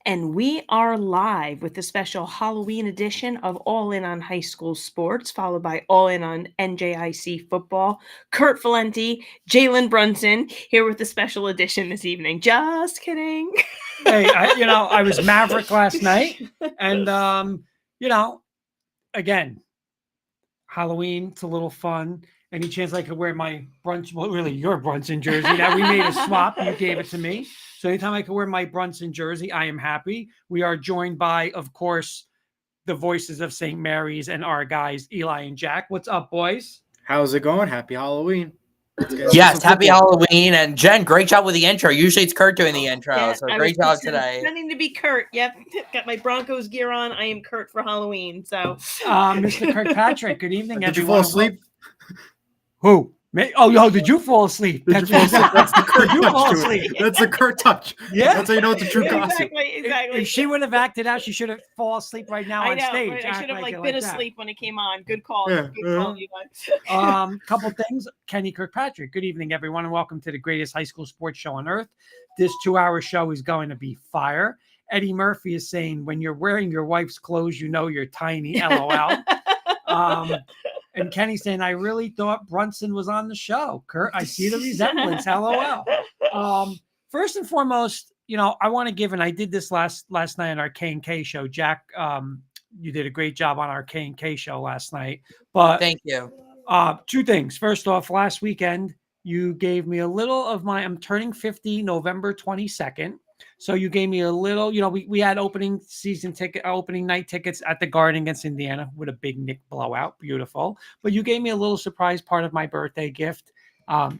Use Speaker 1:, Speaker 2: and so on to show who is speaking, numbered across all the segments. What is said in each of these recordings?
Speaker 1: And we are live with the special Halloween edition of All In on High School Sports, followed by All In on NJIC Football. Kurt Valenti, Jalen Brunson, here with the special edition this evening. Just kidding.
Speaker 2: Hey, I was Maverick last night. And, again, Halloween, it's a little fun. Any chance I could wear my your Brunson jersey that we made a swap. You gave it to me. So anytime I can wear my Brunson jersey, I am happy. We are joined by, of course, the voices of St. Mary's and our guys, Eli and Jack. What's up, boys?
Speaker 3: How's it going? Happy Halloween.
Speaker 4: Yes, happy Halloween. And Jen, great job with the intro. Usually it's Kurt doing the intro,
Speaker 1: Yeah,
Speaker 4: so great job today.
Speaker 1: Nothing to be Kurt. Yep, got my Broncos gear on. I am Kurt for Halloween. So,
Speaker 2: Mr. Kirkpatrick, good evening.
Speaker 3: Did you fall asleep?
Speaker 2: Who? Did you fall asleep?
Speaker 3: That's the Kurt touch.
Speaker 2: Asleep.
Speaker 3: That's the Kurt touch.
Speaker 2: Yeah.
Speaker 3: That's how you know it's a true gossip.
Speaker 1: Exactly.
Speaker 2: If she would have acted out, she should have fallen asleep right now on stage.
Speaker 1: Right? I should have been asleep when it came on. Good call.
Speaker 3: Yeah.
Speaker 1: Good call, Eli.
Speaker 2: Couple things. Kenny Kirkpatrick. Good evening, everyone, and welcome to the greatest high school sports show on earth. This 2-hour show is going to be fire. Eddie Murphy is saying, when you're wearing your wife's clothes, you know you're tiny. LOL. And Kenny's saying, I really thought Brunson was on the show. Kurt, I see the resemblance. LOL. First and foremost, I want to give, and I did this last night on our K&K show. Jack, you did a great job on our K&K show last night. But
Speaker 4: thank you.
Speaker 2: Two things. First off, last weekend, you gave me a little of I'm turning 50 November 22nd. So you gave me a little, we had opening night tickets at the Garden against Indiana with a big Nick blowout. Beautiful. But you gave me a little surprise part of my birthday gift.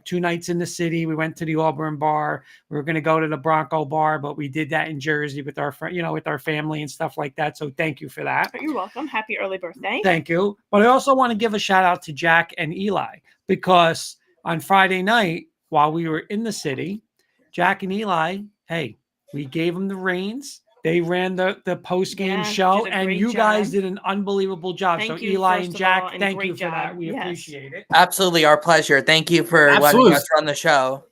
Speaker 2: 2 nights in the city. We went to the Auburn bar. We were going to go to the Bronco bar, but we did that in Jersey with our friend, with our family and stuff like that. So thank you for that.
Speaker 1: You're welcome. Happy early birthday.
Speaker 2: Thank you. But I also want to give a shout out to Jack and Eli, because on Friday night, while we were in the city, Jack and Eli, hey, we gave them the reins. They ran the post-game show, and you guys did an unbelievable job. So Eli and Jack, thank you for that. We appreciate it.
Speaker 4: Absolutely, our pleasure. Thank you for letting us run the show.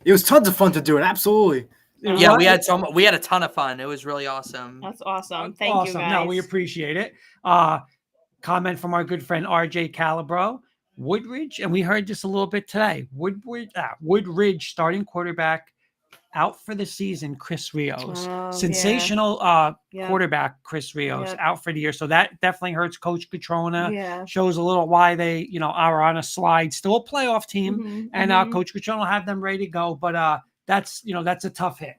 Speaker 3: It was tons of fun to do it. Absolutely.
Speaker 4: Yeah, we had a ton of fun. It was really awesome.
Speaker 1: That's awesome. Thank you, guys.
Speaker 2: No, we appreciate it. Comment from our good friend RJ Calabro. Woodridge, and we heard just a little bit today. Woodridge starting quarterback out for the season, Chris Rios. Sensational quarterback, Chris Rios, out for the year. So that definitely hurts Coach Catrona.
Speaker 1: Yeah.
Speaker 2: Shows a little why they, are on a slide. Still a playoff team. And Coach Catrona will have them ready to go. But that's a tough hit.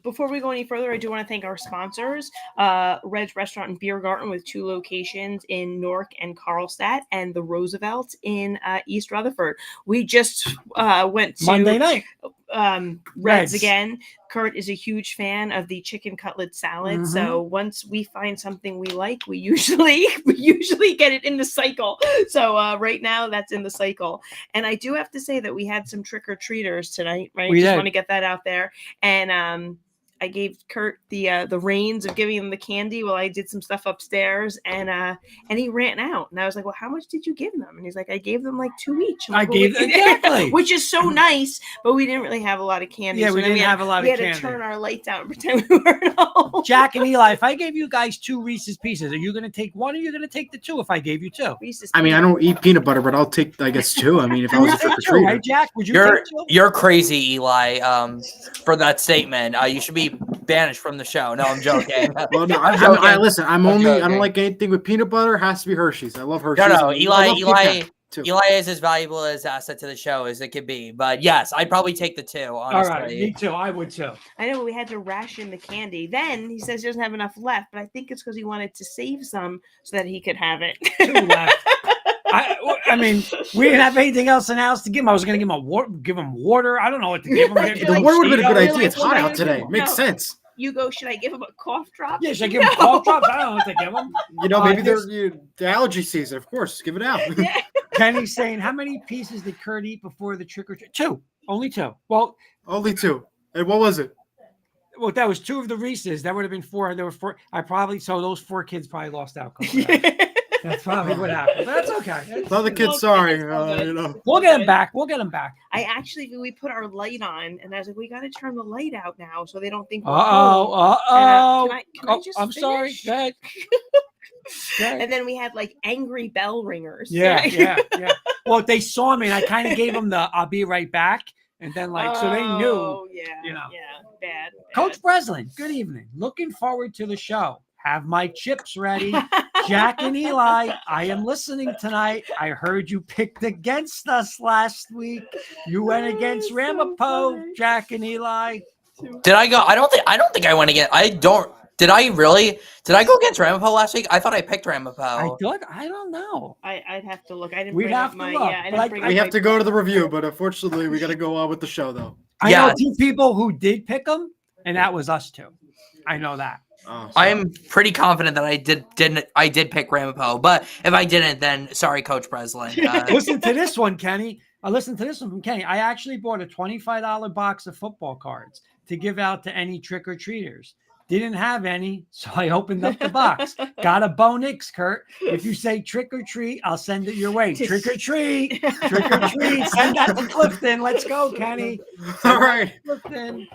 Speaker 1: Before we go any further, I do want to thank our sponsors, Red's Restaurant and Beer Garden with 2 locations in Newark and Carlstadt, and the Roosevelt in East Rutherford. We just went to
Speaker 2: Monday night.
Speaker 1: Reds again. Kurt is a huge fan of the chicken cutlet salad. So once we find something we like, we usually get it in the cycle. So right now that's in the cycle. And I do have to say that we had some trick-or-treaters tonight, right?
Speaker 2: We
Speaker 1: just
Speaker 2: did.
Speaker 1: Want to get that out there. And I gave Kurt the reins of giving him the candy while I did some stuff upstairs, and he ran out. And I was like, "Well, how much did you give them?" And he's like, "I gave them like 2 each."
Speaker 2: I gave them exactly,
Speaker 1: which is so nice, but we didn't really have a lot of candy.
Speaker 2: Yeah,
Speaker 1: so
Speaker 2: we didn't have a lot of candy.
Speaker 1: We had to turn our lights out and pretend we weren't home.
Speaker 2: Jack and Eli, if I gave you guys 2 Reese's Pieces, are you going to take one, or are you going to take the 2 if I gave you 2?
Speaker 1: Reese's
Speaker 3: I mean, I don't eat peanut butter, but I'll take, I guess, 2. I mean, if I was a trick-or-treater.
Speaker 2: Right, Jack? Would you take 2?
Speaker 4: You're crazy, Eli, for that statement. You should be banished from the show. No, I'm joking.
Speaker 3: Well, no, listen. I don't like anything with peanut butter. It has to be Hershey's. I love Hershey's.
Speaker 4: No, Eli is as valuable as asset to the show as it could be. But yes, I'd probably take the 2. Honestly,
Speaker 2: all right, me too. I would too.
Speaker 1: I know, but we had to ration the candy. Then he says he doesn't have enough left, but I think it's because he wanted to save some so that he could have it.
Speaker 2: 2 left. I mean, we didn't have anything else in the house to give him. I was going to give him water. I don't know what to give him.
Speaker 3: The water would have been a good idea. It's hot out today. Makes sense.
Speaker 1: You go, should I give him a cough drop?
Speaker 2: Yeah, should I give him cough drops? I don't know what to give him.
Speaker 3: Maybe there's the allergy season. Of course, give it out.
Speaker 2: Kenny's saying, how many pieces did Kurt eat before the trick-or-treat? 2. Only 2. Well,
Speaker 3: only 2. And what was it?
Speaker 2: Well, that was 2 of the Reese's. That would have been 4. There were 4. So those 4 kids probably lost out. That's probably what happened. That's okay.
Speaker 3: Tell the kids sorry.
Speaker 2: We'll get him back. We'll get him back.
Speaker 1: We put our light on, and I was like, we got to turn the light out now so they don't think we're home. Can I just
Speaker 2: I'm sorry.
Speaker 1: finish?
Speaker 2: Go ahead.
Speaker 1: And then we had like angry bell ringers.
Speaker 2: Yeah. Well, they saw me, and I kind of gave them the "I'll be right back," and then so they knew.
Speaker 1: Yeah, bad.
Speaker 2: Coach Breslin, good evening. Looking forward to the show. Have my chips ready. Jack and Eli, I am listening tonight. I heard you picked against us last week. You went against Ramapo, Jack and Eli.
Speaker 4: Did I go? I don't think I went against. Did I really? Did I go against Ramapo last week? I thought I picked Ramapo.
Speaker 2: I don't know.
Speaker 1: I'd have to look. I didn't
Speaker 2: We'd
Speaker 1: bring
Speaker 2: have
Speaker 1: up
Speaker 2: to
Speaker 1: my.
Speaker 2: look,
Speaker 1: Yeah, I
Speaker 2: but
Speaker 1: didn't bring up
Speaker 3: We
Speaker 1: my
Speaker 3: have to go to the review, but unfortunately, we got to go on with the show, though.
Speaker 2: I know two people who did pick them, and that was us two. I know that.
Speaker 3: Oh,
Speaker 4: I'm pretty confident that I did pick Ramapo, but if I didn't, then sorry, Coach Breslin.
Speaker 2: Listen to this one, Kenny. Listen to this one from Kenny. I actually bought a $25 box of football cards to give out to any trick-or-treaters. Didn't have any, so I opened up the box. Got a Bo Nix, Kurt. If you say trick or treat, I'll send it your way. Trick or treat. Trick or treat. Send that to Clifton. Let's go, Kenny.
Speaker 3: all right.
Speaker 2: Clifton.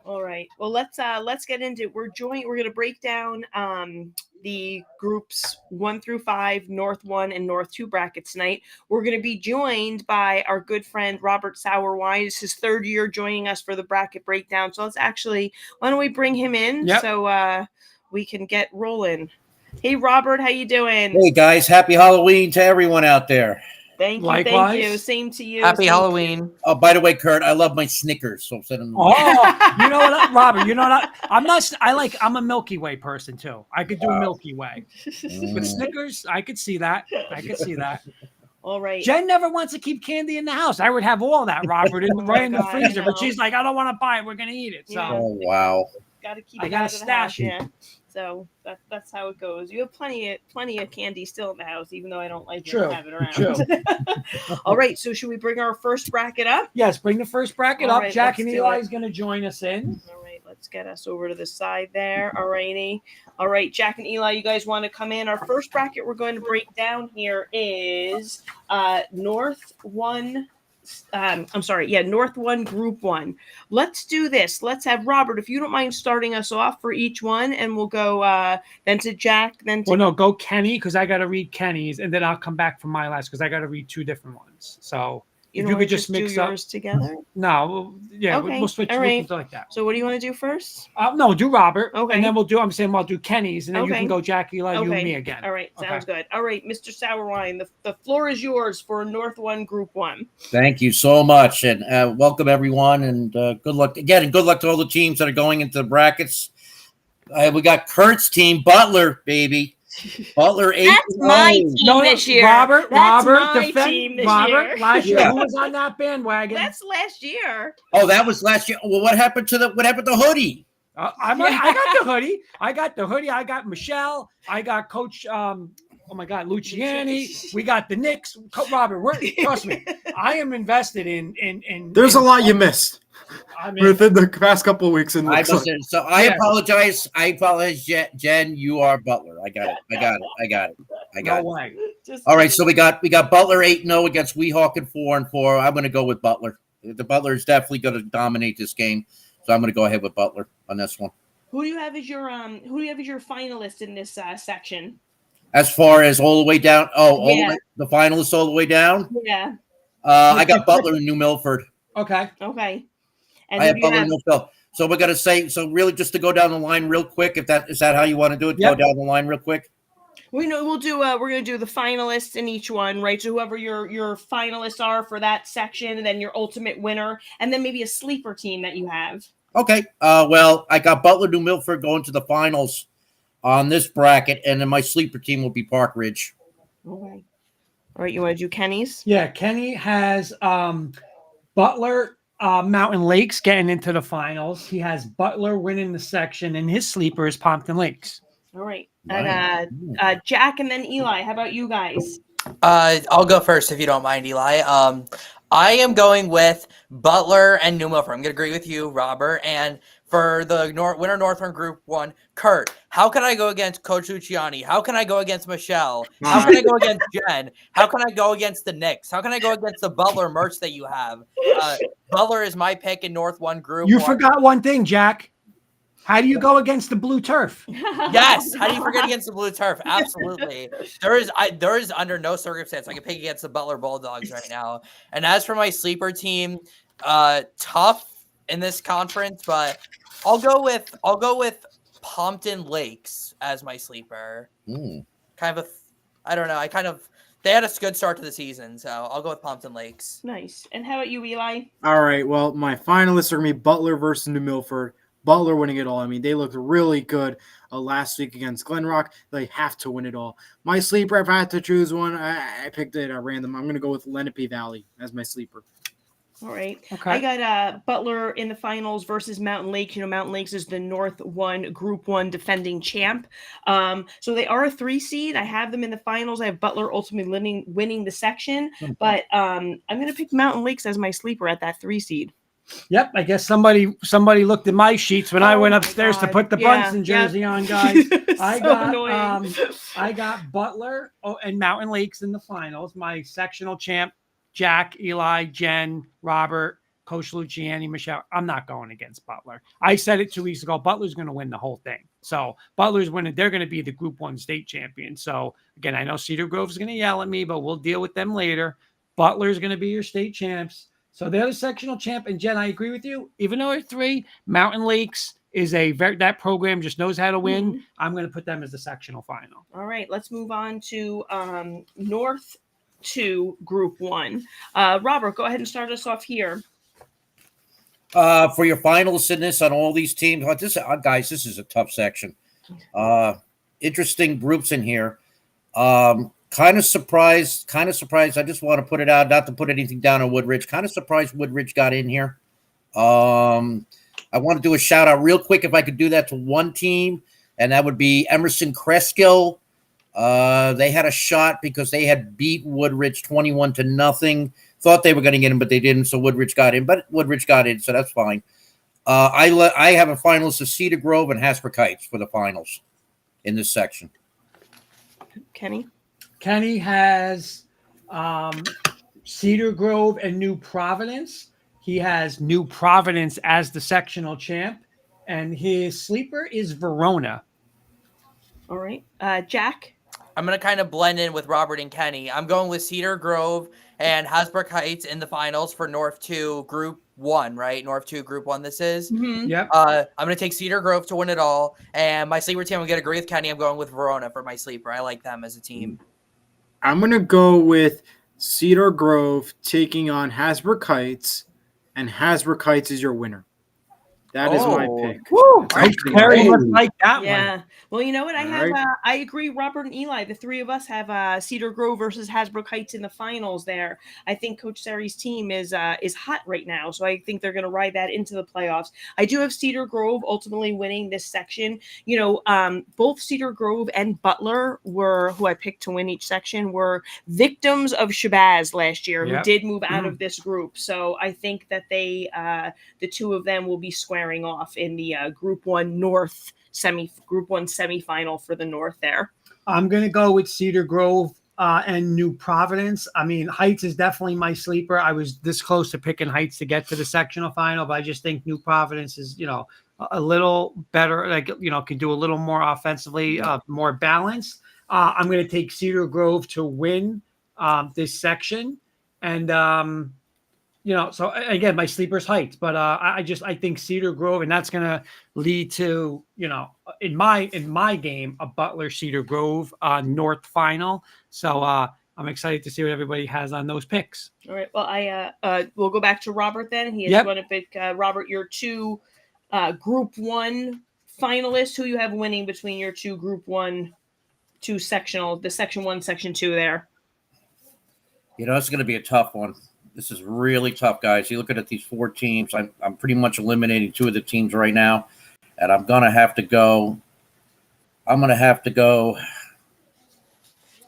Speaker 1: All right. Well, let's get into it. We're going to break down the groups 1 through 5, North 1 and North 2 brackets tonight. We're going to be joined by our good friend Robert Sauerwein. It's his third year joining us for the bracket breakdown. So why don't we bring him in so we can get rolling. Hey, Robert, how you doing?
Speaker 5: Hey, guys. Happy Halloween to everyone out there.
Speaker 1: Thank you.
Speaker 2: Likewise.
Speaker 1: Thank you. Same to you.
Speaker 4: Happy Halloween.
Speaker 5: Oh, by the way, Kurt, I love my Snickers. So I'm sending them.
Speaker 2: Oh, you know what, Robert? You know what? I'm a Milky Way person too. I could do Milky Way. But Snickers, I could see that.
Speaker 1: All right.
Speaker 2: Jen never wants to keep candy in the house. I would have all that, Robert, right in the
Speaker 1: God,
Speaker 2: freezer. But she's like, I don't want to buy it. We're gonna eat it. So
Speaker 5: Oh, wow.
Speaker 1: Got to keep
Speaker 2: I
Speaker 1: it
Speaker 2: gotta
Speaker 1: out of the
Speaker 2: stash
Speaker 1: house. Yeah. So that's how it goes. You have plenty of candy still in the house, even though I don't like it.
Speaker 2: True.
Speaker 1: I have it around. All right. So should we bring our first bracket up?
Speaker 2: yes, bring the first bracket
Speaker 1: All
Speaker 2: up.
Speaker 1: right,
Speaker 2: Jack
Speaker 1: let's
Speaker 2: and
Speaker 1: do
Speaker 2: Eli
Speaker 1: it.
Speaker 2: is gonna join us in.
Speaker 1: All right. Let's get us over to the side there. All righty. All right, Jack and Eli, you guys want to come in? Our first bracket we're going to break down here is North 1. North 1, Group 1. Let's do this. Let's have Robert, if you don't mind starting us off for each one, and we'll go then to Jack, then to...
Speaker 2: Well, no, go Kenny, because I got to read Kenny's, and then I'll come back for my last, because I got to read two different ones. So if you could just mix
Speaker 1: do
Speaker 2: up
Speaker 1: yours together.
Speaker 2: No,
Speaker 1: Okay,
Speaker 2: we'll switch
Speaker 1: all right.
Speaker 2: like that.
Speaker 1: So what do you want to do first?
Speaker 2: No, do Robert.
Speaker 1: Okay.
Speaker 2: And then I'll do Kenny's, and then you
Speaker 1: Okay.
Speaker 2: can go Jack, Eli, you
Speaker 1: Okay.
Speaker 2: and me again.
Speaker 1: All right, sounds good. All right, Mr. Sauerwein, the floor is yours for North 1, Group 1.
Speaker 5: Thank you so much. And welcome, everyone. And good luck again. And good luck to all the teams that are going into the brackets. We got Kurt's team, Butler, baby. Butler 8.
Speaker 1: That's my team this year.
Speaker 2: Robert,
Speaker 1: That's
Speaker 2: Robert,
Speaker 1: my
Speaker 2: defend
Speaker 1: team this
Speaker 2: Robert.
Speaker 1: year.
Speaker 2: Last year,
Speaker 5: Yeah.
Speaker 2: who was on that bandwagon?
Speaker 1: That's last year.
Speaker 5: Oh, that was last year. Well, what happened to the hoodie?
Speaker 2: I got the hoodie. I got Michelle. I got Coach. Luciani. We got the Knicks. Robert, trust me. I am invested in.
Speaker 3: There's a lot you missed within the past couple of weeks.
Speaker 5: I apologize. I apologize, Jen. You are Butler. I got it.
Speaker 2: No way.
Speaker 5: All right, so we got Butler 8-0 against Weehawken 4-4. I'm going to go with Butler. The Butler is definitely going to dominate this game, so I'm going to go ahead with Butler on this one.
Speaker 1: Who do you have as your finalist in this section?
Speaker 5: As far as all the way down, the finalists all the way down.
Speaker 1: Yeah.
Speaker 5: I got Butler and New Milford.
Speaker 2: Okay.
Speaker 1: And
Speaker 5: I have Butler and New Milford. So we're going to say, really just to go down the line real quick, is that how you want to do it?
Speaker 2: Yep.
Speaker 5: Go down the line real quick.
Speaker 1: We're going to do the finalists in each one, right? So whoever your finalists are for that section, and then your ultimate winner, and then maybe a sleeper team that you have.
Speaker 5: Okay. Well, I got Butler, New Milford going to the finals on this bracket, and then my sleeper team will be Park Ridge.
Speaker 1: Okay. All right, you want to do Kenny's?
Speaker 2: Yeah, Kenny has Butler, Mountain Lakes getting into the finals. He has Butler winning the section, and his sleeper is Pompton Lakes.
Speaker 1: All right. And Jack and then Eli. How about you guys?
Speaker 4: I'll go first if you don't mind, Eli. I am going with Butler and New Milford. I'm going to agree with you, Robert. And for the winner Northern Group 1, Kurt, how can I go against Coach Luciani? How can I go against Michelle? How can I go against Jen? How can I go against the Knicks? How can I go against the Butler merch that you have? Butler is my pick in North 1 Group 1.
Speaker 2: You forgot one thing, Jack. How do you go against the blue turf?
Speaker 4: Yes. How do you forget against the blue turf? Absolutely. There is under no circumstance I can pick against the Butler Bulldogs right now. And as for my sleeper team, tough in this conference, but I'll go with Pompton Lakes as my sleeper. Kind of they had a good start to the season, so I'll go with Pompton Lakes.
Speaker 1: Nice. And how about you, Eli?
Speaker 3: All right. Well, my finalists are going to be Butler versus New Milford. Butler winning it all. I mean, they looked really good last week against Glen Rock. They have to win it all. My sleeper, if I had to choose one, I picked it at random. I'm going to go with Lenape Valley as my sleeper.
Speaker 1: All right.
Speaker 2: Okay.
Speaker 1: I got Butler in the finals versus Mountain Lakes. You know, Mountain Lakes is the North 1 Group 1 defending champ. So they are a 3 seed. I have them in the finals. I have Butler ultimately winning the section. But I'm going to pick Mountain Lakes as my sleeper at that 3 seed.
Speaker 2: Yep, I guess somebody looked at my sheets when I went upstairs to put the Bunsen jersey on, guys. I got Butler and Mountain Lakes in the finals. My sectional champ, Jack, Eli, Jen, Robert, Coach Luciani, Michelle. I'm not going against Butler. I said it 2 weeks ago. Butler's going to win the whole thing. So Butler's winning. They're going to be the Group 1 state champion. So again, I know Cedar Grove's going to yell at me, but we'll deal with them later. Butler's going to be your state champs. So they're the sectional champ. And Jen, I agree with you. Even though they're 3, Mountain Lakes is that program just knows how to win. Mm-hmm. I'm going to put them as the sectional final.
Speaker 1: All right, let's move on to North 2 Group 1. Robert, go ahead and start us off here.
Speaker 5: For your finalists in this on all these teams, guys, this is a tough section. Interesting groups in here. Kind of surprised. I just want to put it out, not to put anything down on Woodridge. Kind of surprised Woodridge got in here. I want to do a shout out real quick, if I could do that, to one team, and that would be Emerson Cresskill. They had a shot because they had beat Woodridge 21-0. Thought they were going to get him, but they didn't. So Woodridge got in, so that's fine. I have a finalist of Cedar Grove and Hasbrouck Heights for the finals in this section.
Speaker 2: Kenny has Cedar Grove and New Providence. He has New Providence as the sectional champ, and his sleeper is Verona.
Speaker 1: All right. Jack?
Speaker 4: I'm going to kind of blend in with Robert and Kenny. I'm going with Cedar Grove and Hasbrouck Heights in the finals for North 2 Group 1, right? North 2 Group 1 this is.
Speaker 1: Mm-hmm.
Speaker 2: Yep.
Speaker 4: I'm going to take Cedar Grove to win it all. And my sleeper team, I'm going to agree with Kenny. I'm going with Verona for my sleeper. I like them as a team.
Speaker 3: I'm going to go with Cedar Grove taking on Hasbrouck Heights, and Hasbrouck Heights is your winner. That is my pick.
Speaker 2: Woo! I very much like that one.
Speaker 1: Yeah. Well, you know what? I agree. Robert and Eli, the 3 of us have Cedar Grove versus Hasbrouck Heights in the finals there. I think Coach Seri's team is hot right now, so I think they're going to ride that into the playoffs. I do have Cedar Grove ultimately winning this section. You know, both Cedar Grove and Butler who I picked to win each section, were victims of Shabazz last year, who did move out of this group. So I think that the 2 of them will be squaring off in the Group 1 North Group 1 semifinal for the North there.
Speaker 2: I'm going to go with Cedar Grove and New Providence. I mean, Heights is definitely my sleeper. I was this close to picking Heights to get to the sectional final, but I just think New Providence is, a little better, can do a little more offensively, more balanced. I'm going to take Cedar Grove to win this section. And, so again, my sleeper's Heights, but I think Cedar Grove, and that's going to lead to, in my game, a Butler Cedar Grove North final. So I'm excited to see what everybody has on those picks.
Speaker 1: All right. Well, we'll go back to Robert then. He is going to pick Robert, your 2 Group 1 finalists. Who you have winning between your 2 Group 1, 2 sectional, the Section 1, Section 2 there.
Speaker 5: It's going to be a tough one. This is really tough, guys. You look at these 4 teams. I'm pretty much eliminating 2 of the teams right now, and I'm going to have to go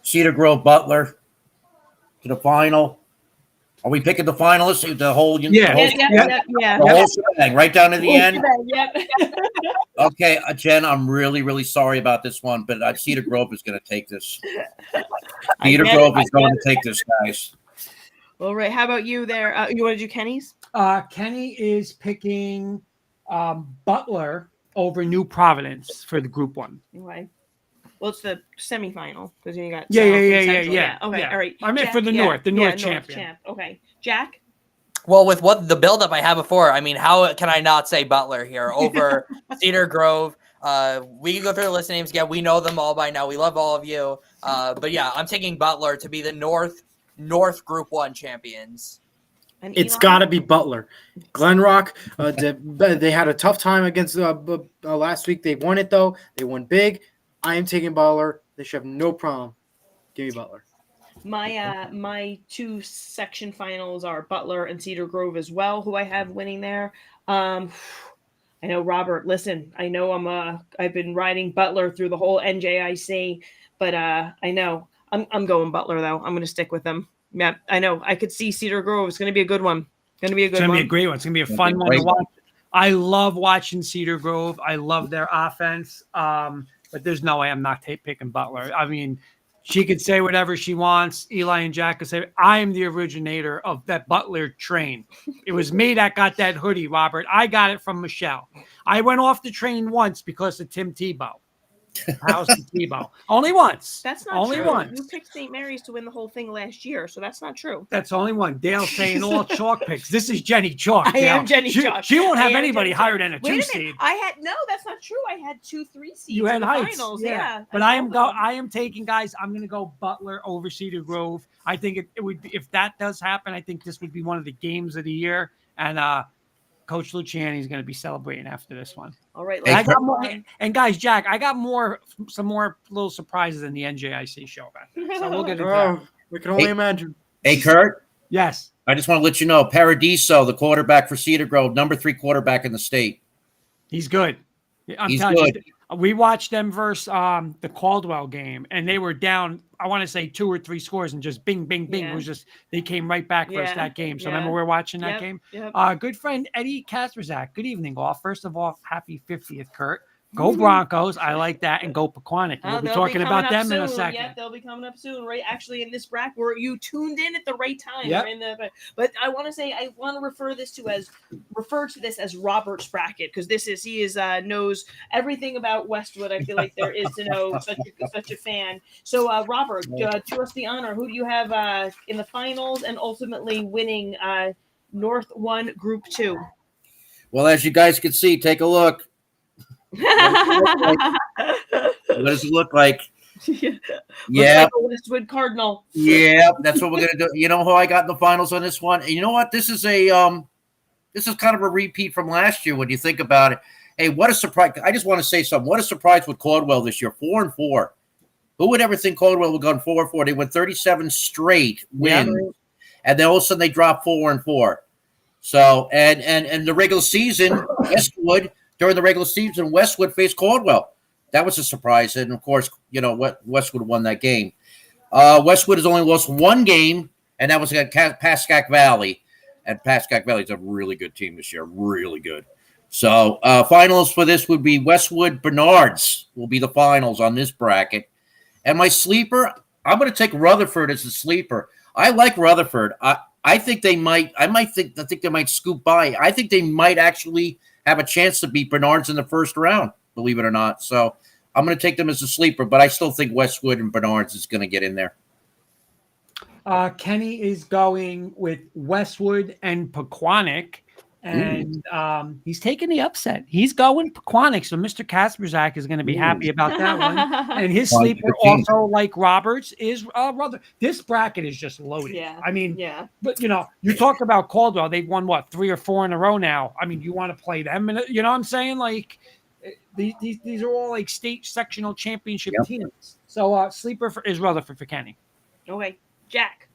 Speaker 5: Cedar Grove Butler to the final. Are we picking the finalists? The whole,
Speaker 2: Yeah.
Speaker 1: Yeah.
Speaker 5: the whole shebang, right down to the end.
Speaker 1: Yep.
Speaker 5: Okay, Jen, I'm really, really sorry about this one, but Cedar Grove is going to take this. Cedar Grove is going to take this, guys.
Speaker 1: All right. How about you there? You want to do Kenny's?
Speaker 2: Kenny is picking Butler over New Providence for the Group 1.
Speaker 1: Okay. Well, it's the semifinal because you got
Speaker 2: Yeah.
Speaker 1: Okay, all right.
Speaker 2: I meant for the North champion.
Speaker 1: Champ. Okay, Jack.
Speaker 4: Well, with what the buildup I had before, I mean, how can I not say Butler here over Cedar Grove? We can go through the list of names again. We know them all by now. We love all of you. But yeah, I'm taking Butler to be the North Group 1 champions.
Speaker 1: And
Speaker 3: It's
Speaker 1: Eli?
Speaker 3: got to be Butler. Glen Rock, they had a tough time against last week. They won it, though. They won big. I am taking Butler. They should have no problem. Give me Butler.
Speaker 1: My 2 section finals are Butler and Cedar Grove as well, who I have winning there. I know, Robert, listen, I know I've been riding Butler through the whole NJIC, but I know I'm going Butler, though. I'm going to stick with them. Yeah, I know. I could see Cedar Grove. It's going to be a good one. It's going to be a great one.
Speaker 2: It's going to be a fun one to watch. I love watching Cedar Grove. I love their offense. But there's no way I'm not picking Butler. I mean, she could say whatever she wants. Eli and Jack could say, I am the originator of that Butler train. It was me that got that hoodie, Robert. I got it from Michelle. I went off the train once because of Tim Tebow. House and Tebow. Only once.
Speaker 1: That's not
Speaker 2: only
Speaker 1: true.
Speaker 2: Once.
Speaker 1: You picked St. Mary's to win the whole thing last year, so that's not true.
Speaker 2: That's only one. Dale saying all chalk picks. This is Jenny Chalk.
Speaker 1: I am Jenny Chalk.
Speaker 2: She won't have anybody higher than a 2 seed.
Speaker 1: That's not true. I had 2 3 seeds.
Speaker 2: You had
Speaker 1: in the
Speaker 2: Heights.
Speaker 1: finals.
Speaker 2: Yeah. But I am taking, guys. I'm going to go Butler over Cedar Grove. I think it would. If that does happen, I think this would be one of the games of the year. And Coach Luciani is going to be celebrating after this one.
Speaker 1: All right.
Speaker 2: I got more, and guys, Jack, I got some more little surprises in the NJIC show back there. So we'll get into that.
Speaker 3: We can only imagine.
Speaker 5: Hey, Kurt.
Speaker 2: Yes.
Speaker 5: I just want to let you know, Paradiso, the quarterback for Cedar Grove, number 3 quarterback in the state.
Speaker 2: He's good.
Speaker 5: He's good.
Speaker 2: We watched them versus the Caldwell game, and they were down, I want to say 2 or 3 scores, and just bing, bing, bing.
Speaker 1: Yeah.
Speaker 2: It was just, they came right back for us that game. So remember we're watching that game?
Speaker 1: Yep.
Speaker 2: Good friend Eddie Kasperzak. Good evening, all. First of all, happy 50th, Kurt. Go Broncos. I like that. And go Pequannock. We'll be talking about them in a second.
Speaker 1: Yeah, they'll be coming up soon, right? Actually, in this bracket, where you tuned in at the right time.
Speaker 2: Yep.
Speaker 1: But I want to refer to this as Robert's bracket, because he knows everything about Westwood. I feel like there is to know such a fan. So Robert, to us the honor. Who do you have in the finals and ultimately winning North 1 Group 2?
Speaker 5: Well, as you guys can see, take a look. What does it look like?
Speaker 1: Yeah, like a Westwood Cardinal.
Speaker 5: Yeah, that's what we're gonna do. You know who I got in the finals on this one? And you know what? This is kind of a repeat from last year when you think about it. Hey, what a surprise! I just want to say something. What a surprise with Caldwell this year, 4-4. Who would ever think Caldwell would go 4-4? They went 37 straight wins, and then all of a sudden they dropped 4-4. So and the regular season, Westwood. During the regular season, Westwood faced Caldwell. That was a surprise. And, of course, you know, Westwood won that game. Westwood has only lost 1 game, and that was at Pascack Valley. And Pascack Valley is a really good team this year, really good. So finals for this would be Westwood Bernards will be the finals on this bracket. And my sleeper, I'm going to take Rutherford as a sleeper. I like Rutherford. I think they might. I think they might scoop by. I think they might actually have a chance to beat Bernards in the first round, believe it or not. So I'm going to take them as a sleeper, but I still think Westwood and Bernards is going to get in there.
Speaker 2: Kenny is going with Westwood and Pequannock, and he's taking the upset. He's going Pequannock, so Mr. Kasperzak is going to be happy about that one. And his sleeper, also like Roberts, is Rutherford. This bracket is just loaded.
Speaker 1: Yeah.
Speaker 2: I mean, but you know, you talk about Caldwell. They've won 3 or 4 in a row now. I mean, you want to play them? And you know what I'm saying? Like these are all like state sectional championship teams. So sleeper is Rutherford for Kenny.
Speaker 1: Okay, Jack.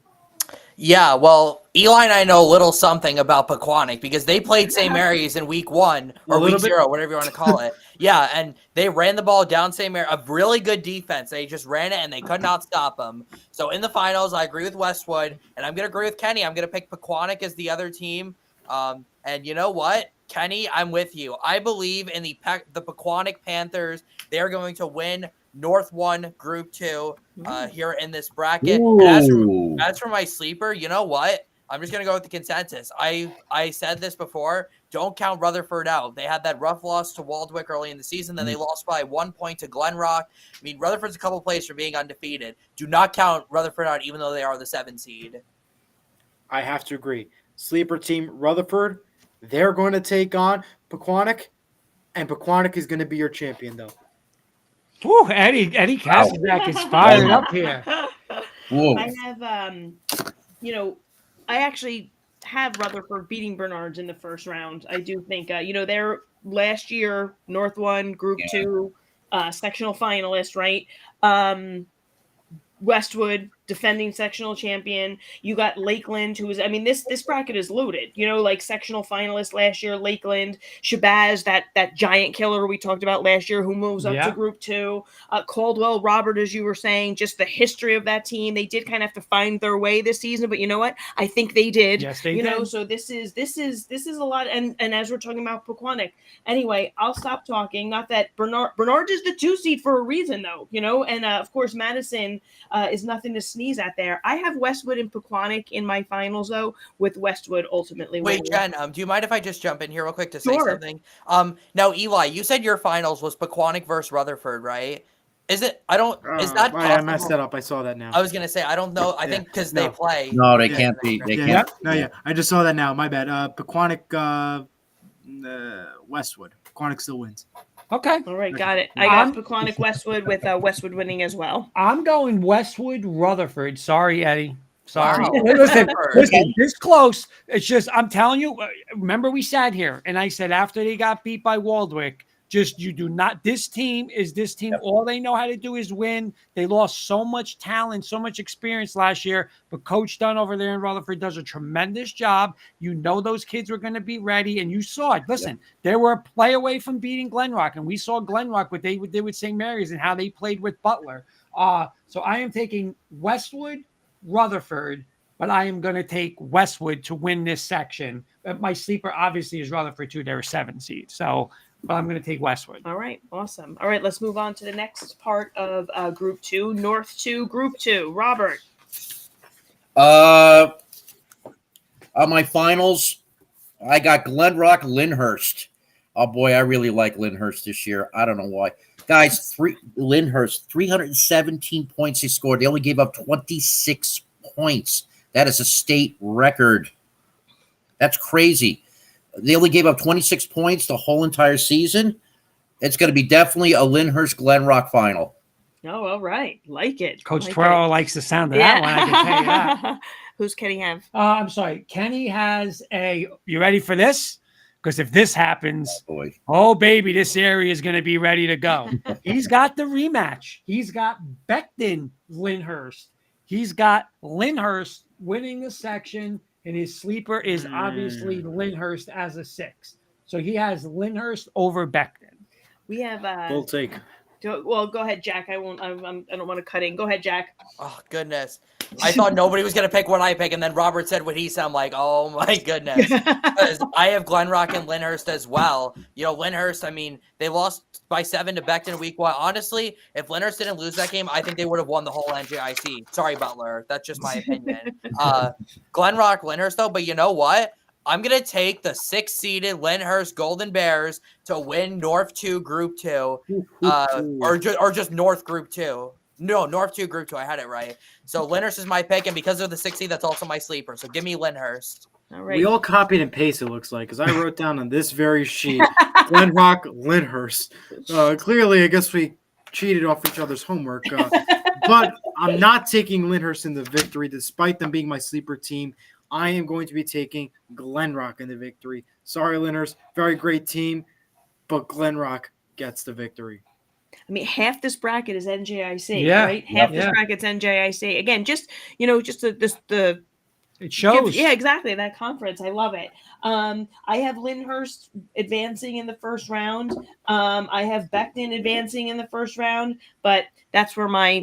Speaker 4: Yeah, well, Eli and I know a little something about Pequannock because they played St. Mary's in week 1 or week 0, whatever you want to call it. Yeah, and they ran the ball down St. Mary, a really good defense. They just ran it and they could not stop them. So in the finals, I agree with Westwood, and I'm going to agree with Kenny. I'm going to pick Pequannock as the other team. And you know what, Kenny, I'm with you. I believe in the Pequannock Panthers. They're going to win North 1, Group 2 here in this bracket. And as for my sleeper, you know what? I'm just going to go with the consensus. I said this before. Don't count Rutherford out. They had that rough loss to Waldwick early in the season. Then they lost by 1 point to Glen Rock. I mean, Rutherford's a couple plays from being undefeated. Do not count Rutherford out, even though they are the 7 seed.
Speaker 3: I have to agree. Sleeper team, Rutherford, they're going to take on Pequannock, and Pequannock is going to be your champion, though.
Speaker 2: Woo, Eddie Castleback is fired up here.
Speaker 5: Whoa.
Speaker 1: I have, I actually have Rutherford beating Bernard's in the first round. I do think, they're last year, North 1, Group 2, sectional finalist, right? Westwood, defending sectional champion. You got Lakeland, who was, this bracket is loaded. Like sectional finalist last year, Lakeland, Shabazz, that giant killer we talked about last year, who moves up to Group 2. Caldwell, Robert, as you were saying, just the history of that team. They did kind of have to find their way this season, but you know what? I think they did.
Speaker 2: Yes, they did.
Speaker 1: So this is a lot. And as we're talking about Pequannock, anyway, I'll stop talking. Not that Bernard is the 2 seed for a reason, though. And of course Madison is nothing to sneeze at there. I have Westwood and Pequannock in my finals, though, with Westwood ultimately winning.
Speaker 4: Wait, Jen, do you mind if I just jump in here real quick to say something? Now, Eli, you said your finals was Pequannock versus Rutherford, right? Is it? I don't. Is that possible?
Speaker 3: I messed that up. I saw that now.
Speaker 4: I was gonna say I don't know. I think because they play.
Speaker 5: No, they can't be. They can't.
Speaker 3: No, I just saw that now. My bad. Pequannock, Westwood. Pequannock still wins.
Speaker 2: Okay.
Speaker 1: All right, got it. I got Pequannock Westwood with Westwood winning as well.
Speaker 2: I'm going Westwood Rutherford. Sorry, Eddie. Sorry.
Speaker 4: Wow.
Speaker 2: Listen, this close. It's just, I'm telling you, remember we sat here and I said after they got beat by Waldwick, you do not, this team. All they know how to do is win. They lost so much talent, so much experience last year, but Coach Dunn over there in Rutherford does a tremendous job. Those kids were going to be ready, and you saw it. Listen, they were a play away from beating Glen Rock, and we saw Glen Rock, what they did with St. Mary's and how they played with Butler. So I am taking Westwood, Rutherford, but I am going to take Westwood to win this section. My sleeper obviously is Rutherford too. They're a 7 seed. But I'm going to take Westwood.
Speaker 1: All right. Awesome. All right. Let's move on to the next part of Group 2, North 2, Group 2. Robert.
Speaker 5: On my finals, I got Glen Rock, Lyndhurst. Oh, boy, I really like Lyndhurst this year. I don't know why. Guys, Lyndhurst, 317 points he scored. They only gave up 26 points. That is a state record. That's crazy. They only gave up 26 points the whole entire season. It's going to be definitely a Lyndhurst Glen Rock final.
Speaker 1: Oh, all right. Like it.
Speaker 2: Coach Twirl likes the sound of that one. I can tell you that.
Speaker 1: Who's Kenny have?
Speaker 2: I'm sorry. Kenny has you ready for this? Because if this happens, oh, baby, this area is going to be ready to go. He's got the rematch. He's got Becton Lyndhurst. He's got Lyndhurst winning the section. And his sleeper is obviously Lyndhurst as a 6. So he has Lyndhurst over Becton.
Speaker 1: We have
Speaker 3: Full take.
Speaker 1: Well, go ahead, Jack. I won't. I don't want to cut in. Go ahead, Jack.
Speaker 4: Oh goodness! I thought nobody was gonna pick what I pick, and then Robert said what he said. I'm like, oh my goodness! I have Glen Rock and Lyndhurst as well. Lyndhurst. I mean, they lost by 7 to Becton week 1. Honestly, if Lyndhurst didn't lose that game, I think they would have won the whole NJIC. Sorry, Butler. That's just my opinion. Glen Rock, Lyndhurst, though. But you know what? I'm going to take the 6-seeded Lyndhurst Golden Bears to win North 2 Group 2, or just North Group 2. No, North 2 Group 2. I had it right. So Lyndhurst is my pick, and because of the 6 seed, that's also my sleeper. So give me Lyndhurst.
Speaker 1: All right.
Speaker 3: We all copied and pasted, it looks like, because I wrote down on this very sheet, Glen Rock, Lyndhurst. Clearly, I guess we cheated off each other's homework. But I'm not taking Lyndhurst in the victory, despite them being my sleeper team. I am going to be taking Glen Rock in the victory. Sorry, Lyndhurst. Very great team, but Glen Rock gets the victory.
Speaker 1: I mean, half this bracket is NJIC,
Speaker 2: yeah,
Speaker 1: right? Half this bracket's NJIC. Again, just the
Speaker 2: It shows.
Speaker 1: Yeah, exactly. That conference. I love it. I have Lyndhurst advancing in the first round. I have Becton advancing in the first round, but that's where my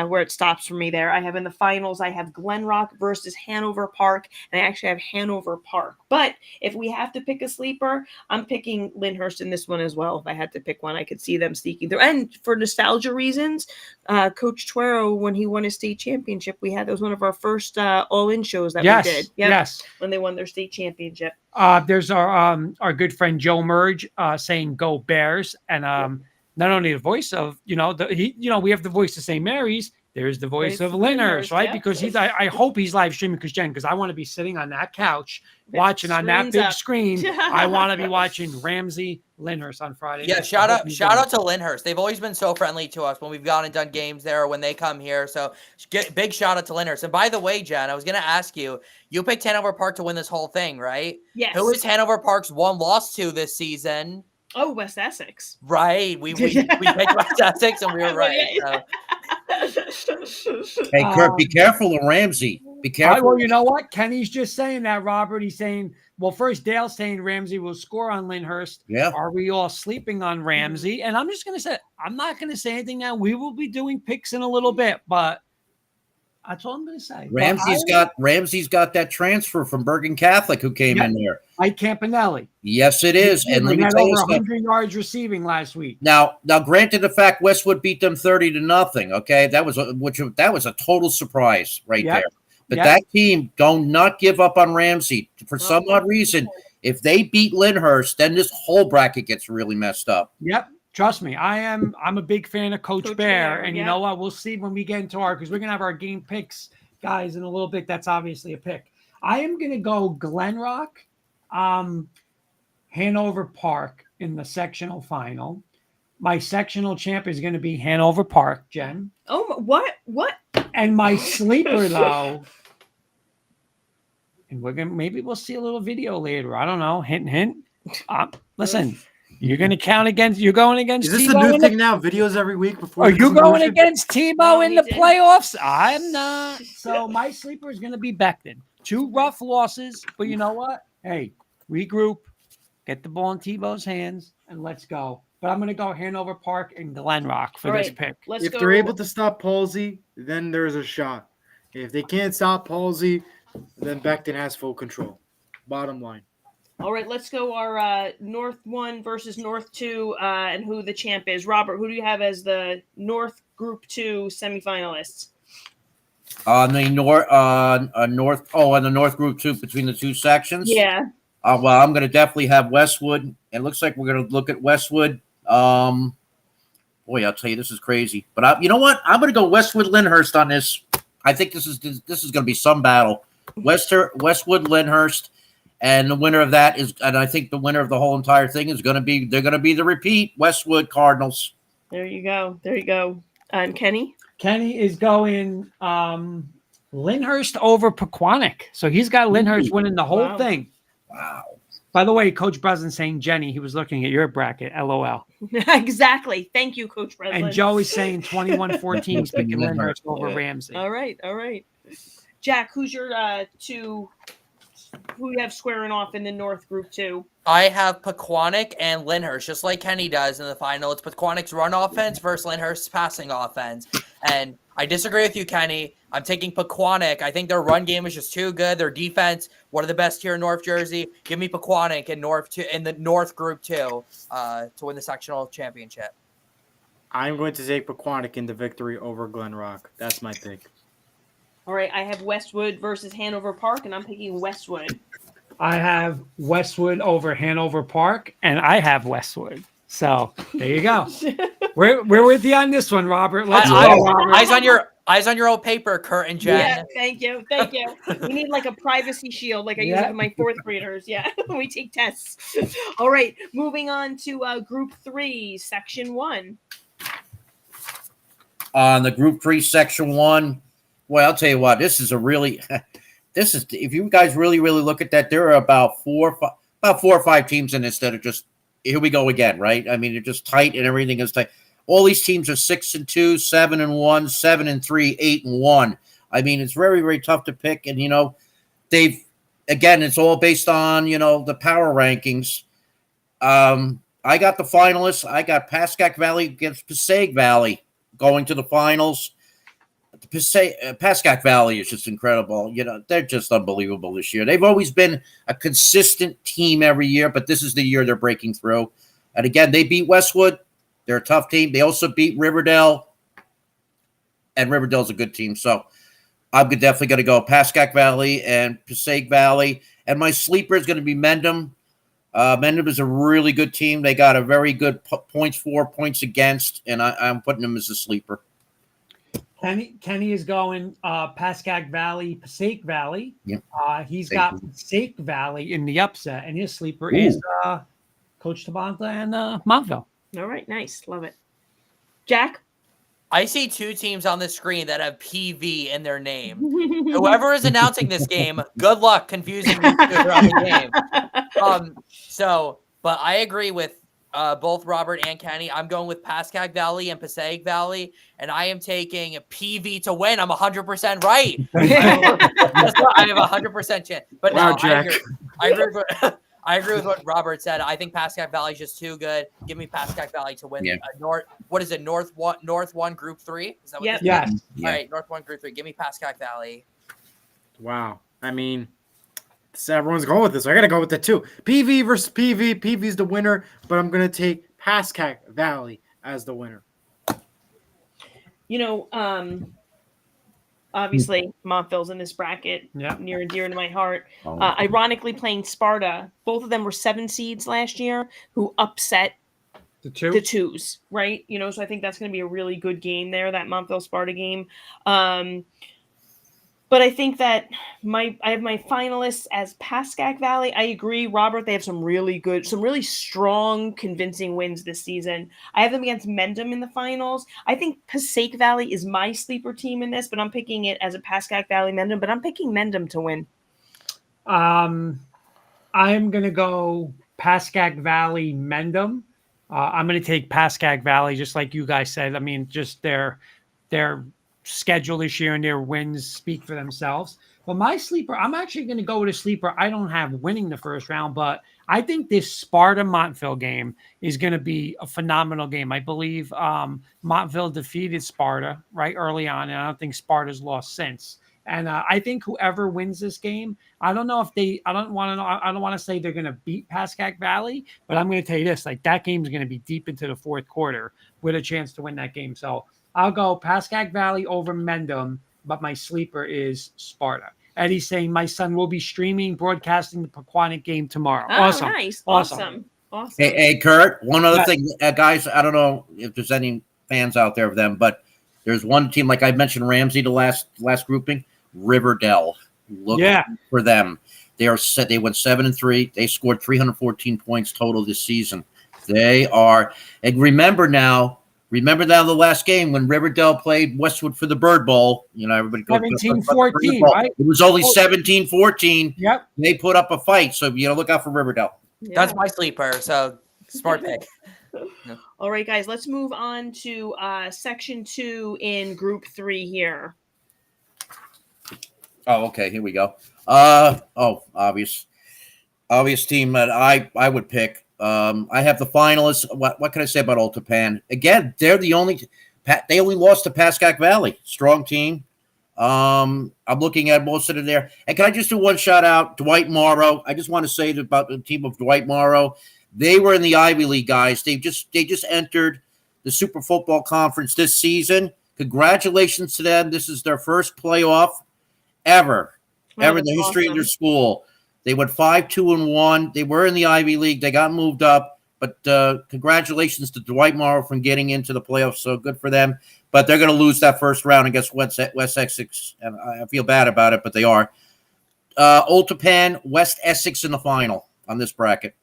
Speaker 1: where it stops for me there. I have in the finals, I have Glenrock versus Hanover Park, and I actually have Hanover Park. But if we have to pick a sleeper, I'm picking Lyndhurst in this one as well. If I had to pick one, I could see them sneaking through. And for nostalgia reasons, Coach Tuero, when he won his state championship, that was one of our first all-in shows that we did. Yep,
Speaker 2: yes,
Speaker 1: when they won their state championship.
Speaker 2: There's our good friend Joe Merge saying "Go Bears," and not only the voice of we have the voice of St. Mary's. There's the voice of Lyndhurst, right?
Speaker 1: Yeah.
Speaker 2: Because I hope he's live streaming because I want to be sitting on that couch watching on that big screen. I want to be watching Ramsey Lyndhurst on Friday.
Speaker 4: Yeah, shout out to Lyndhurst. They've always been so friendly to us when we've gone and done games there or when they come here. So big shout out to Lyndhurst. And by the way, Jen, I was going to ask you picked Hanover Park to win this whole thing, right?
Speaker 1: Yes.
Speaker 4: Who is Hanover Park's one loss to this season?
Speaker 1: Oh, West Essex.
Speaker 4: Right. We picked West Essex and we were right.
Speaker 5: Hey, Kurt, be careful of Ramsey. Be careful.
Speaker 2: Well, you know what? Kenny's just saying that, Robert. He's saying, well, first Dale's saying Ramsey will score on Lyndhurst.
Speaker 5: Yeah.
Speaker 2: Are we all sleeping on Ramsey? And I'm just going to say, I'm not going to say anything now. We will be doing picks in a little bit, but that's all I'm going to say.
Speaker 5: Ramsey's got that transfer from Bergen Catholic who came in there.
Speaker 2: Mike Campanelli.
Speaker 5: Yes, it is. And let me tell you
Speaker 2: over
Speaker 5: something.
Speaker 2: 100 yards receiving last week.
Speaker 5: Now, granted, the fact Westwood beat them 30-0. Okay, that was a total surprise right there. But that team don't not give up on Ramsey for some odd reason. If they beat Lyndhurst, then this whole bracket gets really messed up.
Speaker 2: Yep. Trust me, I'm a big fan of Coach Bear, and you know what? We'll see when we get into because we're gonna have our game picks, guys, in a little bit. That's obviously a pick. I am gonna go Glenrock, Hanover Park in the sectional final. My sectional champ is gonna be Hanover Park, Jen.
Speaker 1: Oh, what?
Speaker 2: And my sleeper though, and we'll see a little video later. I don't know. Hint. Listen. You're going against. Is
Speaker 3: this
Speaker 2: Tebow
Speaker 3: a new thing now? Videos every week before.
Speaker 2: Are you going against Tebow in the playoffs? I'm not. So my sleeper is going to be Becton. 2 rough losses, but you know what? Hey, regroup, get the ball in Tebow's hands, and let's go. But I'm going to go Hanover Park and Glenrock for this pick.
Speaker 3: If they're able to stop Palsy, then there's a shot. If they can't stop Palsy, then Becton has full control. Bottom line.
Speaker 1: All right, let's go our North 1 versus North 2 and who the champ is. Robert, who do you have as the North Group 2 semifinalists?
Speaker 5: On the North Group 2 between the two sections?
Speaker 1: Yeah.
Speaker 5: Well, I'm going to definitely have Westwood. It looks like we're going to look at Westwood. Boy, I'll tell you, this is crazy. But you know what? I'm going to go Westwood Lyndhurst on this. I think this is going to be some battle. Westwood Lyndhurst. And the winner of that and I think the winner of the whole entire thing they're going to be the repeat Westwood Cardinals.
Speaker 1: There you go. And Kenny?
Speaker 2: Kenny is going Lyndhurst over Pequannock. So he's got Lyndhurst winning the whole thing.
Speaker 5: Wow.
Speaker 2: By the way, Coach Breslin saying, Jenny, he was looking at your bracket, LOL.
Speaker 1: Exactly. Thank you, Coach Breslin.
Speaker 2: And Joe is saying 21-14, he's picking Lyndhurst over Ramsey.
Speaker 1: All right. Jack, who's your two... Who you have squaring off in the North Group 2?
Speaker 4: I have Pequannock and Lyndhurst, just like Kenny does in the final. It's Pequannock's run offense versus Lyndhurst's passing offense. And I disagree with you, Kenny. I'm taking Pequannock. I think their run game is just too good. Their defense, one of the best here in North Jersey. Give me Pequannock in the North Group 2 to win the sectional championship.
Speaker 3: I'm going to take Pequannock in the victory over Glenrock. That's my pick.
Speaker 1: All right, I have Westwood versus Hanover Park, and I'm picking Westwood.
Speaker 2: I have Westwood over Hanover Park, and I have Westwood. So there you go. we're with you on this one, Robert. Let's go, Robert.
Speaker 4: Eyes on your old paper, Kurt and Jen.
Speaker 1: Yeah, thank you. We need like a privacy shield, like I use with my 4th graders. Yeah, we take tests. All right, moving on to Group 3, Section 1.
Speaker 5: On the Group 3, Section 1. Well, I'll tell you what, if you guys really look at that, there are about 4 or 5 teams in this that are just, here we go again, right? I mean, they're just tight and everything is tight. All these teams are 6-2, 7-1, 7-3, 8-1. I mean, it's very, very tough to pick. And, it's all based on, the power rankings. I got the finalists. I got Pascack Valley against Passaic Valley going to the finals. Pascack Valley is just incredible. They're just unbelievable this year. They've always been a consistent team every year, but this is the year they're breaking through. And again, they beat Westwood. They're a tough team. They also beat Riverdale, and Riverdale's a good team. So I'm definitely going to go Pascack Valley and Passaic Valley. And my sleeper is going to be Mendham. Mendham is a really good team. They got a very good points for, points against, and I'm putting them as a sleeper.
Speaker 2: Kenny is going Pascack Valley, Passaic Valley.
Speaker 5: Yep.
Speaker 2: He's got Passaic Valley in the upset, and his sleeper is Coach Tabantha and Montville.
Speaker 1: All right, nice. Love it. Jack?
Speaker 4: I see two teams on the screen that have PV in their name. Whoever is announcing this game, good luck confusing me throughout the game. But I agree with both Robert and Kenny. I'm going with Pascack Valley and Passaic Valley, and I am taking PV to win. I'm 100% right. I have 100% chance. But
Speaker 3: wow,
Speaker 4: now
Speaker 3: Jack.
Speaker 4: I agree with what Robert said. I think Pascack Valley is just too good. Give me Pascack Valley to win.
Speaker 5: Yeah.
Speaker 4: What is it? North one, Group 3? Is that what
Speaker 1: Yep.
Speaker 4: this is?
Speaker 2: Yes.
Speaker 5: Yeah.
Speaker 4: All right, North 1, Group 3. Give me Pascack Valley.
Speaker 3: Wow. I mean, everyone's going with this. I got to go with that too. PV versus PV. PV's the winner, but I'm going to take Pascack Valley as the winner.
Speaker 1: Obviously, Montville's in this bracket, near and dear to my heart. Ironically, playing Sparta, both of them were 7 seeds last year who upset the twos, right? So I think that's going to be a really good game there, that Montville-Sparta game. But I think that I have my finalists as Pascack Valley. I agree, Robert. They have some really strong, convincing wins this season. I have them against Mendham in the finals. I think Passaic Valley is my sleeper team in this, but I'm picking it as a Pascack Valley Mendham. But I'm picking Mendham to win.
Speaker 2: I'm going to go Pascack Valley Mendham. I'm going to take Pascack Valley, just like you guys said. I mean, just their schedule this year and their wins speak for themselves. But my sleeper, I'm actually going to go with a sleeper I don't have winning the first round, but I think this Sparta-Montville game is going to be a phenomenal game. I believe Montville defeated Sparta right early on, and I don't think Sparta's lost since. And I think whoever wins this game, I don't want to say they're going to beat Pascack Valley, but I'm going to tell you this, like that game's going to be deep into the fourth quarter with a chance to win that game. So I'll go Pascack Valley over Mendham, but my sleeper is Sparta. Eddie's saying my son will be broadcasting the Pequannock game tomorrow.
Speaker 1: Oh,
Speaker 2: awesome.
Speaker 1: Nice. Awesome.
Speaker 5: Hey, Kurt, one other thing, guys, I don't know if there's any fans out there of them, but there's one team, like I mentioned, Ramsey, the last grouping, Riverdale. Look for them. They went 7-3. They scored 314 points total this season. They are, and remember now the last game when Riverdale played Westwood for the Bird Bowl. Everybody goes
Speaker 2: 17-14, right?
Speaker 5: It was only 17-14.
Speaker 2: Yep.
Speaker 5: They put up a fight, so look out for Riverdale.
Speaker 1: Yeah.
Speaker 4: That's my sleeper, so smart pick.
Speaker 1: All right, guys, let's move on to section 2 in Group 3 here.
Speaker 5: Oh, okay. Here we go. Obvious team that I would pick. I have the finalists. What can I say about Ultapan? Again, they only lost to Pascack Valley. Strong team. I'm looking at most of it there. And can I just do one shout out? Dwight Morrow. I just want to say about the team of Dwight Morrow. They were in the Ivy League, guys. They just entered the Super Football Conference this season. Congratulations to them. This is their first playoff ever in the history of their school. They went 5-2-1. They were in the Ivy League. They got moved up, but congratulations to Dwight Morrow from getting into the playoffs. So good for them. But they're going to lose that first round against West Essex, and I feel bad about it, but they are. Ultapan, West Essex in the final on this bracket.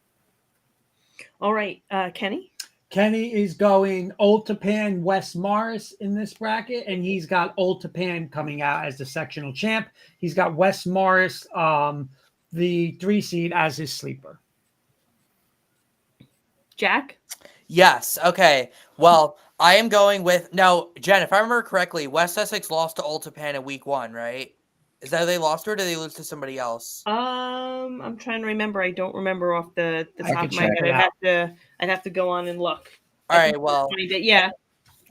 Speaker 1: All right, Kenny?
Speaker 2: Kenny is going Ultapan, West Morris in this bracket, and he's got Ultapan coming out as the sectional champ. He's got West Morris, the 3 seed, as his sleeper.
Speaker 1: Jack?
Speaker 4: Yes. Okay. Well, I am going with Jen, if I remember correctly, West Essex lost to Ultapan in week 1, right? Is that how they lost, or did they lose to somebody else?
Speaker 1: I'm trying to remember. I don't remember off the
Speaker 2: I
Speaker 1: top
Speaker 2: can
Speaker 1: of my
Speaker 2: check
Speaker 1: head.
Speaker 2: it
Speaker 1: I'd have to go on and look.
Speaker 4: All
Speaker 1: I
Speaker 4: right,
Speaker 1: can
Speaker 4: well,
Speaker 1: find it. Yeah.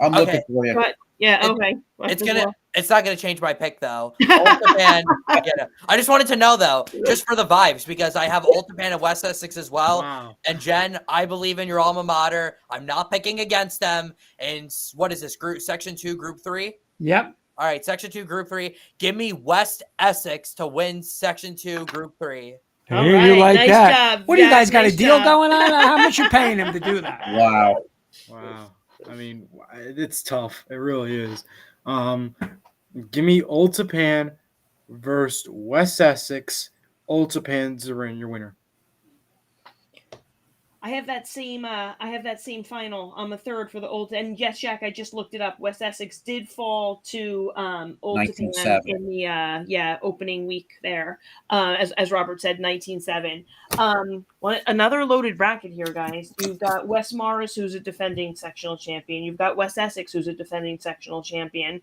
Speaker 5: I'm
Speaker 4: Okay.
Speaker 5: looking for you.
Speaker 1: But yeah.
Speaker 4: It-
Speaker 1: Okay. Left as well.
Speaker 4: It's not gonna change my pick though. Ultipan, I just wanted to know though, just for the vibes, because I have Ultipan and West Essex as well.
Speaker 3: Wow.
Speaker 4: And Jen, I believe in your alma mater. I'm not picking against them. And what is this group? Section 2, Group 3.
Speaker 2: Yep.
Speaker 4: All right, Section 2, Group 3. Give me West Essex to win Section 2, Group 3.
Speaker 1: All
Speaker 2: Hey,
Speaker 1: right,
Speaker 2: you like
Speaker 1: nice
Speaker 2: that?
Speaker 1: job,
Speaker 2: What do you
Speaker 1: Jack,
Speaker 2: guys got
Speaker 1: nice
Speaker 2: a deal
Speaker 1: job.
Speaker 2: going on? How much you paying him to do that?
Speaker 5: Wow.
Speaker 3: Wow. I mean, it's tough. It really is. Give me Ultipan versus West Essex. Ultipan's your winner.
Speaker 1: I have that same final on the third for the old. And yes, Jack, I just looked it up. West Essex did fall to Old Japan
Speaker 5: 19-7.
Speaker 1: in the opening week there. As Robert said, 19-7. Another loaded bracket here, guys. You've got West Morris, who's a defending sectional champion. You've got West Essex, who's a defending sectional champion.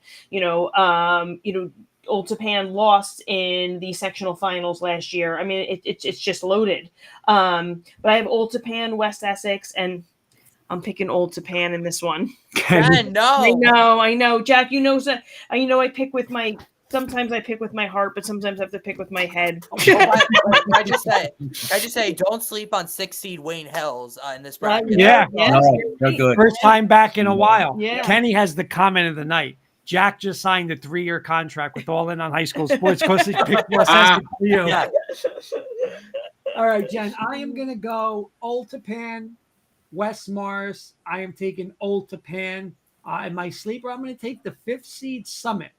Speaker 1: Old Japan lost in the sectional finals last year. I mean, it's just loaded. But I have Old Japan, West Essex, and I'm picking Old Japan in this one.
Speaker 4: Jen, no.
Speaker 1: I know. Jack, sometimes I pick with my heart, but sometimes I have to pick with my head.
Speaker 4: Can I just say, don't sleep on 6 seed Wayne Hills in this bracket.
Speaker 2: Yeah.
Speaker 5: No, they're good.
Speaker 2: First time back in a while.
Speaker 1: Yeah.
Speaker 2: Kenny has the comment of the night. Jack just signed a 3-year contract with All In on High School Sports because he picked West Essex for you.
Speaker 4: Yeah.
Speaker 2: All right, Jen, I am going to go Old Japan, West Morris. I am taking Old Japan. And my sleeper, I'm going to take the 5th seed Summit.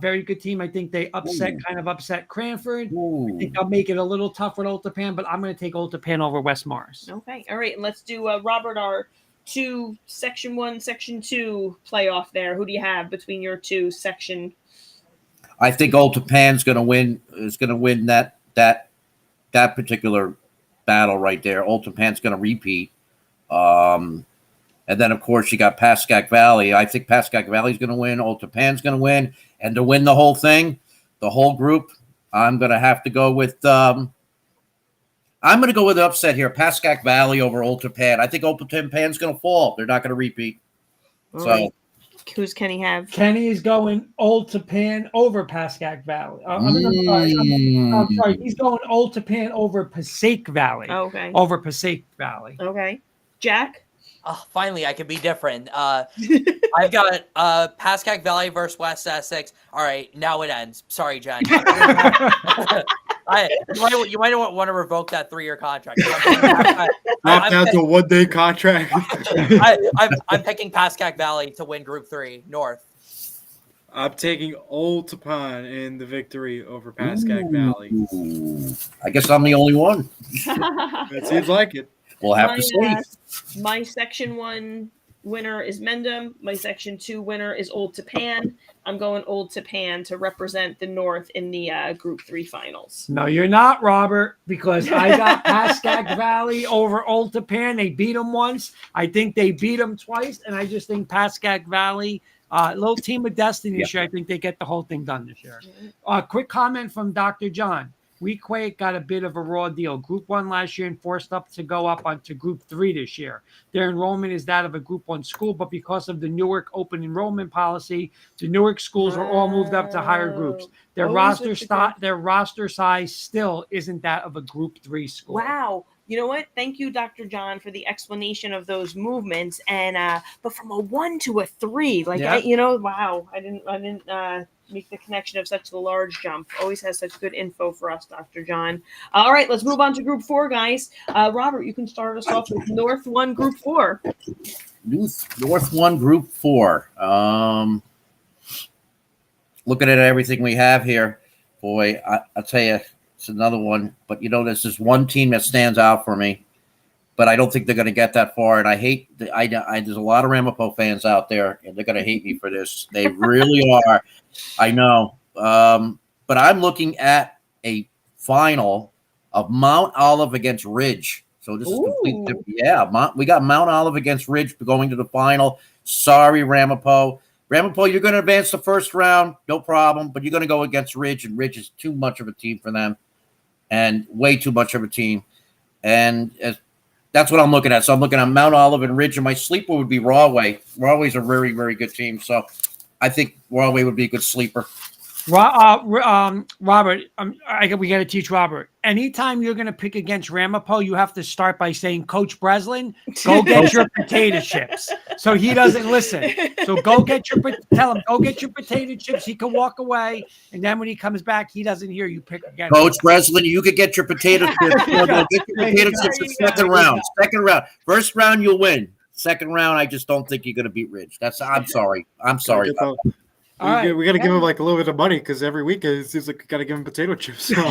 Speaker 2: Very good team. I think they kind of upset Cranford. I think I'll make it a little tough with Old Japan, but I'm going to take Old Japan over West Morris.
Speaker 1: Okay. All right. And let's do Robert, our 2 Section 1, Section 2 playoff there. Who do you have between your 2 section?
Speaker 5: I think Old Japan's going to win. Is going to win that particular battle right there. Old Japan's going to repeat. And then of course you got Pascack Valley. I think Pascack Valley's going to win. Old Japan's going to win, and to win the whole thing, the whole group, I'm going to have to go with. I'm going to go with the upset here. Pascack Valley over Old Japan. I think Old Japan's going to fall. They're not going to repeat.
Speaker 1: All right. Who's Kenny have?
Speaker 2: Kenny is going Old Japan over Pascack Valley. I'm sorry. He's going Old Japan over Passaic Valley.
Speaker 1: Okay.
Speaker 2: Over Passaic Valley.
Speaker 1: Okay. Jack?
Speaker 4: Oh, finally, I can be different. I've got Pascack Valley versus West Essex. All right, now it ends. Sorry, Jen. You might want to revoke that 3-year contract.
Speaker 3: Knocked out the 1-day contract.
Speaker 4: I'm picking Pascack Valley to win Group 3 North.
Speaker 3: I'm taking Old Tapan in the victory over Pascack Valley.
Speaker 5: I guess I'm the only one.
Speaker 3: It seems like it.
Speaker 5: We'll have to see.
Speaker 1: My Section 1 winner is Mendham. My Section 2 winner is Old Tapan. I'm going Old Tapan to represent the North in the Group 3 finals.
Speaker 2: No, you're not, Robert, because I got Pascack Valley over Old Tapan. They beat them once. I think they beat them twice, and I just think Pascack Valley, little team of destiny this year. I think they get the whole thing done this year. Quick comment from Dr. John. Weehawken got a bit of a raw deal. Group 1 last year and forced up to go up onto Group 3 this year. Their enrollment is that of a Group 1 school, but because of the Newark open enrollment policy, the Newark schools are all moved up to higher groups. Their roster size still isn't that of a Group 3 school.
Speaker 1: Wow. You know what? Thank you, Dr. John, for the explanation of those movements. And but from a 1 to a 3, wow! I didn't make the connection of such a large jump. Always has such good info for us, Dr. John. All right, let's move on to Group 4, guys. Robert, you can start us off with North 1, Group 4.
Speaker 5: North 1, Group 4. Looking at everything we have here, boy, I'll tell you. It's another one, but there's this one team that stands out for me, but I don't think they're going to get that far. And I hate there's a lot of Ramapo fans out there, and they're going to hate me for this. They really are. I know. But I'm looking at a final of Mount Olive against Ridge. So this is completely different. Yeah, we got Mount Olive against Ridge going to the final. Sorry, Ramapo. Ramapo, you're going to advance the first round, no problem, but you're going to go against Ridge, and Ridge is too much of a team for them, and way too much of a team. And that's what I'm looking at. So I'm looking at Mount Olive and Ridge, and my sleeper would be Rawway. Rawway's a very, very good team, so I think Rawway would be a good sleeper.
Speaker 2: Robert, we got to teach Robert. Anytime you're going to pick against Ramapo, you have to start by saying, Coach Breslin, go get your potato chips. So he doesn't listen. So tell him, go get your potato chips. He can walk away. And then when he comes back, he doesn't hear you pick again.
Speaker 5: Coach Breslin, you could get your potato chips. Get your potato chips in second round. Second round. First round, you'll win. Second round, I just don't think you're going to beat Ridge. I'm sorry. About that.
Speaker 3: We got to give him like a little bit of money because every week it seems like we got to give him potato chips. So.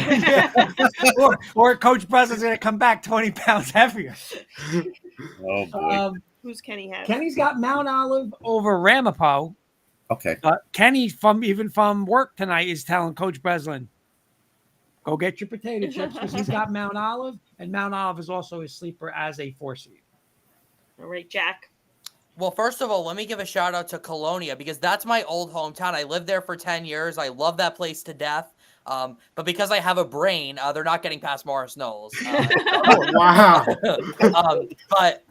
Speaker 2: or Coach Breslin's going to come back 20 pounds heavier.
Speaker 5: Oh boy.
Speaker 1: Who's Kenny have?
Speaker 2: Kenny's got Mount Olive over Ramapo.
Speaker 5: Okay.
Speaker 2: Kenny from work tonight is telling Coach Breslin, go get your potato chips because he's got Mount Olive, and Mount Olive is also his sleeper as a 4 seed.
Speaker 1: All right, Jack.
Speaker 4: Well, first of all, let me give a shout out to Leonia because that's my old hometown. I lived there for 10 years. I love that place to death. But because I have a brain, they're not getting past Morris Knowles.
Speaker 3: Wow.
Speaker 4: But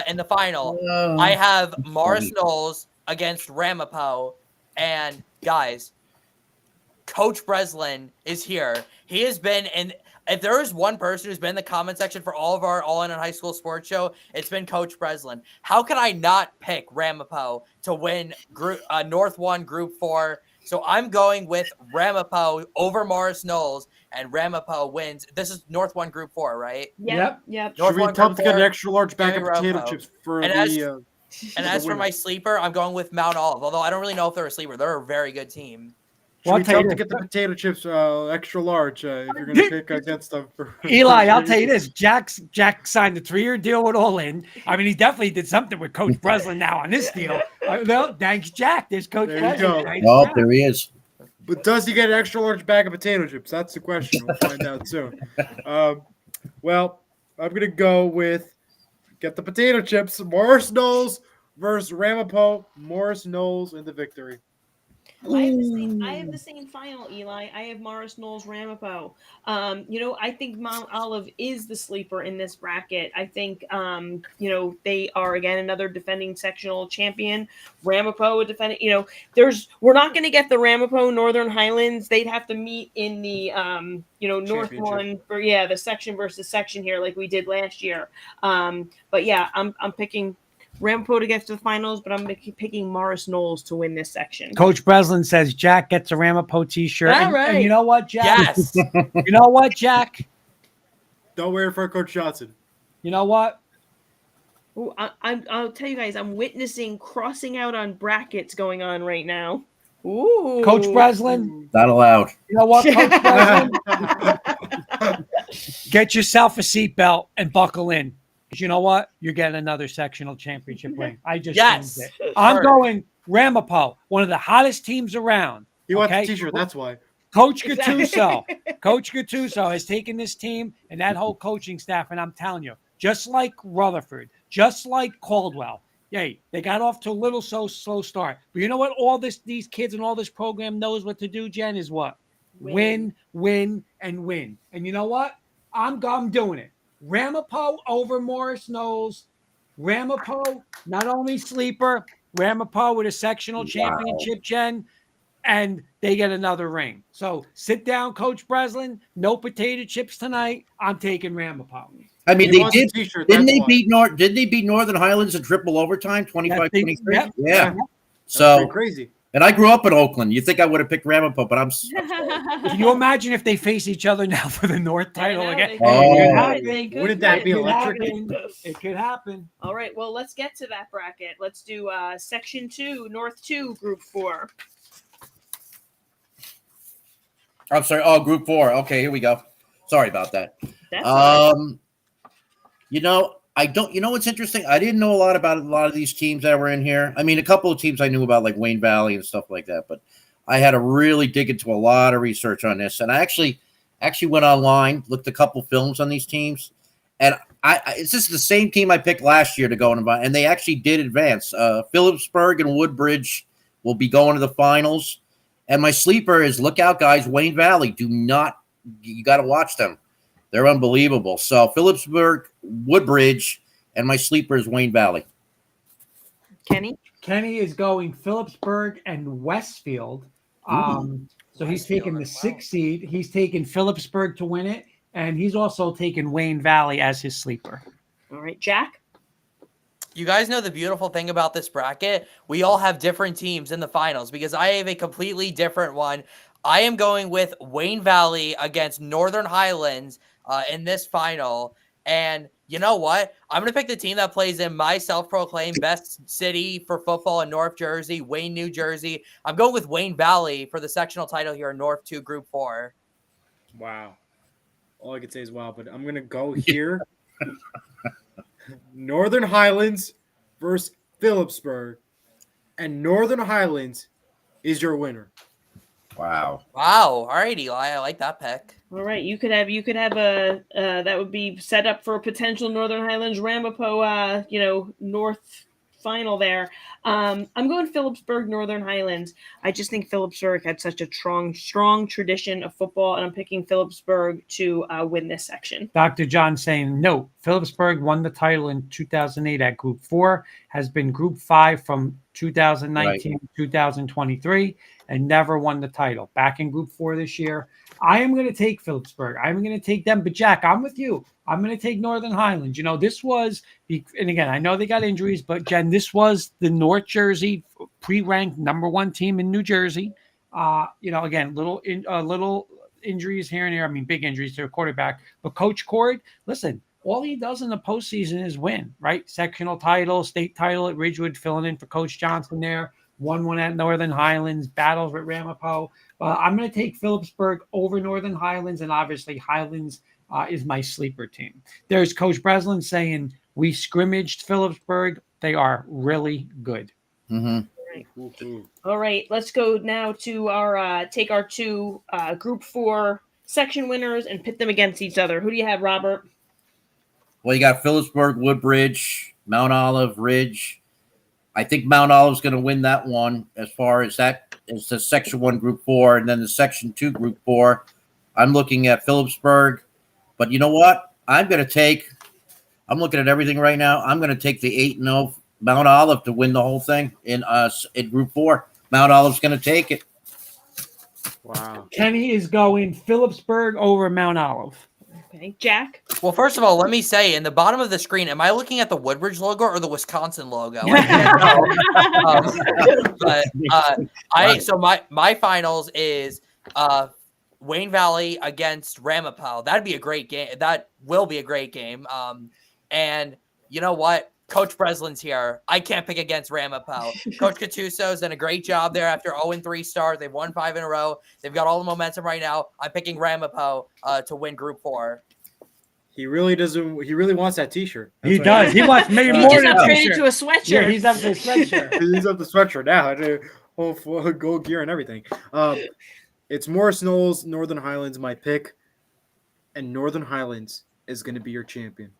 Speaker 4: in the final, I have Morris Knowles against Ramapo. And guys, Coach Breslin is here. He has been in. If there is one person who's been in the comment section for all of our All In on High School Sports Show, it's been Coach Breslin. How can I not pick Ramapo to win North 1 Group 4? So I'm going with Ramapo over Morris Knowles, and Ramapo wins. This is North 1 Group 4, right?
Speaker 1: Yep.
Speaker 3: Should we tell him to get an extra large bag of potato chips for
Speaker 4: as for my sleeper, I'm going with Mount Olive, although I don't really know if they're a sleeper. They're a very good team.
Speaker 3: Should we tell him to get the potato chips extra large if you're going to pick against them?
Speaker 2: Eli, I'll tell you this. Jack signed a 3-year deal with All In. I mean, he definitely did something with Coach Breslin now on this deal. Well, thanks, Jack. There's Coach Breslin.
Speaker 5: Oh, there he is.
Speaker 3: But does he get an extra large bag of potato chips? That's the question. We'll find out soon. Well, I'm going to go with get the potato chips. Morris Knowles versus Ramapo. Morris Knowles in the victory.
Speaker 1: I have the same final, Eli. I have Morris Knowles Ramapo. I think Mount Olive is the sleeper in this bracket. I think, they are, again, another defending sectional champion. Ramapo, a defending, we're not going to get the Ramapo Northern Highlands. They'd have to meet in the, North 1 for, the section versus section here like we did last year. But yeah, I'm picking Ramapo to get to the finals, but I'm picking Morris Knowles to win this section.
Speaker 2: Coach Breslin says Jack gets a Ramapo t-shirt.
Speaker 1: All right.
Speaker 2: And you know what, Jack?
Speaker 4: Yes.
Speaker 2: You know what, Jack?
Speaker 3: Don't wear it for Coach Johnson.
Speaker 2: You know what?
Speaker 1: Ooh, I'll tell you guys, I'm witnessing crossing out on brackets going on right now. Ooh.
Speaker 2: Coach Breslin.
Speaker 5: Not allowed.
Speaker 2: You know what, Coach Breslin? Get yourself a seatbelt and buckle in. You know what? You're getting another sectional championship ring. I just changed it. I'm going Ramapo, one of the hottest teams around.
Speaker 3: You want the t-shirt, that's why.
Speaker 2: Coach Gattuso. Coach Gattuso has taken this team and that whole coaching staff, and I'm telling you, just like Rutherford, just like Caldwell, they got off to a little slow start. But you know what? All these kids and all this program knows what to do, Jen, is what? Win, and win. And you know what? I'm doing it. Ramapo over Morris Knowles. Ramapo, not only sleeper, Ramapo with a sectional championship, Jen, and they get another ring. So sit down, Coach Breslin. No potato chips tonight. I'm taking Ramapo.
Speaker 5: I mean, they did. Didn't they beat Northern Highlands in triple overtime, 25-23? Yeah. So
Speaker 3: crazy.
Speaker 5: And I grew up in Oakland. You think I would have picked Ramapo, but I'm
Speaker 2: Can you imagine if they face each other now for the North title again?
Speaker 3: Wouldn't that be electric?
Speaker 2: It could happen.
Speaker 1: All right, well, let's get to that bracket. Let's do Section 2, North 2, Group 4.
Speaker 5: I'm sorry. Oh, Group 4. Okay, here we go. Sorry about that. You know what's interesting? I didn't know a lot about a lot of these teams that were in here. I mean, a couple of teams I knew about, like Wayne Valley and stuff like that, but I had to really dig into a lot of research on this. And I actually went online, looked a couple films on these teams, and it's just the same team I picked last year to go and they actually did advance. Phillipsburg and Woodbridge will be going to the finals. And my sleeper is, look out, guys, Wayne Valley. You got to watch them. They're unbelievable. So Phillipsburg, Woodbridge, and my sleeper is Wayne Valley.
Speaker 1: Kenny?
Speaker 2: Kenny is going Phillipsburg and Westfield. So he's taking the 6th seed. He's taking Phillipsburg to win it, and he's also taking Wayne Valley as his sleeper.
Speaker 1: All right, Jack?
Speaker 4: You guys know the beautiful thing about this bracket? We all have different teams in the finals because I have a completely different one. I am going with Wayne Valley against Northern Highlands in this final. And you know what? I'm going to pick the team that plays in my self-proclaimed best city for football in North Jersey, Wayne, New Jersey. I'm going with Wayne Valley for the sectional title here in North 2 Group 4.
Speaker 3: Wow. All I could say is wow, but I'm going to go here. Northern Highlands versus Phillipsburg. And Northern Highlands is your winner.
Speaker 5: Wow.
Speaker 4: All right, Eli. I like that pick.
Speaker 1: All right, you could have a that would be set up for a potential Northern Highlands Ramapo North final there. I'm going Phillipsburg, Northern Highlands. I just think Phillipsburg had such a strong tradition of football, and I'm picking Phillipsburg to win this section.
Speaker 2: Dr. John saying, no, Phillipsburg won the title in 2008 at Group 4, has been Group 5 from 2019 to 2023, and never won the title. Back in Group 4 this year. I am going to take Phillipsburg. I'm going to take them. But, Jack, I'm with you. I'm going to take Northern Highlands. This was – and, again, I know they got injuries, but, Jen, this was the North Jersey pre-ranked number 1 team in New Jersey. Again, little injuries here and there. I mean, big injuries to a quarterback. But Coach Cord, listen, all he does in the postseason is win, right? Sectional title, state title at Ridgewood, filling in for Coach Johnson there. Won one at Northern Highlands, battles with Ramapo. I'm going to take Phillipsburg over Northern Highlands, and obviously Highlands is my sleeper team. There's Coach Breslin saying, we scrimmaged Phillipsburg. They are really good.
Speaker 5: Mm-hmm.
Speaker 1: All right, let's go now to our take our 2 Group 4 section winners and pit them against each other. Who do you have, Robert?
Speaker 5: Well, you got Phillipsburg, Woodbridge, Mount Olive, Ridge. I think Mount Olive's going to win that one as far as that is the Section 1 Group 4, and then the Section 2 Group 4. I'm looking at Phillipsburg, but you know what? I'm looking at everything right now. I'm going to take the 8-0 Mount Olive to win the whole thing in Group 4. Mount Olive's going to take it.
Speaker 3: Wow.
Speaker 2: Kenny is going Phillipsburg over Mount Olive.
Speaker 1: Okay, Jack?
Speaker 4: Well, first of all, let me say, in the bottom of the screen, am I looking at the Woodbridge logo or the Wisconsin logo? So my finals is Wayne Valley against Ramapo. That'd be a great game. That will be a great game. And you know what? Coach Breslin's here. I can't pick against Ramapo. Coach Cattuso's done a great job there after 0-3 start. They've won 5 in a row. They've got all the momentum right now. I'm picking Ramapo to win Group 4.
Speaker 3: He really doesn't. He really wants that T-shirt.
Speaker 2: He does. He wants maybe
Speaker 1: He
Speaker 2: more
Speaker 1: just
Speaker 2: than a
Speaker 1: upgraded
Speaker 2: T-shirt.
Speaker 1: to a sweatshirt.
Speaker 2: Yeah, he's up to a sweatshirt.
Speaker 3: He's up the sweatshirt now. Whole gold gear and everything. It's Morris Knowles, Northern Highlands, my pick, and Northern Highlands is going to be your champion.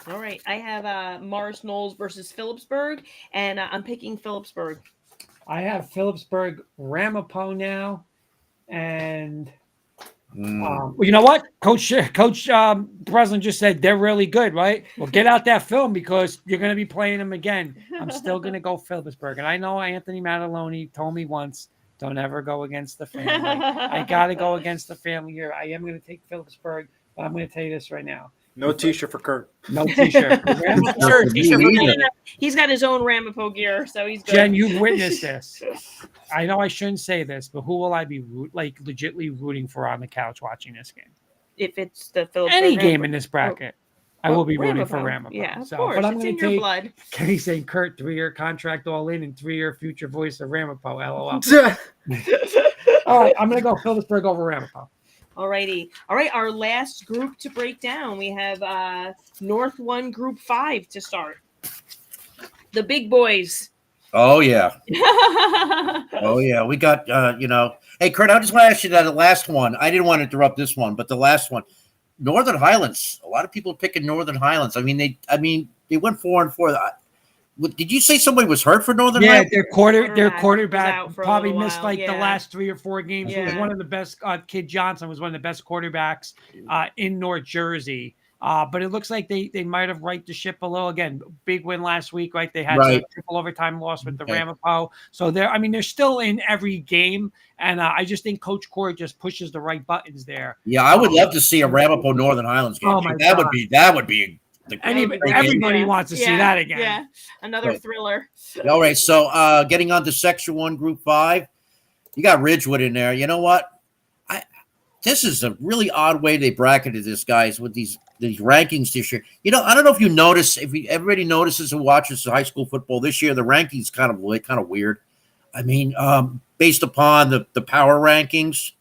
Speaker 1: All right, I have Morris Knowles versus Phillipsburg, and I'm picking Phillipsburg.
Speaker 2: I have Phillipsburg Ramapo now, and well, you know what? Coach Breslin just said they're really good, right? Well, get out that film because you're going to be playing them again. I'm still going to go Phillipsburg, and I know Anthony Mataloni told me once, don't ever go against the family. I got to go against the family here. I am going to take Phillipsburg, but I'm going to tell you this right now.
Speaker 3: No T-shirt for Kurt.
Speaker 2: No T-shirt.
Speaker 1: He's got his own Ramapo gear, so he's good.
Speaker 2: Jen, you've witnessed this. I know I shouldn't say this, but who will I be legitly rooting for on the couch watching this game?
Speaker 1: If it's the Phillipsburg
Speaker 2: Any game in this bracket, I will be rooting for
Speaker 1: Ramapo.
Speaker 2: Ramapo.
Speaker 1: Yeah, of
Speaker 2: so,
Speaker 1: course.
Speaker 2: But I'm
Speaker 1: It's
Speaker 2: going
Speaker 1: in
Speaker 2: to
Speaker 1: your
Speaker 2: take
Speaker 1: blood.
Speaker 2: Kenny saying Kurt 3-year contract all in and 3-year future voice of Ramapo. LOL. All right, I'm going to go Phillipsburg over Ramapo.
Speaker 1: All righty. All right, our last group to break down. We have North 1 Group 5 to start. The big boys.
Speaker 5: Oh, yeah. Oh, yeah. We got, Hey, Kurt, I just want to ask you that the last one. I didn't want to interrupt this one, but the last one. Northern Highlands. A lot of people picking Northern Highlands. I mean, they went 4-4. Did you say somebody was hurt for Northern
Speaker 2: Yeah,
Speaker 5: Ireland?
Speaker 2: their
Speaker 1: Quarterback
Speaker 2: quarterback
Speaker 1: was out for a
Speaker 2: probably
Speaker 1: little
Speaker 2: missed
Speaker 1: while,
Speaker 2: like the
Speaker 1: yeah.
Speaker 2: last 3 or 4 games. He was
Speaker 1: Yeah.
Speaker 2: one of the best. Kid Johnson was one of the best quarterbacks in North Jersey. But it looks like they might have righted the ship a little. Again, big win last week, right? They had
Speaker 5: Right.
Speaker 2: the triple overtime loss with the
Speaker 5: Okay.
Speaker 2: Ramapo. So they're still in every game. And I just think Coach Cord just pushes the right buttons there.
Speaker 5: Yeah, I would love to see a Ramapo Northern Highlands game.
Speaker 2: Oh, my
Speaker 5: that
Speaker 2: God.
Speaker 5: would be
Speaker 2: Everybody wants to see that again.
Speaker 1: Yeah, another
Speaker 5: But-
Speaker 1: thriller.
Speaker 5: all right. So getting on to Section 1, Group 5, you got Ridgewood in there. You know what? This is a really odd way they bracketed this, guys, with these rankings this year. You know, I don't know if you notice, everybody notices who watches high school football this year, the rankings kind of weird. I mean, based upon the power rankings,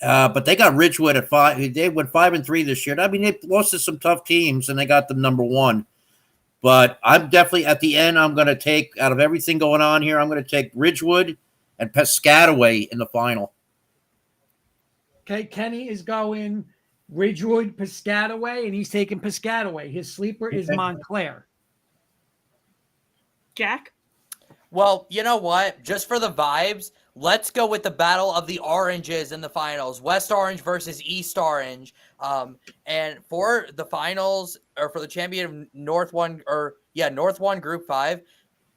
Speaker 5: but they got Ridgewood at 5. They went 5-3 this year. I mean, they lost to some tough teams, and they got them number 1. But I'm definitely at the end. I'm going to take out of everything going on here. I'm going to take Ridgewood and Piscataway in the final.
Speaker 2: Okay, Kenny is going Ridgewood, Piscataway, and he's taking Piscataway. His sleeper is
Speaker 5: Okay.
Speaker 2: Montclair.
Speaker 1: Jack?
Speaker 4: Well, you know what? Just for the vibes, let's go with the battle of the oranges in the finals. West Orange versus East Orange. And for the finals, or for the champion of North 1 Group 5,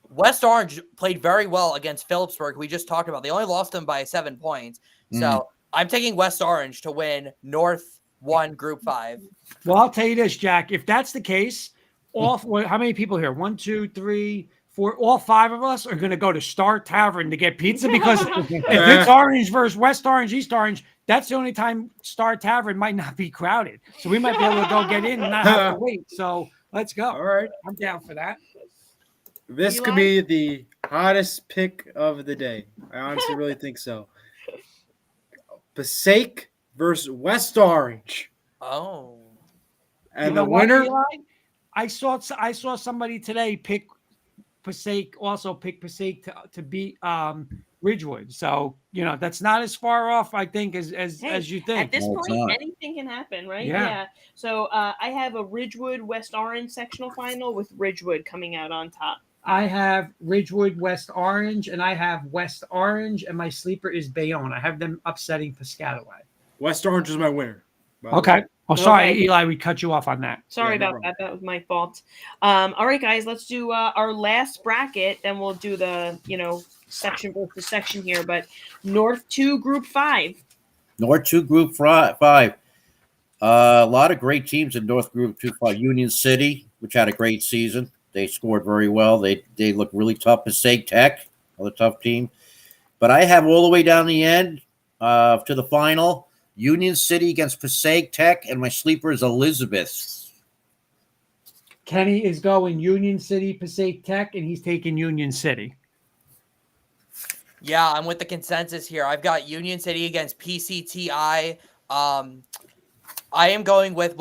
Speaker 4: West Orange played very well against Phillipsburg. We just talked about. They only lost them by 7 points. So I'm taking West Orange to win North 1 Group 5.
Speaker 2: Well, I'll tell you this, Jack. If that's the case, how many people here? 1, 2, 3, 4. All 5 of us are going to go to Star Tavern to get pizza because if it's Orange versus West Orange, East Orange, that's the only time Star Tavern might not be crowded. So we might be able to go get in and not have to wait. So let's go.
Speaker 3: All right.
Speaker 2: I'm down for that.
Speaker 3: This could be the hottest pick of the day. I honestly really think so. Passaic versus West Orange.
Speaker 4: Oh.
Speaker 3: And
Speaker 2: You
Speaker 3: the
Speaker 2: know what,
Speaker 3: winner,
Speaker 2: Eli? I saw somebody today pick Passaic to beat Ridgewood. So, that's not as far off, I think, as you think.
Speaker 1: At this
Speaker 5: No, it's
Speaker 1: point,
Speaker 5: not.
Speaker 1: anything can happen, right?
Speaker 2: Yeah.
Speaker 1: So I have a Ridgewood West Orange sectional final with Ridgewood coming out on top.
Speaker 2: I have Ridgewood, West Orange, and I have West Orange, and my sleeper is Bayonne. I have them upsetting Piscataway.
Speaker 3: West Orange is my winner. by the
Speaker 2: Okay.
Speaker 3: way.
Speaker 2: Oh, sorry,
Speaker 1: Okay.
Speaker 2: Eli, we cut you off on that.
Speaker 1: Sorry
Speaker 3: no
Speaker 1: about that. That was my fault. All right, guys, let's do our last bracket. Then we'll do the, section versus section here. But North 2 Group 5.
Speaker 5: North 2 Group 5. A lot of great teams in North Group 2. Union City, which had a great season. They scored very well. They look really tough. Passaic Tech, another tough team. But I have all the way down the end to the final, Union City against Passaic Tech, and my sleeper is Elizabeth.
Speaker 2: Kenny is going Union City, Passaic Tech, and he's taking Union City.
Speaker 4: Yeah, I'm with the consensus here. I've got Union City against PCTI. I am going with,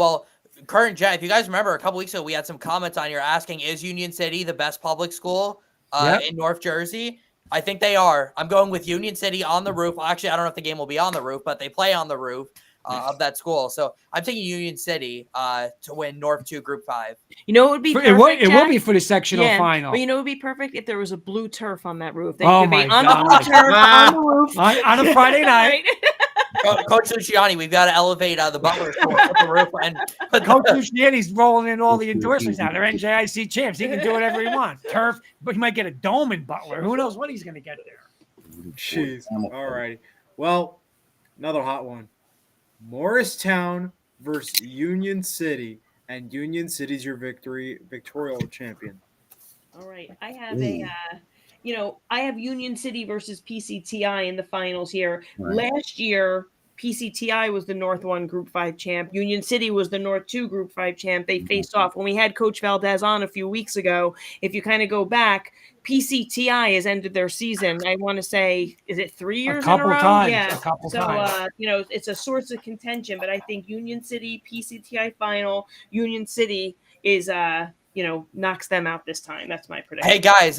Speaker 4: current gen. If you guys remember, a couple weeks ago, we had some comments on here asking, is Union City the best public school in North Jersey? I think they are. I'm going with Union City on the roof. Actually, I don't know if the game will be on the roof, but they play on the roof of that school. So I'm taking Union City to win North 2 Group 5.
Speaker 1: You know what would be perfect,
Speaker 2: It will
Speaker 1: Jack?
Speaker 2: be for the sectional
Speaker 1: Yeah,
Speaker 2: final.
Speaker 1: But you know what would be perfect if there was a blue turf on that roof. They
Speaker 2: Oh
Speaker 1: could be
Speaker 2: my
Speaker 1: on the
Speaker 2: God.
Speaker 1: blue turf on the roof.
Speaker 2: On a Friday night.
Speaker 4: Coach Luciani, we've got to elevate the Butler school, put the roof and
Speaker 2: Coach Luciani's rolling in all the endorsements now. They're NJIC champs. He can do whatever he wants. Turf, but he might get a dome in Butler. Who knows what he's going to get there?
Speaker 3: Jeez. All right. Well, another hot one. Morristown versus Union City, and Union City's your victorial champion.
Speaker 1: All right. I have I have Union City versus PCTI in the finals here.
Speaker 5: Right.
Speaker 1: Last year, PCTI was the North 1 Group 5 champ. Union City was the North 2 Group 5 champ. They faced off. When we had Coach Valdez on a few weeks ago, if you kind of go back, PCTI has ended their season. I want to say, is it 3 years in a row?
Speaker 2: Times.
Speaker 1: Yeah.
Speaker 2: A couple
Speaker 1: So,
Speaker 2: times.
Speaker 1: it's a source of contention, but I think Union City, PCTI final, Union City is, knocks them out this time. That's my prediction.
Speaker 4: Hey guys,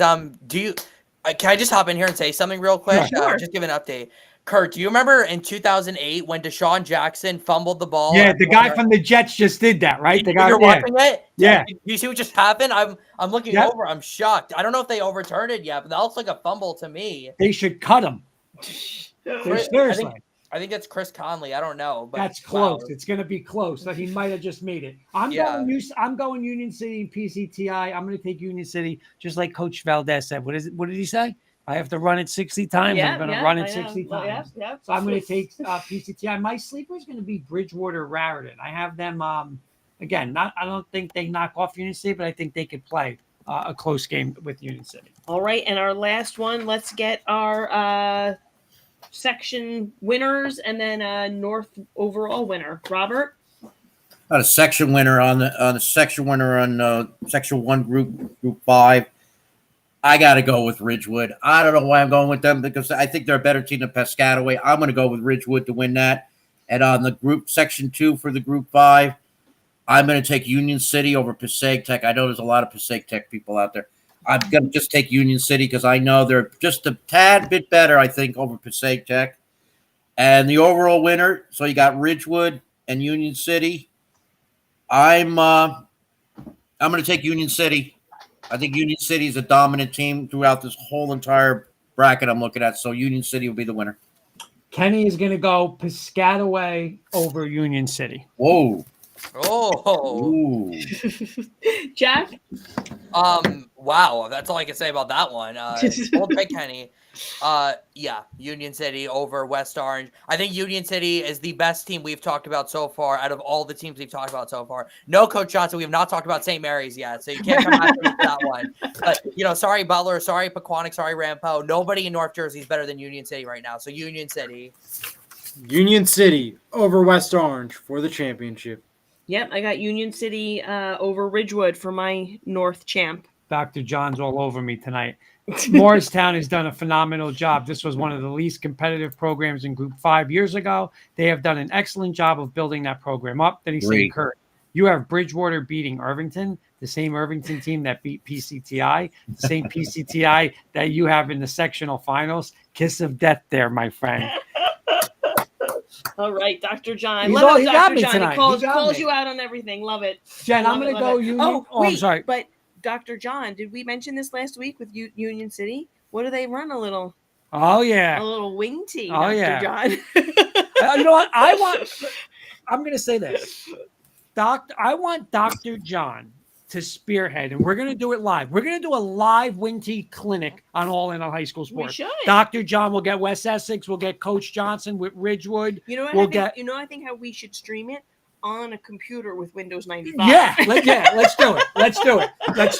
Speaker 4: Can I just hop in here and say something real quick?
Speaker 1: Sure.
Speaker 4: Just give an update. Kurt, do you remember in 2008 when Deshaun Jackson fumbled the ball?
Speaker 2: Yeah, the guy from the Jets just did that, right? The guy.
Speaker 4: You're watching it?
Speaker 2: Yeah.
Speaker 4: You see what just happened? I'm looking over. I'm shocked. I don't know if they overturned it yet, but that looks like a fumble to me.
Speaker 2: They should cut him. Seriously.
Speaker 4: I think that's Chris Conley. I don't know, but
Speaker 2: That's close. It's going to be close. So he might have just made it. I'm going Union City and PCTI. I'm going to take Union City, just like Coach Valdez said. What did he say? I have to run it 60 times. I'm going to run it 60 times. So I'm going to take PCTI. My sleeper is going to be Bridgewater Raritan. I have them. Again, I don't think they knock off Union City, but I think they could play a close game with Union City.
Speaker 1: All right, and our last one. Let's get our section winners and then a North overall winner. Robert?
Speaker 5: Got a section winner on the section winner on section 1 group 5. I got to go with Ridgewood. I don't know why I'm going with them because I think they're a better team than Piscataway. I'm going to go with Ridgewood to win that. And on the group section 2 for the group 5, I'm going to take Union City over Passaic Tech. I know there's a lot of Passaic Tech people out there. I'm going to just take Union City because I know they're just a tad bit better, I think, over Passaic Tech. And the overall winner, so you got Ridgewood and Union City. I'm going to take Union City. I think Union City is a dominant team throughout this whole entire bracket I'm looking at. So Union City will be the winner.
Speaker 2: Kenny is going to go Piscataway over Union City.
Speaker 5: Whoa.
Speaker 4: Oh.
Speaker 5: Ooh.
Speaker 1: Jack?
Speaker 4: Wow, that's all I can say about that one. Old Big Kenny. Yeah, Union City over West Orange. I think Union City is the best team we've talked about so far out of all the teams we've talked about so far. No, Coach Johnson, we have not talked about St. Mary's yet, so you can't come after me for that one. But, sorry Butler, sorry Pequannock, sorry Rampo. Nobody in North Jersey is better than Union City right now, so Union City.
Speaker 3: Union City over West Orange for the championship.
Speaker 1: Yep, I got Union City over Ridgewood for my North champ.
Speaker 2: Dr. John's all over me tonight. Morristown has done a phenomenal job. This was one of the least competitive programs in Group 5 years ago. They have done an excellent job of building that program up. Then he said, Kurt, you have Bridgewater beating Irvington, the same Irvington team that beat PCTI, the same PCTI that you have in the sectional finals. Kiss of death there, my friend.
Speaker 1: All right, Dr. John.
Speaker 2: He
Speaker 1: Dr.
Speaker 2: got me
Speaker 1: John.
Speaker 2: tonight.
Speaker 1: He calls you out on everything. Love it.
Speaker 2: Jen, I'm going to go Union.
Speaker 1: Oh,
Speaker 2: I'm sorry.
Speaker 1: But Dr. John, did we mention this last week with Union City? What do they run? A little wing tee.
Speaker 2: Oh,
Speaker 1: Dr.
Speaker 2: yeah.
Speaker 1: John.
Speaker 2: You know what? I'm going to say this. I want Dr. John to spearhead, and we're going to do it live. We're going to do a live wing tee clinic on All In on High School Sports.
Speaker 1: We should.
Speaker 2: Dr. John will get West Essex. We'll get Coach Johnson with Ridgewood.
Speaker 1: You know what? I think how we should stream it on a computer with Windows 95.
Speaker 2: Yeah, let's do it. Let's do it. But that's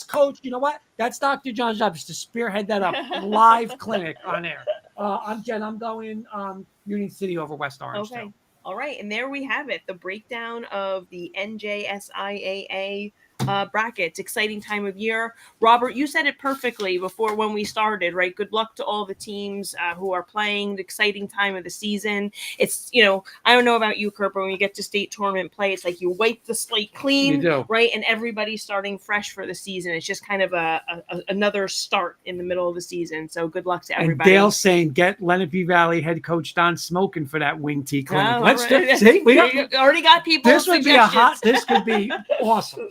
Speaker 2: Coach. You know what? That's Dr. John's job is to spearhead that up live clinic on air. I'm Jen. I'm going Union City over West Orange.
Speaker 1: Okay.
Speaker 2: Too.
Speaker 1: All right, and there we have it, the breakdown of the NJSIAA brackets. Exciting time of year. Robert, you said it perfectly before when we started, right? Good luck to all the teams who are playing. The exciting time of the season. It's, I don't know about you, Kurt, but when you get to state tournament play, it's like you wipe the slate clean,
Speaker 2: you do.
Speaker 1: Right? And everybody's starting fresh for the season. It's just kind of another start in the middle of the season. So good luck to everybody.
Speaker 2: And Dale's saying, get Lenape Valley head coach Don Smoking for that wing tee clinic.
Speaker 1: Oh,
Speaker 2: Let's
Speaker 1: right.
Speaker 2: do it. See, we
Speaker 1: already got people.
Speaker 2: This would be this could be awesome.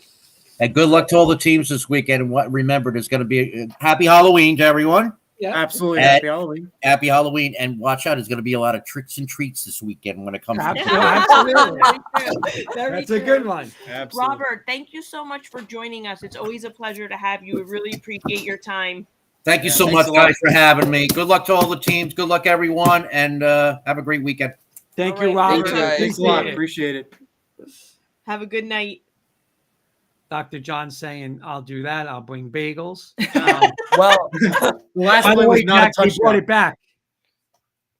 Speaker 5: And good luck to all the teams this weekend. And remember, there's going to be a happy Halloween to everyone.
Speaker 3: Yeah, absolutely.
Speaker 5: And
Speaker 3: happy Halloween.
Speaker 5: Happy Halloween. And watch out, there's going to be a lot of tricks and treats this weekend when it comes to
Speaker 2: Absolutely. That's a good one.
Speaker 3: Absolutely.
Speaker 1: Robert, thank you so much for joining us. It's always a pleasure to have you. We really appreciate your time.
Speaker 5: Thank you so much, guys, for having me. Good luck to all the teams. Good luck, everyone. And have a great weekend.
Speaker 2: Thank you, Robert.
Speaker 3: Thanks a lot. Appreciate it.
Speaker 1: Have a good night.
Speaker 2: Dr. John saying, I'll do that. I'll bring bagels.
Speaker 4: Well,
Speaker 3: The last
Speaker 2: by
Speaker 3: play
Speaker 2: the
Speaker 3: was
Speaker 2: way,
Speaker 3: not
Speaker 2: Jack,
Speaker 3: a
Speaker 2: he brought
Speaker 3: touchdown.
Speaker 2: it back.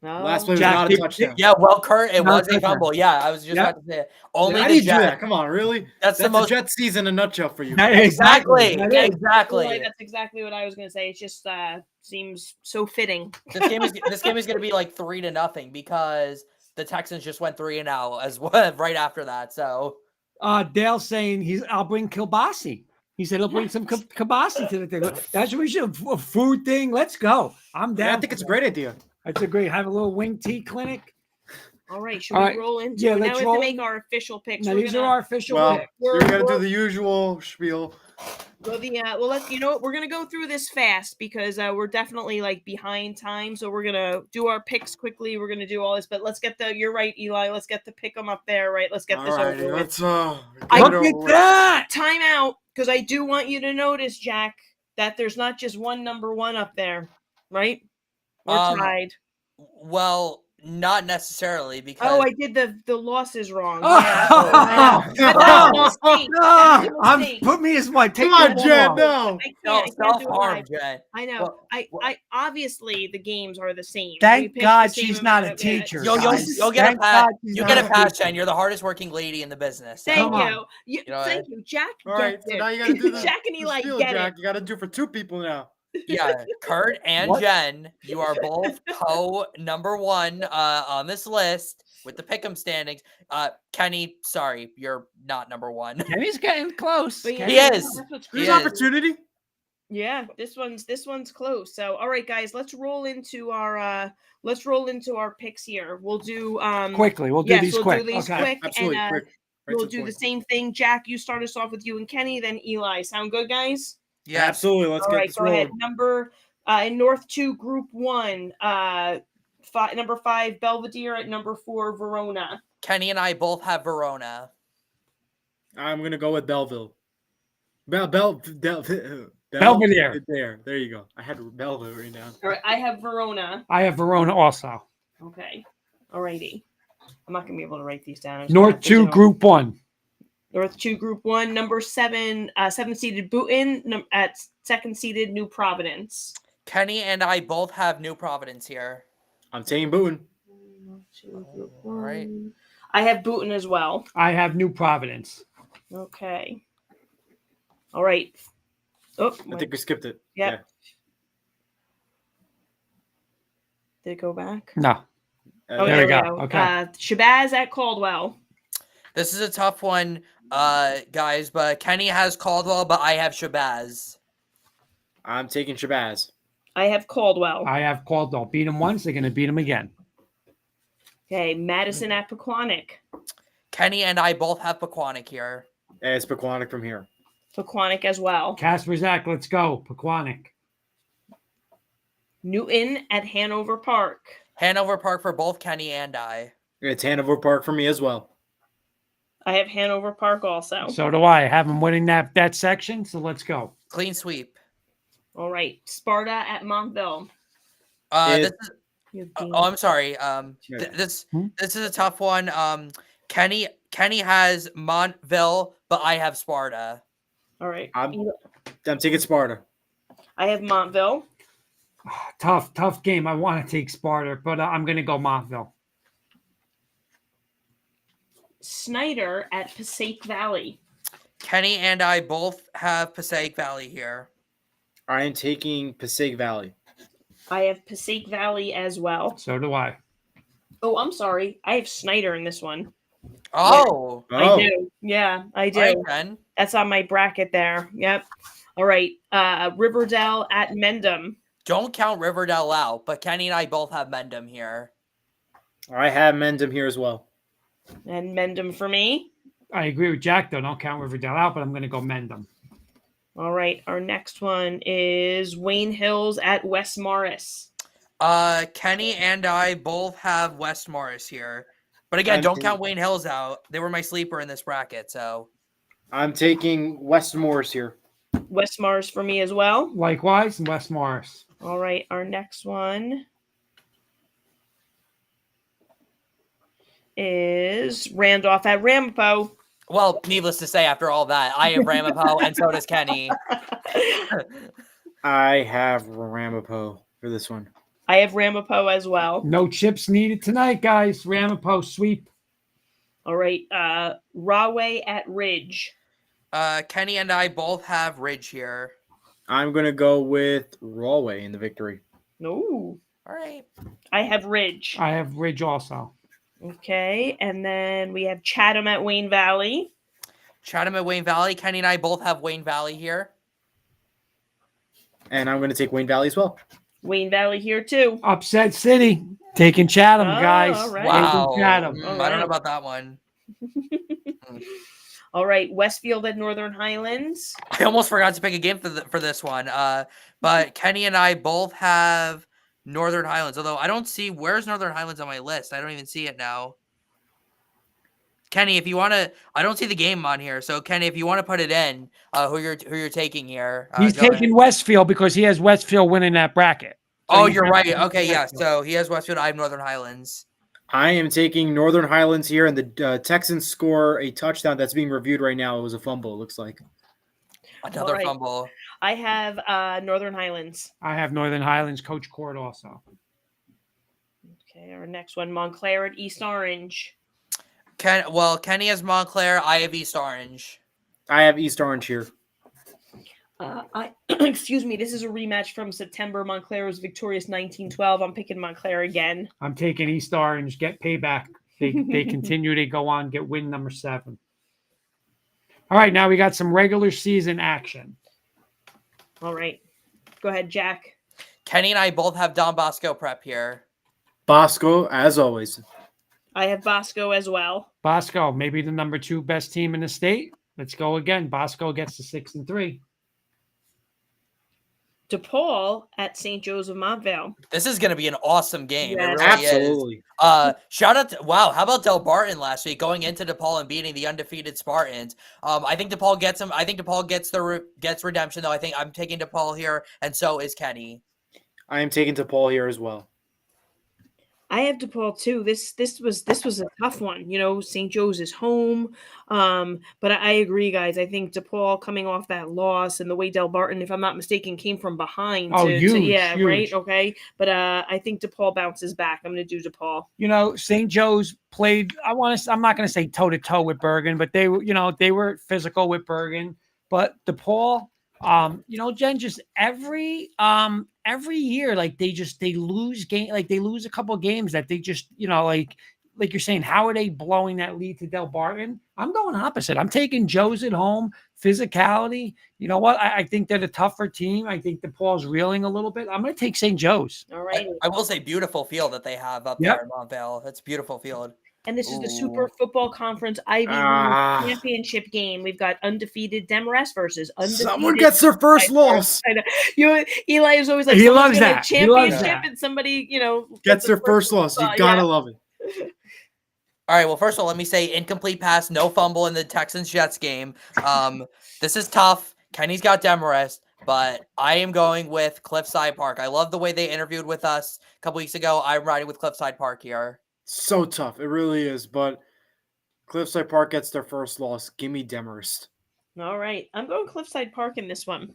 Speaker 1: No.
Speaker 3: Last play was
Speaker 2: Jack,
Speaker 3: not a touchdown.
Speaker 4: yeah, well, Kurt, it
Speaker 2: Not
Speaker 4: was a
Speaker 2: touchdown.
Speaker 4: fumble. Yeah, I was just about to say it. Only
Speaker 3: How
Speaker 4: the
Speaker 3: do you do
Speaker 4: Jets.
Speaker 3: that? Come on, really?
Speaker 4: That's the most.
Speaker 3: the Jets season in a nutshell for you.
Speaker 4: Exactly.
Speaker 2: That is.
Speaker 4: Exactly.
Speaker 1: Right, that's exactly what I was going to say. It just seems so fitting.
Speaker 4: This game is going to be like 3-0 because the Texans just went 3-0 as well right after that. So
Speaker 2: Dale saying I'll bring Kilbasi. He said he'll bring some kibasi to the thing. That's what we should, a food thing. Let's go. I'm down.
Speaker 3: Yeah, I think it's a great idea.
Speaker 2: That's a great. Have a little wing tea clinic.
Speaker 1: All right, should
Speaker 2: All
Speaker 1: we
Speaker 2: right.
Speaker 1: roll into
Speaker 2: Yeah,
Speaker 1: it? Now
Speaker 2: let's
Speaker 1: we have to
Speaker 2: roll
Speaker 1: make
Speaker 2: in.
Speaker 1: our official picks.
Speaker 2: Now
Speaker 1: We're
Speaker 2: these
Speaker 1: gonna-
Speaker 2: are our official
Speaker 3: Well,
Speaker 2: picks.
Speaker 3: we gotta do the usual spiel.
Speaker 1: Well, you know what? We're gonna go through this fast because we're definitely like behind time. So we're gonna do our picks quickly. We're gonna do all this, but let's get the. You're right, Eli. Let's get the pick 'em up there. Right. Let's get this
Speaker 3: Alrighty,
Speaker 1: over with.
Speaker 3: let's
Speaker 1: I-
Speaker 3: get it
Speaker 2: Look
Speaker 3: over
Speaker 2: at
Speaker 3: with.
Speaker 2: that.
Speaker 1: Time out because I do want you to notice, Jack, that there's not just one number one up there, right? We're tied.
Speaker 4: Well, not necessarily because
Speaker 1: Oh, I did the losses wrong.
Speaker 2: Oh.
Speaker 1: Yeah. But that's a mistake. That's a mistake.
Speaker 2: Put me as one. Take
Speaker 3: Come on,
Speaker 2: that
Speaker 3: Jen,
Speaker 2: off.
Speaker 3: no.
Speaker 1: I can't do it
Speaker 4: self-harm,
Speaker 1: live.
Speaker 4: Jen.
Speaker 1: I know.
Speaker 4: Well,
Speaker 1: I obviously the games are the same. We
Speaker 2: Thank
Speaker 1: picked
Speaker 2: God
Speaker 1: the same
Speaker 2: she's not a
Speaker 1: amount of- yeah.
Speaker 2: teacher.
Speaker 4: You'll
Speaker 2: guys.
Speaker 4: get a
Speaker 2: Thank
Speaker 4: pass.
Speaker 2: God she's
Speaker 4: You
Speaker 2: not
Speaker 4: get a pass,
Speaker 2: teacher.
Speaker 4: Jen. You're the hardest working lady in the business. So.
Speaker 1: Thank
Speaker 2: Come
Speaker 1: you.
Speaker 2: on.
Speaker 4: You know
Speaker 1: Thank
Speaker 4: what?
Speaker 1: you, Jack.
Speaker 3: All right,
Speaker 1: gets
Speaker 3: so
Speaker 1: it.
Speaker 3: now you gotta do the
Speaker 1: Jack and Eli
Speaker 3: spiel,
Speaker 1: get
Speaker 3: Jack.
Speaker 1: it.
Speaker 3: You gotta do for two people now.
Speaker 4: Yeah, Kurt and
Speaker 2: What?
Speaker 4: Jen, you are both number one on this list with the pick'em standings. Kenny, sorry, you're not number one.
Speaker 2: Kenny's getting close.
Speaker 1: But yeah,
Speaker 4: He
Speaker 2: Kenny-
Speaker 4: is.
Speaker 1: that's what's
Speaker 4: He
Speaker 3: There's
Speaker 1: great.
Speaker 4: is.
Speaker 3: opportunity.
Speaker 1: Yeah, this one's close. So, all right, guys, let's roll into our picks here. We'll do
Speaker 2: Quickly, we'll do
Speaker 1: yes,
Speaker 2: these
Speaker 1: we'll
Speaker 2: quick.
Speaker 1: do these
Speaker 2: Okay.
Speaker 1: quick,
Speaker 3: Absolutely,
Speaker 1: and
Speaker 3: quick. Right
Speaker 1: we'll
Speaker 3: to the
Speaker 1: do the
Speaker 3: point.
Speaker 1: same thing. Jack, you start us off with you and Kenny, then Eli. Sound good, guys?
Speaker 4: Yes.
Speaker 3: Absolutely. Let's
Speaker 1: All
Speaker 3: get
Speaker 1: right,
Speaker 3: this
Speaker 1: go ahead.
Speaker 3: rolling.
Speaker 1: Number in North 2, Group 1, number 5, Belvedere at number 4, Verona.
Speaker 4: Kenny and I both have Verona.
Speaker 3: I'm gonna go with Belleville.
Speaker 2: Belvedere.
Speaker 3: There you go. I had Belleville written down.
Speaker 1: All right, I have Verona.
Speaker 2: I have Verona also.
Speaker 1: Okay. All righty. I'm not gonna be able to write these down. I'm just
Speaker 2: North
Speaker 1: gonna have to
Speaker 2: 2,
Speaker 1: do-
Speaker 2: Group 1.
Speaker 1: North 2, Group 1, number 7, 7-seeded Button, at 2nd-seeded New Providence.
Speaker 4: Kenny and I both have New Providence here.
Speaker 3: I'm taking Boone.
Speaker 1: North 2, Group
Speaker 4: All right.
Speaker 1: 1. I have Button as well.
Speaker 2: I have New Providence.
Speaker 1: Okay. All right. Oh,
Speaker 3: I think we skipped it.
Speaker 1: Yep. Did it go back?
Speaker 2: No.
Speaker 3: Yeah.
Speaker 1: Oh,
Speaker 2: There we
Speaker 1: there
Speaker 2: go.
Speaker 1: we go.
Speaker 2: Okay.
Speaker 1: Shabazz at Caldwell.
Speaker 4: This is a tough one, guys, but Kenny has Caldwell, but I have Shabazz.
Speaker 3: I'm taking Shabazz.
Speaker 1: I have Caldwell.
Speaker 2: I have Caldwell. Beat them once, they're going to beat them again.
Speaker 1: Okay, Madison at Pequannock.
Speaker 4: Kenny and I both have Pequannock here.
Speaker 3: It's Pequannock from here.
Speaker 1: Pequannock as well.
Speaker 2: Casper Zach, let's go. Pequannock.
Speaker 1: Newton at Hanover Park.
Speaker 4: Hanover Park for both Kenny and I.
Speaker 3: It's Hanover Park for me as well.
Speaker 1: I have Hanover Park also.
Speaker 2: So do I. Have them winning that section, so let's go.
Speaker 4: Clean sweep.
Speaker 1: All right, Sparta at Montville.
Speaker 4: This
Speaker 3: It-
Speaker 4: is,
Speaker 1: You have
Speaker 4: oh,
Speaker 1: Dean.
Speaker 4: I'm sorry.
Speaker 3: Yeah.
Speaker 4: This
Speaker 2: Hmm?
Speaker 4: is a tough one. Kenny has Montville, but I have Sparta.
Speaker 1: All right.
Speaker 3: I'm taking Sparta.
Speaker 1: I have Montville.
Speaker 2: Tough game. I want to take Sparta, but I'm going to go Montville.
Speaker 1: Snyder at Passaic Valley.
Speaker 4: Kenny and I both have Passaic Valley here.
Speaker 3: I am taking Passaic Valley.
Speaker 1: I have Passaic Valley as well.
Speaker 2: So do I.
Speaker 1: Oh, I'm sorry. I have Snyder in this one.
Speaker 4: Oh,
Speaker 1: I do. Yeah, I do.
Speaker 4: all right, then.
Speaker 1: That's on my bracket there. Yep. All right. Riverdale at Mendham.
Speaker 4: Don't count Riverdale out, but Kenny and I both have Mendham here.
Speaker 3: I have Mendham here as well.
Speaker 1: And Mendham for me.
Speaker 2: I agree with Jack, though. Don't count Riverdale out, but I'm going to go Mendham.
Speaker 1: All right. Our next one is Wayne Hills at West Morris.
Speaker 4: Kenny and I both have West Morris here. But again,
Speaker 3: I'm
Speaker 4: don't
Speaker 3: taking-
Speaker 4: count Wayne Hills out. They were my sleeper in this bracket, so
Speaker 3: I'm taking West Morris here.
Speaker 1: West Morris for me as well.
Speaker 2: Likewise, West Morris.
Speaker 1: All right. Our next one is Randolph at Ramapo.
Speaker 4: well, needless to say, after all that, I have Ramapo and so does Kenny.
Speaker 3: I have Ramapo for this one.
Speaker 1: I have Ramapo as well.
Speaker 2: No chips needed tonight, guys. Ramapo sweep.
Speaker 1: All right. Rahway at Ridge.
Speaker 4: Kenny and I both have Ridge here.
Speaker 3: I'm going to go with Rawway in the victory.
Speaker 1: No.
Speaker 4: All right.
Speaker 1: I have Ridge.
Speaker 2: I have Ridge also.
Speaker 1: Okay. And then we have Chatham at Wayne Valley.
Speaker 4: Chatham at Wayne Valley. Kenny and I both have Wayne Valley here.
Speaker 3: And I'm going to take Wayne Valley as well.
Speaker 1: Wayne Valley here too.
Speaker 2: Upset City taking Chatham, guys.
Speaker 1: All right.
Speaker 4: Wow.
Speaker 2: Taking Chatham.
Speaker 4: I don't know about that one.
Speaker 1: All right, Westfield at Northern Highlands.
Speaker 4: I almost forgot to pick a game for this one. But Kenny and I both have Northern Highlands. Although I don't see where's Northern Highlands on my list. I don't even see it now. Kenny, if you want to, I don't see the game on here. So Kenny, if you want to put it in, who you're taking here?
Speaker 2: He's taking Westfield because he has Westfield winning that bracket. So
Speaker 4: oh, you're right. Okay, yeah. So he has Westfield. I have Northern Highlands.
Speaker 3: I am taking Northern Highlands here, and the Texans score a touchdown that's being reviewed right now. It was a fumble, it looks like.
Speaker 4: Another fumble.
Speaker 1: I have Northern Highlands.
Speaker 2: I have Northern Highlands, Coach Court also.
Speaker 1: Okay, our next one, Montclair at East Orange.
Speaker 4: Kenny has Montclair. I have East Orange.
Speaker 3: I have East Orange here.
Speaker 1: Excuse me. This is a rematch from September. Montclair was victorious 19-12. I'm picking Montclair again.
Speaker 2: I'm taking East Orange. Get payback. They continue. They go on. Get win number 7. All right, now we got some regular season action.
Speaker 1: All right, go ahead, Jack.
Speaker 4: Kenny and I both have Don Bosco Prep here.
Speaker 3: Bosco, as always.
Speaker 1: I have Bosco as well.
Speaker 2: Bosco, maybe the number 2 best team in the state. Let's go again. Bosco gets to 6-3.
Speaker 1: DePaul at St. Joe's of Montvale.
Speaker 4: This is going to be an awesome game.
Speaker 1: Yes.
Speaker 4: It really
Speaker 3: Absolutely.
Speaker 4: is. Shout out to, wow, how about Del Barton last week going into DePaul and beating the undefeated Spartans? I think DePaul gets him. I think DePaul gets redemption, though. I think I'm taking DePaul here, and so is Kenny.
Speaker 3: I am taking DePaul here as well.
Speaker 1: I have DePaul too. This was a tough one. You know, St. Joe's is home. But I agree, guys. I think DePaul coming off that loss and the way Del Barton, if I'm not mistaken, came from behind.
Speaker 2: Huge.
Speaker 1: Right. Okay. But I think DePaul bounces back. I'm going to do DePaul. You
Speaker 2: know, St. Joe's played. I'm not going to say toe to toe with Bergen, but they were physical with Bergen. But DePaul, Jen, just every year, like they lose game, like they lose a couple of games that they just, like you're saying, how are they blowing that lead to Del Barton? I'm going opposite. I'm taking Joe's at home, physicality. You know what? I think they're the tougher team. I think DePaul's reeling a little bit. I'm going to take St. Joe's.
Speaker 1: All right.
Speaker 4: I will say beautiful field that they have up there in Montvale. That's a beautiful field.
Speaker 1: And this is the Super Football Conference Ivy League Championship game. We've got undefeated Demarest versus undefeated.
Speaker 3: Someone gets their first loss.
Speaker 1: I know. Eli is always like,
Speaker 2: he loves that.
Speaker 1: Championship, and somebody,
Speaker 3: gets their first loss. You gotta love it.
Speaker 4: All right. Well, first of all, let me say incomplete pass, no fumble in the Texans-Jets game. This is tough. Kenny's got Demarest, but I am going with Cliffside Park. I love the way they interviewed with us a couple weeks ago. I'm riding with Cliffside Park here.
Speaker 3: So tough. It really is. But Cliffside Park gets their first loss. Give me Demarest.
Speaker 1: All right. I'm going Cliffside Park in this one.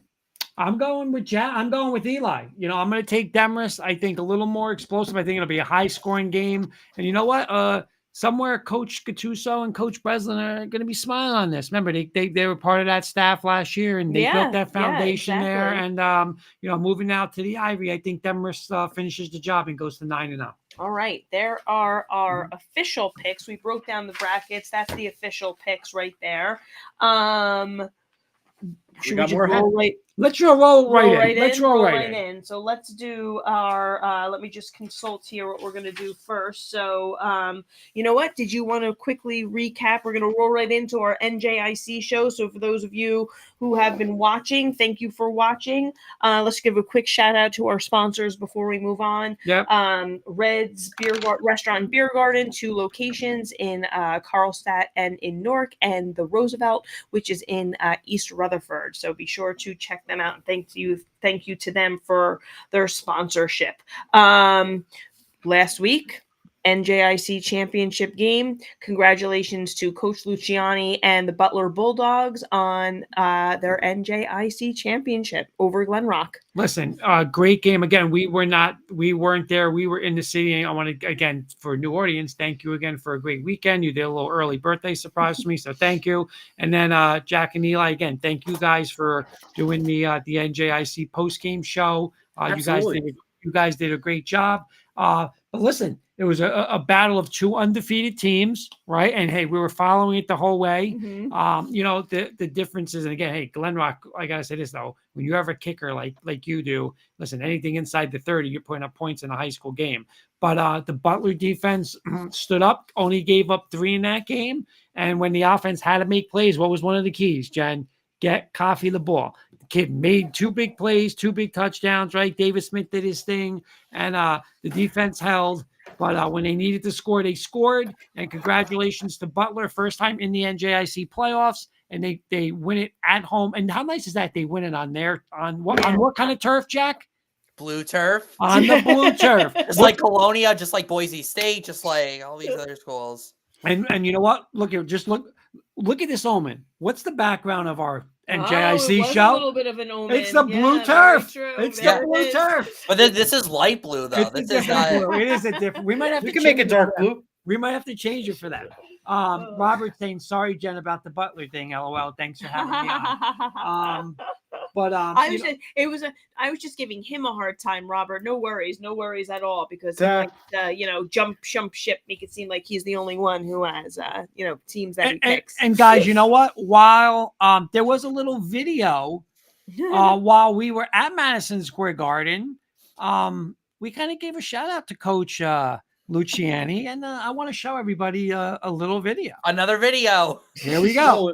Speaker 2: I'm going with I'm going with Eli. I'm going to take Demarest. I think a little more explosive. I think it'll be a high-scoring game. And you know what? Somewhere Coach Gattuso and Coach Breslin are going to be smiling on this. Remember, they were part of that staff last year, and they built that foundation there. And moving out to the Ivy, I think Demarest finishes the job and goes to 9-0.
Speaker 1: All right, there are our official picks. We broke down the brackets. That's the official picks right there. Should we just roll right?
Speaker 2: Let's roll right in. Let's roll right
Speaker 1: in. So let's do our. Let me just consult here what we're going to do first. So, you know what? Did you want to quickly recap? We're going to roll right into our NJIC show. So for those of you who have been watching, thank you for watching. Let's give a quick shout out to our sponsors before we move on.
Speaker 2: Yep.
Speaker 1: Red's Restaurant and Beer Garden, 2 locations in Carlstadt and in Newark, and the Roosevelt, which is in East Rutherford. So be sure to check them out. Thank you to them for their sponsorship. Last week, NJIC championship game. Congratulations to Coach Luciani and the Butler Bulldogs on their NJIC championship over Glen Rock.
Speaker 2: Listen, great game. Again, we weren't there. We were in the city. I want to, again, for new audience, thank you again for a great weekend. You did a little early birthday surprise to me, so thank you. And then Jack and Eli, again, thank you guys for doing the NJIC post-game show. You guys did a great job. But listen, It was a battle of two undefeated teams, right? And hey, we were following it the whole way.
Speaker 1: Mhm.
Speaker 2: You know, the differences. And again, hey, Glen Rock, I gotta say this though, when you have a kicker like you do, listen, anything inside the 30, you're putting up points in a high school game. But the Butler defense stood up, only gave up 3 in that game. And when the offense had to make plays, what was one of the keys, Jen? Get Coffee the ball. The kid made 2 big plays, 2 big touchdowns, right? David Smith did his thing, and the defense held. But when they needed to score, they scored. And congratulations to Butler, first time in the NJIC playoffs, and they win it at home. And how nice is that? They win it on what kind of turf, Jack?
Speaker 4: Blue turf.
Speaker 2: On the blue turf.
Speaker 4: Just like Leonia, just like Boise State, just like all these other schools.
Speaker 2: And you know what? Look here, just look at this omen. What's the background of our NJIC
Speaker 1: it was
Speaker 2: show?
Speaker 1: A little bit of an omen.
Speaker 2: It's the blue turf. It's
Speaker 1: There
Speaker 2: the blue
Speaker 1: is.
Speaker 2: turf.
Speaker 4: But this is light blue though.
Speaker 2: It's
Speaker 4: This
Speaker 2: a
Speaker 4: is
Speaker 2: different
Speaker 4: not.
Speaker 2: blue. It is a different. We might have
Speaker 3: We
Speaker 2: to
Speaker 3: can make
Speaker 2: change
Speaker 3: it dark
Speaker 2: for that.
Speaker 3: blue.
Speaker 2: We might have to change it for that. Robert saying sorry, Jen, about the Butler thing. LOL. Thanks for having me on.
Speaker 1: I was just giving him a hard time, Robert. No worries at all, because jump ship, make it seem like he's the only one who has teams that he picks.
Speaker 2: And guys, you know what? While there was a little video while we were at Madison Square Garden, we kind of gave a shout out to Coach Luciani, and I want to show everybody a little video.
Speaker 4: Another video.
Speaker 2: Here we go.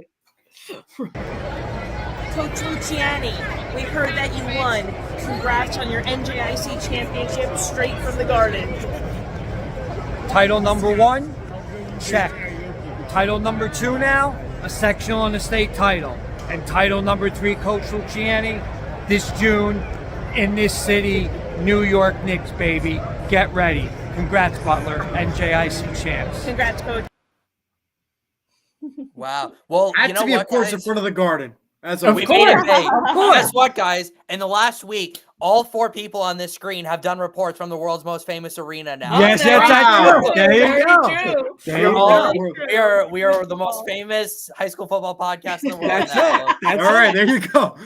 Speaker 1: Coach Luciani, we heard that you won. Congrats on your NJIC championship straight from the Garden.
Speaker 2: Title number 1, check. Title number 2 now, a sectional and a state title. And title number 3, Coach Luciani, this June in this city, New York Knicks, baby. Get ready. Congrats, Butler, NJIC champs.
Speaker 1: Congrats, Coach.
Speaker 4: Wow. Well,
Speaker 3: Had
Speaker 4: you know
Speaker 3: to be,
Speaker 4: what,
Speaker 3: of course,
Speaker 4: guys?
Speaker 3: in front of the Garden. That's
Speaker 4: We made it big.
Speaker 2: Of course.
Speaker 4: Guess what, guys? In the last week, all 4 people on this screen have done reports from the world's most famous arena now.
Speaker 2: Yes,
Speaker 1: Very
Speaker 2: that's
Speaker 1: true.
Speaker 2: true. There you
Speaker 1: Very
Speaker 2: go.
Speaker 1: true.
Speaker 2: There you
Speaker 4: all-
Speaker 2: go.
Speaker 4: we are the most famous high school football podcast in the world
Speaker 2: That's
Speaker 4: now.
Speaker 2: it. That's
Speaker 3: All right,
Speaker 2: it.
Speaker 3: there you go.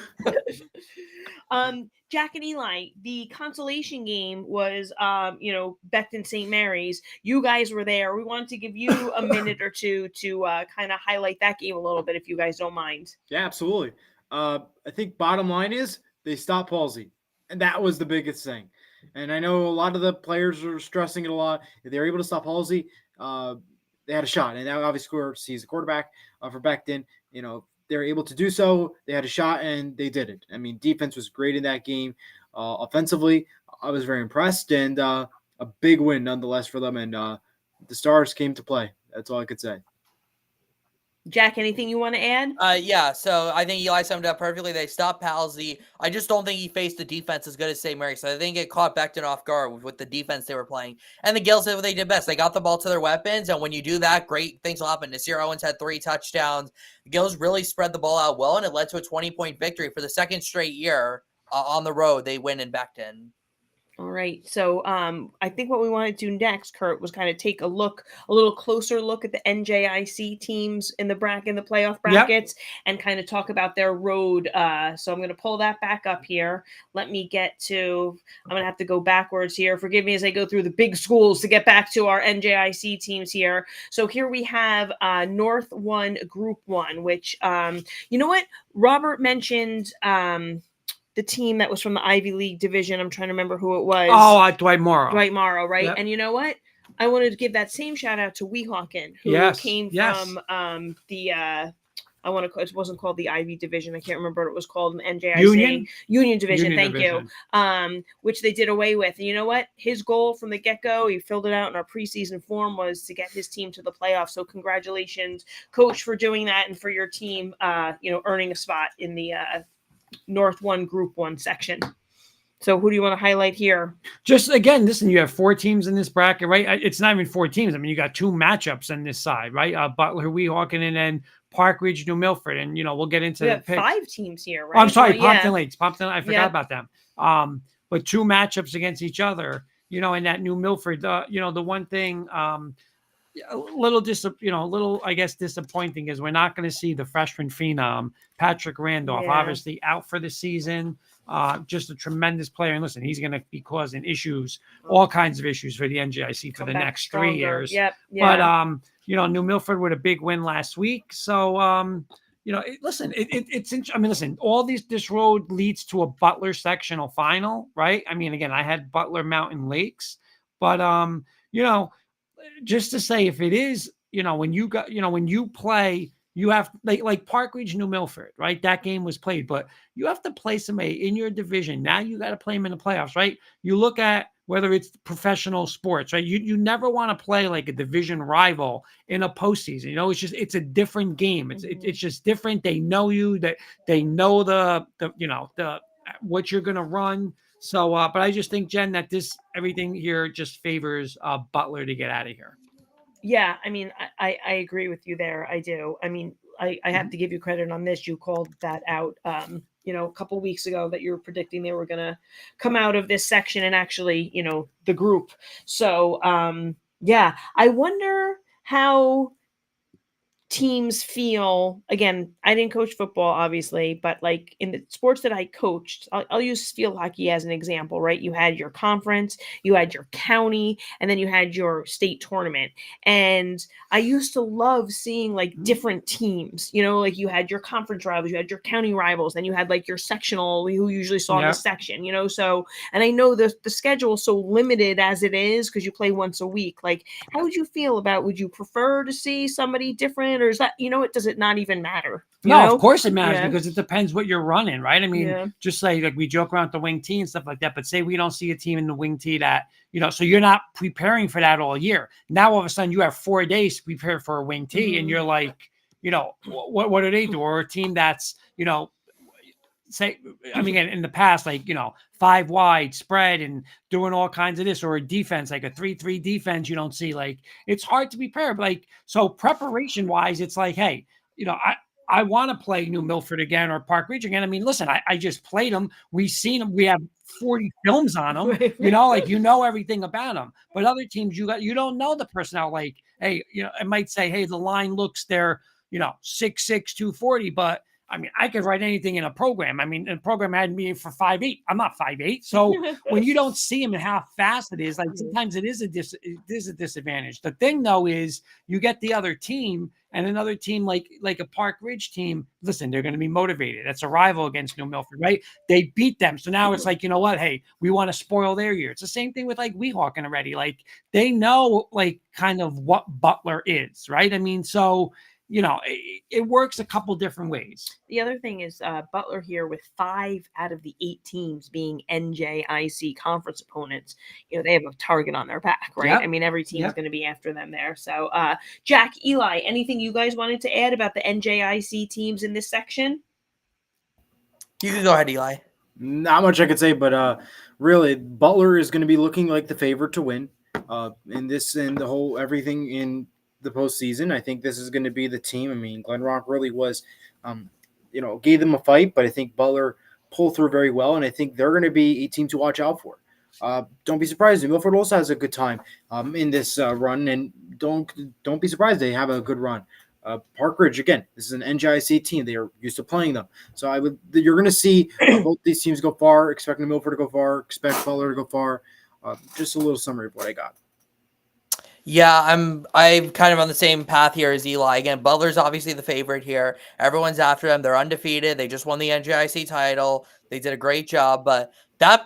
Speaker 1: Jack and Eli, the consolation game was, Becton St. Mary's. You guys were there. We wanted to give you a minute or two to kind of highlight that game a little bit, if you guys don't mind.
Speaker 3: Yeah, absolutely. I think bottom line is they stopped Palsy, and that was the biggest thing. And I know a lot of the players are stressing it a lot. If they were able to stop Halsey, they had a shot. And now obviously he's the quarterback for Becton. They're able to do so. They had a shot, and they did it. I mean, defense was great in that game. Offensively, I was very impressed, and a big win nonetheless for them. And the Stars came to play. That's all I could say.
Speaker 1: Jack, anything you want to add?
Speaker 4: Yeah, so I think Eli summed it up perfectly. They stopped Palsy. I just don't think he faced the defense as good as St. Mary. So I think it caught Becton off guard with the defense they were playing. And the Gills did what they did best. They got the ball to their weapons, and when you do that, great things will happen. Nasir Owens had 3 touchdowns. The Gills really spread the ball out well, and it led to a 20-point victory for the second straight year on the road. They win in Becton.
Speaker 1: All right. So I think what we want to do next, Kurt, was kind of take a little closer look at the NJIC teams in the playoff brackets, and kind of talk about their road. So I'm going to pull that back up here. I'm going to have to go backwards here. Forgive me as I go through the big schools to get back to our NJIC teams here. So here we have North 1 Group 1, which, you know what? Robert mentioned the team that was from the Ivy League division. I'm trying to remember who it was.
Speaker 2: Oh, Dwight Morrow.
Speaker 1: Dwight Morrow, right?
Speaker 2: Yep.
Speaker 1: And you know what? I wanted to give that same shout out to Weehawken, who came from it wasn't called the Ivy division. I can't remember what it was called in NJIC. Union division. Thank you. Which they did away with. And you know what? His goal from the get-go, he filled it out in our preseason form, was to get his team to the playoffs. So congratulations, Coach, for doing that, and for your team, earning a spot in the North 1 Group 1 section. So who do you want to highlight here?
Speaker 2: Just again, listen, you have 4 teams in this bracket, right? It's not even 4 teams. I mean, you got 2 matchups on this side, right? Butler, Weehawken, and then Park Ridge, New Milford. And, we'll get into
Speaker 1: the
Speaker 2: 5
Speaker 1: teams here, right?
Speaker 2: Oh, I'm sorry, Pompton Lakes. Pompton, I forgot
Speaker 1: Yeah.
Speaker 2: about them. But 2 matchups against each other, in that New Milford, the one thing, a little I guess disappointing is we're not going to see the freshman phenom Patrick Randolph,
Speaker 1: Yeah.
Speaker 2: obviously out for the season. Just a tremendous player, and listen, he's going to be causing issues, all kinds of issues for the NJIC for
Speaker 1: Come
Speaker 2: the
Speaker 1: back
Speaker 2: next
Speaker 1: stronger.
Speaker 2: 3 years.
Speaker 1: Yep.
Speaker 2: But
Speaker 1: Yeah.
Speaker 2: New Milford with a big win last week, so listen, all this road leads to a Butler sectional final, right? I mean, again, I had Butler Mountain Lakes, but just to say, if it is, when you play, you have like Park Ridge, New Milford, right? That game was played, but you have to play somebody in your division. Now you got to play them in the playoffs, right? You look at whether it's professional sports, right? You never want to play like a division rival in a postseason. It's a different game. It's just different. They know you, that they know the what you're gonna run. So, but I just think, Jen, that everything here just favors Butler to get out of here.
Speaker 1: Yeah, I mean, I agree with you there. I do. I mean, I have to give you credit on this. You called that out, a couple weeks ago, that you were predicting they were going to come out of this section and actually, the group. So, yeah, I wonder how teams feel. Again, I didn't coach football, obviously, but like in the sports that I coached, I'll use field hockey as an example, right? You had your conference, you had your county, and then you had your state tournament. And I used to love seeing like different teams, like you had your conference rivals, you had your county rivals, then you had like your sectional who usually saw in the section, so, and I know the schedule is so limited as it is because you play once a week. Like, how would you feel about, would you prefer to see somebody different? Or is that, does it not even matter?
Speaker 2: No, of course it matters, because it depends what you're running, right? I mean, just say like we joke around the wing tee and stuff like that, but say we don't see a team in the wing tee that, so you're not preparing for that all year. Now all of a sudden you have 4 days to prepare for a wing tee, and you're like, what do they do? Or a team that's, say, I mean, in the past, like, 5 wide spread and doing all kinds of this, or a defense, like a 3-3 defense, you don't see, like, it's hard to prepare. Like, so preparation wise, it's like, hey, I want to play New Milford again or Park Ridge again. I mean, listen, I just played them. We've seen them. We have 40 films on them, everything about them. But other teams, you don't know the personnel. Like, hey, it might say, hey, the line looks, they're, 6'6", 240, but I mean, I could write anything in a program. I mean, the program had me for 5'8". I'm not 5'8". So when you don't see them and how fast it is, like sometimes it is a disadvantage. The thing though is you get the other team, and another team like a Park Ridge team, listen, they're going to be motivated. That's a rival against New Milford, right? They beat them. So now it's like, you know what? Hey, we want to spoil their year. It's the same thing with like Weehawken already. Like they know like kind of what Butler is, right? I mean, so it works a couple different ways.
Speaker 1: The other thing is Butler here, with 5 out of the 8 teams being NJIC conference opponents, they have a target on their back, right?
Speaker 2: Yep.
Speaker 1: I mean, every team is going to be after them there. So, Jack, Eli, anything you guys wanted to add about the NJIC teams in this section?
Speaker 4: You can go ahead, Eli.
Speaker 3: Not much I could say, but really, Butler is going to be looking like the favorite to win in this and the whole everything in the postseason. I think this is going to be the team. I mean, Glen Rock really was, gave them a fight, but I think Butler pulled through very well, and I think they're going to be a team to watch out for. Don't be surprised. Milford also has a good time in this run, and don't be surprised they have a good run. Park Ridge, again, this is an NJIC team. They are used to playing them. So you're going to see both these teams go far, expecting Milford to go far, expect Butler to go far. Just a little summary of what I got.
Speaker 4: Yeah, I'm kind of on the same path here as Eli. Again, Butler's obviously the favorite here. Everyone's after them. They're undefeated. They just won the NJIC title. They did a great job. But that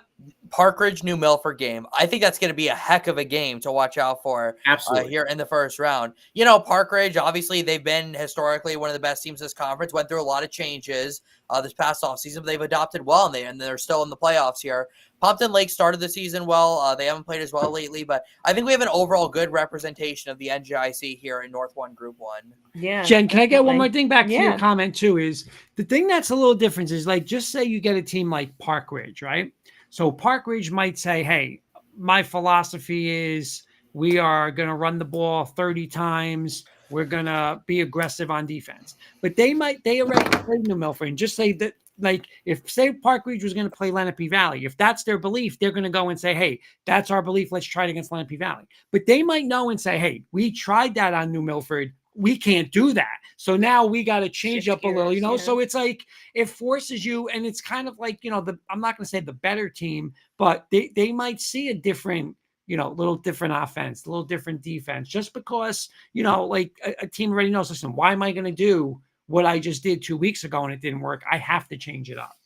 Speaker 4: Park Ridge New Milford game, I think that's going to be a heck of a game to watch out for.
Speaker 3: Absolutely.
Speaker 4: Here in the first round. Park Ridge, obviously, they've been historically one of the best teams this conference. Went through a lot of changes this past offseason, but they've adopted well, and they're still in the playoffs here. Pompton Lake started the season well. They haven't played as well lately, but I think we have an overall good representation of the NJIC here in North 1, Group 1.
Speaker 1: Yeah.
Speaker 2: Jen, can I get one more thing back to your
Speaker 1: Yeah.
Speaker 2: comment too? Is the thing that's a little different is like, just say you get a team like Park Ridge, right? So Park Ridge might say, hey, my philosophy is we are going to run the ball 30 times. We're going to be aggressive on defense. But they already played New Milford, and just say that like if say Park Ridge was going to play Lenape Valley, if that's their belief, they're going to go and say, hey, that's our belief. Let's try it against Lenape Valley. But they might know and say, hey, we tried that on New Milford. We can't do that. So now we got to change
Speaker 1: Shift
Speaker 2: up a little,
Speaker 1: gears, yeah.
Speaker 2: So it's like it forces you, and it's kind of like, I'm not going to say the better team, but they might see a different, little different offense, a little different defense, just because, like a team already knows, listen, why am I going to do what I just did 2 weeks ago and it didn't work? I have to change it up.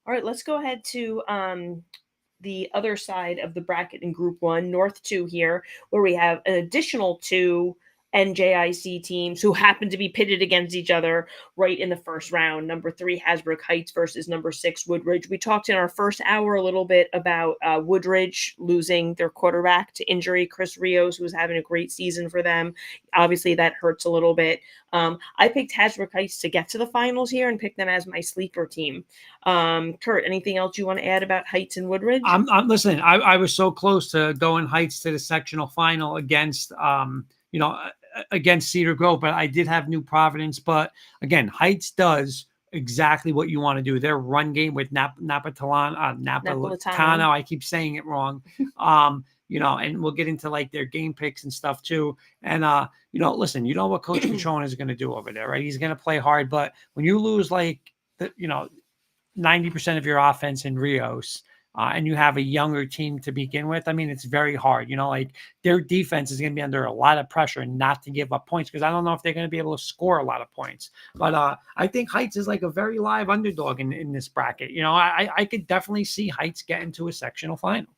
Speaker 1: All right, let's go ahead to the other side of the bracket in Group 1, North 2 here, where we have an additional 2 NJIC teams who happen to be pitted against each other right in the first round. Number 3, Hasbrouck Heights versus number 6, Woodridge. We talked in our first hour a little bit about Woodridge losing their quarterback to injury, Chris Rios, who's having a great season for them. Obviously, that hurts a little bit. I picked Hasbrouck Heights to get to the finals here and picked them as my sleeper team. Kurt, anything else you want to add about Heights and Woodridge?
Speaker 2: I'm listening. I was so close to going Heights to the sectional final against against Cedar Grove, but I did have New Providence. But again, Heights does exactly what you want to do. Their run game with Napolitano. I keep saying it wrong. And we'll get into like their game picks and stuff too. And listen, what Coach Petrone is going to do over there, right? He's going to play hard, but when you lose 90% of your offense in Rios, and you have a younger team to begin with, I mean, it's very hard. Their defense is going to be under a lot of pressure not to give up points, because I don't know if they're going to be able to score a lot of points. But I think Heights is like a very live underdog in this bracket. I could definitely see Heights getting to a sectional final.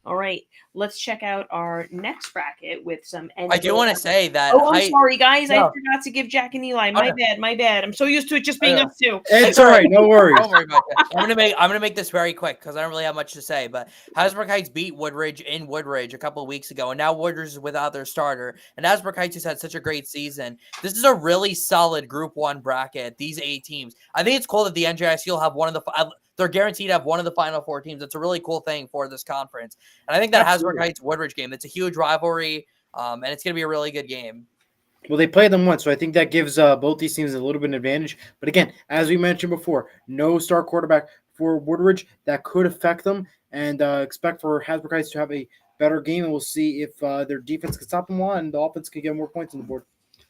Speaker 1: All right, let's check out our next bracket with some.
Speaker 4: I do want to say that.
Speaker 1: Oh, I'm sorry, guys. No. I forgot to give Jack and Eli. My bad. I'm so used to it just being us two.
Speaker 3: It's all right. No worries.
Speaker 4: Don't worry about that. I'm gonna make this very quick because I don't really have much to say. But Hasbrouck Heights beat Woodridge in Woodridge a couple of weeks ago, and now Woodridge is without their starter. And Hasbrouck Heights has had such a great season. This is a really solid Group 1 bracket. These 8 teams. I think it's cool that the NJIC will have one of the. They're guaranteed to have one of the final 4 teams. It's a really cool thing for this conference. And I think that Hasbrouck Heights Woodridge game, it's a huge rivalry, and it's going to be a really good game.
Speaker 3: Well, they played them once, so I think that gives both these teams a little bit of advantage. But again, as we mentioned before, no star quarterback for Woodridge. That could affect them, and expect for Hasbrouck Heights to have a better game, and we'll see if their defense can stop them well and the offense can get more points on the board.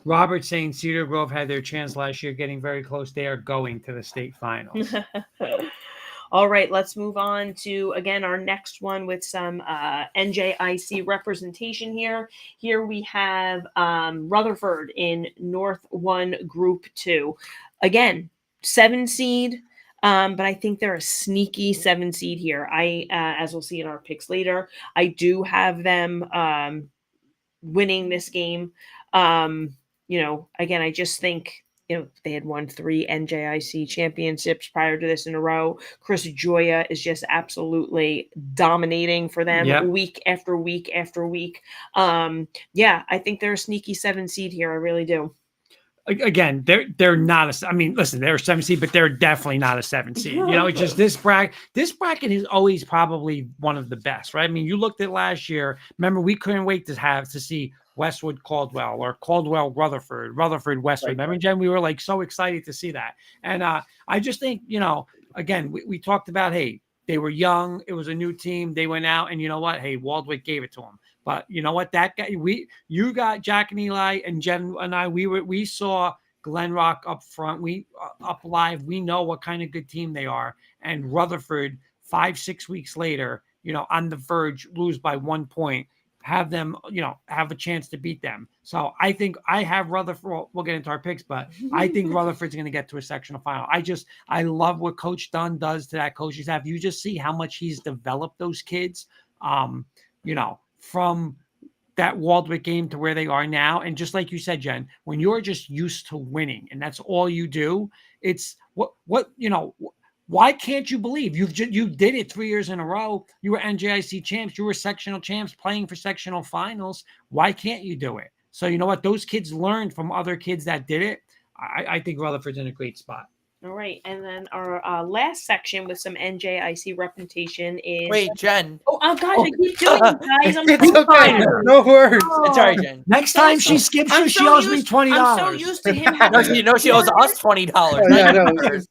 Speaker 2: Robert saying Cedar Grove had their chance last year, getting very close. They are going to the state finals.
Speaker 1: All right, let's move on to, again, our next one with some NJIC representation here. Here we have Rutherford in North 1 Group 2. Again, 7 seed, but I think they're a sneaky 7 seed here. As we'll see in our picks later, I do have them winning this game. Again, I just think they had won 3 NJIC championships prior to this in a row. Chris Joya is just absolutely dominating for them week after week after week. I think they're a sneaky 7 seed here. I really do.
Speaker 2: Again, they're not listen, they're a 7 seed, but they're definitely not a 7 seed. It's just this bracket is always probably one of the best, right? I mean, you looked at last year. Remember, we couldn't wait to see Westwood Caldwell or Caldwell Rutherford Westwood. Right. Remember, Jen, we were like so excited to see that. And I just think, again, we talked about, hey, they were young. It was a new team. They went out and you know what? Hey, Waldwick gave it to them. But you know what? That guy, you got Jack and Eli and Jen and I, we saw Glen Rock up front. We up live. We know what kind of good team they are. And Rutherford 5-6 weeks later, on the verge, lose by 1 point. Have them, have a chance to beat them. So I think I have Rutherford. Well, we'll get into our picks, but I think Rutherford's going to get to a sectional final. I love what Coach Dunn does to that coaching staff. You just see how much he's developed those kids, from that Waldwick game to where they are now. And just like you said, Jen, when you're just used to winning and that's all you do, it's why can't you believe you did it 3 years in a row? You were NJIC champs. You were sectional champs playing for sectional finals. Why can't you do it? So you know what? Those kids learned from other kids that did it. I think Rutherford's in a great spot.
Speaker 1: All right, and then our last section with some NJIC representation is.
Speaker 4: Wait, Jen.
Speaker 1: Oh gosh, I keep doing it, guys. I'm
Speaker 3: It's
Speaker 1: so
Speaker 3: okay.
Speaker 1: sorry.
Speaker 3: No worries.
Speaker 1: Oh.
Speaker 4: Sorry, Jen.
Speaker 2: Next time she skips
Speaker 1: I'm
Speaker 2: you, she
Speaker 1: so
Speaker 2: owes me
Speaker 1: used-
Speaker 2: $20.
Speaker 1: I'm so used to him.
Speaker 4: No,
Speaker 1: having-
Speaker 4: she owes us $20.
Speaker 3: Oh, yeah, no,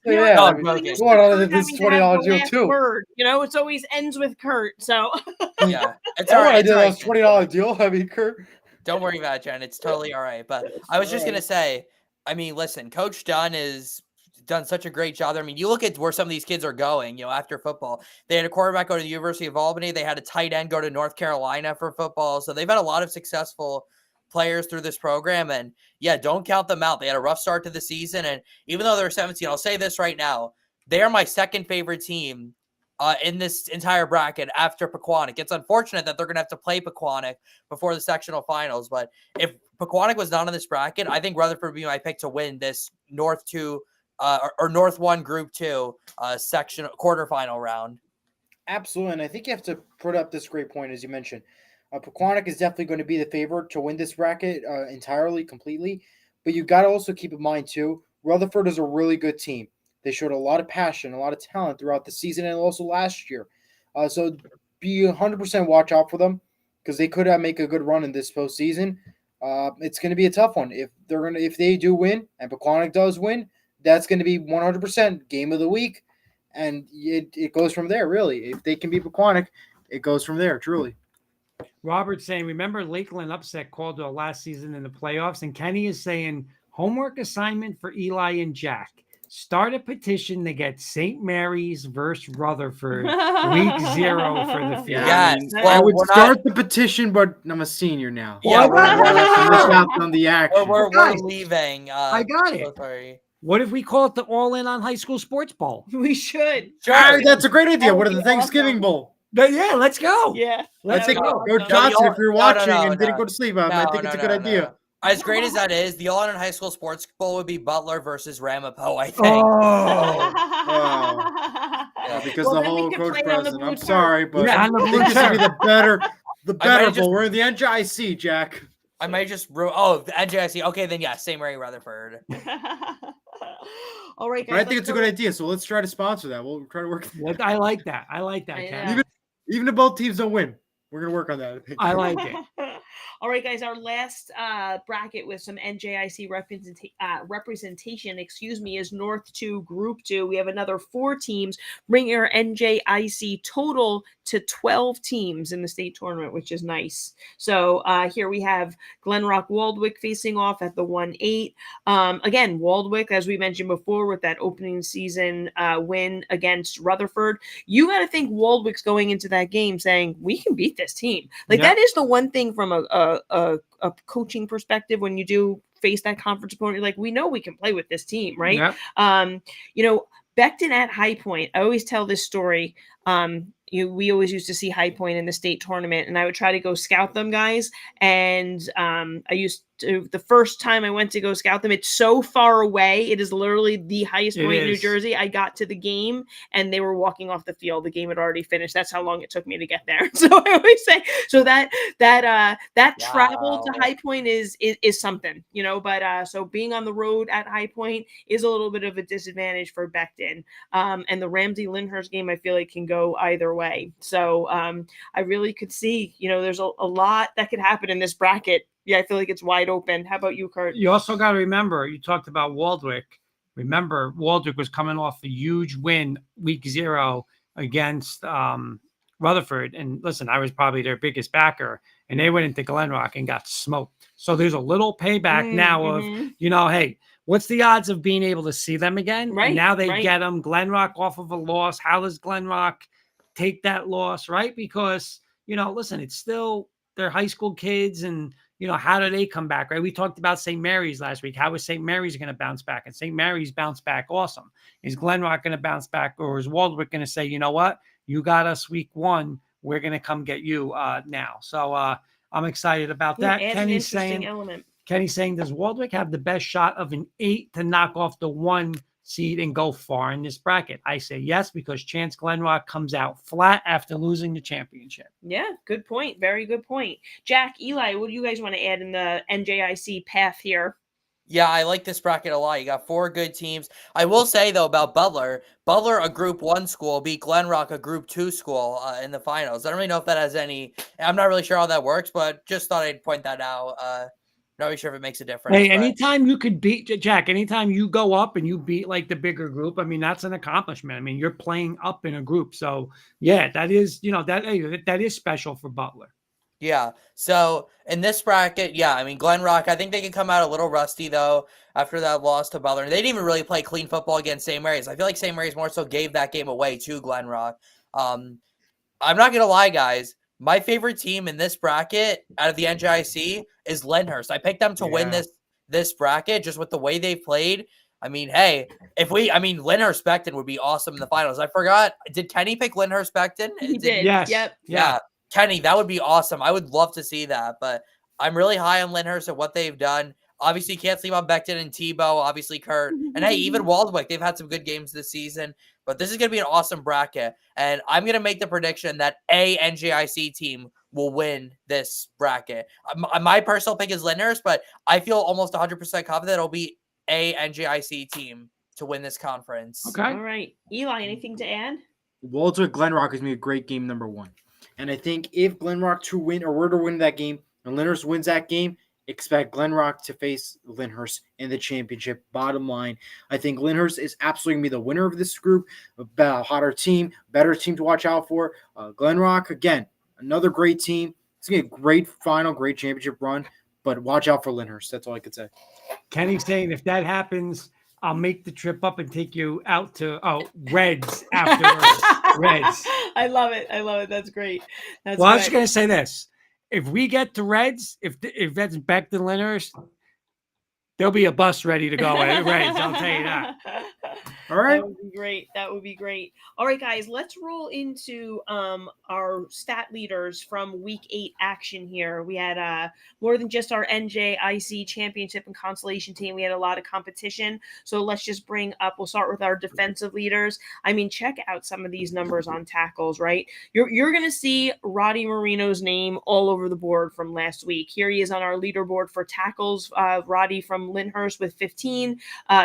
Speaker 3: yeah.
Speaker 4: No,
Speaker 3: I
Speaker 4: I'm
Speaker 3: mean,
Speaker 4: joking.
Speaker 3: come on,
Speaker 1: Kurt
Speaker 3: this
Speaker 1: having to
Speaker 3: $20
Speaker 1: have the
Speaker 3: deal
Speaker 1: last
Speaker 3: too.
Speaker 1: word. It's always ends with Kurt. So
Speaker 4: Yeah, it's
Speaker 3: I
Speaker 4: all right.
Speaker 3: want to
Speaker 4: It's
Speaker 3: do
Speaker 4: all
Speaker 3: that
Speaker 4: right, Jen.
Speaker 3: $20 deal. I mean, Kurt.
Speaker 4: Don't worry about it, Jen. It's totally all right. But I was just gonna say, I mean, listen, Coach Dunn has done such a great job there. I mean, you look at where some of these kids are going, after football. They had a quarterback go to the University of Albany. They had a tight end go to North Carolina for football. So they've had a lot of successful players through this program. And yeah, don't count them out. They had a rough start to the season. And even though they're 17, I'll say this right now, they are my second favorite team in this entire bracket after Pequannock. It's unfortunate that they're going to have to play Pequannock before the sectional finals. But if Pequannock was not in this bracket, I think Rutherford would be my pick to win this North 2 or North 1 Group 2 section quarterfinal round.
Speaker 3: Absolutely, and I think you have to put up this great point, as you mentioned. Pequannock is definitely going to be the favorite to win this bracket entirely, completely. But you got to also keep in mind, too, Rutherford is a really good team. They showed a lot of passion, a lot of talent throughout the season and also last year. So be 100% watch out for them because they could make a good run in this postseason. It's going to be a tough one. If they do win and Pequannock does win, that's going to be 100% game of the week. And it goes from there, really. If they can beat Pequannock, it goes from there, truly.
Speaker 2: Robert's saying, remember Lakeland upset Caldwell last season in the playoffs? And Kenny is saying, homework assignment for Eli and Jack. Start a petition to get St. Mary's versus Rutherford week 0 for the field.
Speaker 4: Yes.
Speaker 3: I would start the petition, but I'm a senior now.
Speaker 4: Yeah,
Speaker 3: miss out on the action.
Speaker 4: We're
Speaker 2: Guys,
Speaker 4: leaving.
Speaker 2: I got it.
Speaker 4: So sorry.
Speaker 2: What if we call it the All In on High School Sports Bowl?
Speaker 1: we should.
Speaker 4: Sure.
Speaker 3: That's a great idea.
Speaker 1: That
Speaker 3: What
Speaker 1: would
Speaker 3: are the
Speaker 1: be
Speaker 3: Thanksgiving
Speaker 1: awesome.
Speaker 3: Bowl?
Speaker 2: Yeah, let's go.
Speaker 1: Yeah.
Speaker 2: Let's
Speaker 3: I think
Speaker 2: go.
Speaker 3: Coach Johnson, if you're
Speaker 4: No,
Speaker 3: watching and didn't go to sleep, I think it's a good idea.
Speaker 4: No. As great as that is, the All-In High School Sports Bowl would be Butler versus Ramapo, I think.
Speaker 2: Oh.
Speaker 3: Because
Speaker 1: Well,
Speaker 3: the
Speaker 1: then we
Speaker 3: whole
Speaker 1: could
Speaker 3: coach
Speaker 1: play it on the
Speaker 3: president.
Speaker 1: blue
Speaker 3: I'm
Speaker 1: turf.
Speaker 3: sorry, but
Speaker 2: Yeah,
Speaker 3: I
Speaker 2: on the
Speaker 3: think
Speaker 2: blue
Speaker 3: this would be
Speaker 2: turf.
Speaker 3: the better
Speaker 4: just-
Speaker 3: bowl. We're in the NJIC, Jack.
Speaker 4: I might just the NJIC. Okay, then yeah, St. Mary Rutherford.
Speaker 1: All right, guys.
Speaker 3: But I think it's a good idea, so let's try to sponsor that. We'll try to work.
Speaker 2: I like that. I like that,
Speaker 1: I
Speaker 2: Ken.
Speaker 1: know.
Speaker 3: Even if both teams don't win, we're gonna work on that.
Speaker 2: I like it.
Speaker 1: All right, guys. Our last bracket with some NJIC representation, is North 2, Group 2. We have another 4 teams, bringing our NJIC total to 12 teams in the state tournament, which is nice. So here we have Glen Waldwick facing off at the 1-8. Again, Waldwick, as we mentioned before, with that opening season win against Rutherford. You got to think Waldwick's going into that game saying, we can beat this team. That is the one thing from a coaching perspective when you do face that conference opponent, you're like, we know we can play with this team, right?
Speaker 2: Yep.
Speaker 1: Becton at High Point, I always tell this story. We always used to see High Point in the state tournament, and I would try to go scout them guys. And I used to, the first time I went to go scout them, it's so far away. It is literally the highest point in New Jersey. I got to the game and they were walking off the field. The game had already finished. That's how long it took me to get there. So I always say, so that travel to High Point is something, but so being on the road at High Point is a little bit of a disadvantage for Becton. And the Ramsey Lyndhurst game, I feel like can go either way. So I really could see, there's a lot that could happen in this bracket. Yeah, I feel like it's wide open. How about you, Kurt?
Speaker 2: You also got to remember, you talked about Waldwick. Remember, Waldwick was coming off a huge win week 0 against Rutherford. And listen, I was probably their biggest backer. And they went into Glen Rock and got smoked. So there's a little payback now of, hey, what's the odds of being able to see them again?
Speaker 1: Right.
Speaker 2: And now they get them. Glen Rock off of a loss. How does Glen Rock take that loss, right? Because, listen, it's still they're high school kids and, how do they come back, right? We talked about St. Mary's last week. How is St. Mary's going to bounce back? And St. Mary's bounced back awesome. Is Glen Rock going to bounce back, or is Waldwick going to say, you know what? You got us week 1. We're going to come get you now. So I'm excited about that. Kenny's saying, does Waldwick have the best shot of an 8 to knock off the 1 seed and go far in this bracket? I say yes, because Chance Glen Rock comes out flat after losing the championship.
Speaker 1: Yeah, good point. Very good point. Jack, Eli, what do you guys want to add in the NJIC path here?
Speaker 4: Yeah, I like this bracket a lot. You got 4 good teams. I will say, though, about Butler. Butler, a Group 1 school, beat Glen Rock, a Group 2 school, in the finals. I don't really know if that has any – I'm not really sure how that works, but just thought I'd point that out. Not really sure if it makes a difference.
Speaker 2: Hey,
Speaker 4: but
Speaker 2: anytime you could beat Jack, anytime you go up and you beat like the bigger group, I mean, that's an accomplishment. I mean, you're playing up in a group. So yeah, that is, that is special for Butler.
Speaker 4: Yeah. So in this bracket, yeah, I mean, Glen Rock, I think they can come out a little rusty, though, after that loss to Butler. They didn't even really play clean football against St. Mary's. I feel like St. Mary's more so gave that game away to Glen Rock. I'm not going to lie, guys. My favorite team in this bracket out of the NJIC is Lyndhurst. I picked them to win this bracket just with the way they played. I mean, hey, Lyndhurst Becton would be awesome in the finals. I forgot. Did Kenny pick Lyndhurst Becton?
Speaker 1: He did.
Speaker 2: Yes.
Speaker 1: Yep.
Speaker 4: Yeah. Kenny, that would be awesome. I would love to see that. But I'm really high on Lyndhurst and what they've done. Obviously, can't sleep on Becton and Tebow. Obviously, Kurt. And hey, even Waldwick. They've had some good games this season. But this is going to be an awesome bracket. And I'm going to make the prediction that a NJIC team will win this bracket. My personal pick is Lyndhurst, but I feel almost 100% confident it'll be a NJIC team to win this conference.
Speaker 2: Okay.
Speaker 1: All right. Eli, anything to add?
Speaker 3: Waldwick Glen Rock is going to be a great game, number 1. And I think if Glen Rock were to win that game and Lyndhurst wins that game, expect Glen Rock to face Lyndhurst in the championship. Bottom line, I think Lyndhurst is absolutely going to be the winner of this group. A hotter team, better team to watch out for. Glen Rock, again, another great team. It's going to be a great final, great championship run, but watch out for Lyndhurst. That's all I could say.
Speaker 2: Kenny's saying if that happens, I'll make the trip up and take you out to Reds afterwards. Reds.
Speaker 1: I love it. That's great.
Speaker 2: I was just going to say this. If we get to Reds, if that's Becton Lyndhurst, there'll be a bus ready to go at Reds. I'll tell you that.
Speaker 3: All right.
Speaker 1: That would be great. All right, guys, let's roll into our stat leaders from week 8 action here. We had more than just our NJIC championship and consolation team. We had a lot of competition. So let's just we'll start with our defensive leaders. I mean, check out some of these numbers on tackles, right? You're going to see Roddy Marino's name all over the board from last week. Here he is on our leaderboard for tackles. Roddy from Lyndhurst with 15.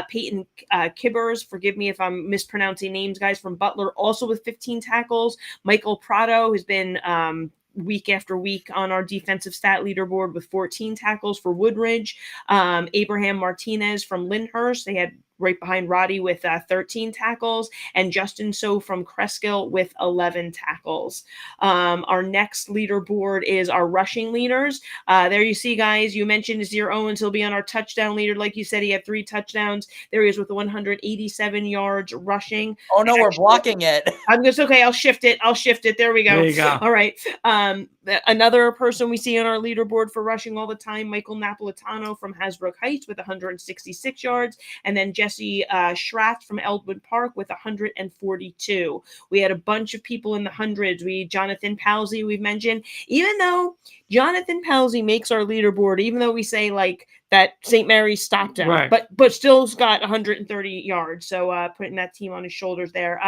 Speaker 1: Peyton Kibbers, forgive me if I'm mispronouncing names, guys, from Butler, also with 15 tackles. Michael Prado has been week after week on our defensive stat leaderboard with 14 tackles for Woodridge. Abraham Martinez from Lyndhurst, they had right behind Roddy with 13 tackles, and Justin So from Cresskill with 11 tackles. Our next leaderboard is our rushing leaders. There you see, guys, you mentioned Azir Owens. He'll be on our touchdown leader. Like you said, he had 3 touchdowns. There he is with 187 yards rushing.
Speaker 4: Oh, no, we're blocking it.
Speaker 1: I'm just okay. I'll shift it. There we go.
Speaker 2: There you go.
Speaker 1: All right. Another person we see on our leaderboard for rushing all the time, Michael Napolitano from Hasbrouck Heights with 166 yards. And then Jesse Schratt from Elmwood Park with 142. We had a bunch of people in the hundreds. Jonathan Palsy, we've mentioned. Even though Jonathan Palsy makes our leaderboard, even though we say like that St. Mary's stopped him,
Speaker 2: right,
Speaker 1: but still's got 130 yards. So putting that team on his shoulders there.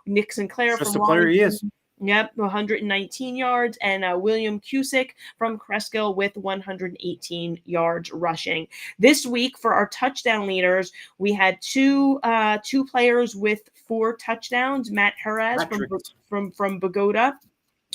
Speaker 1: Nick Sinclair
Speaker 3: Just
Speaker 1: from
Speaker 3: the player he is.
Speaker 1: Yep, 119 yards, and William Cusick from Cresskill with 118 yards rushing. This week for our touchdown leaders, we had two players with 4 touchdowns. Matt Harris from Bogota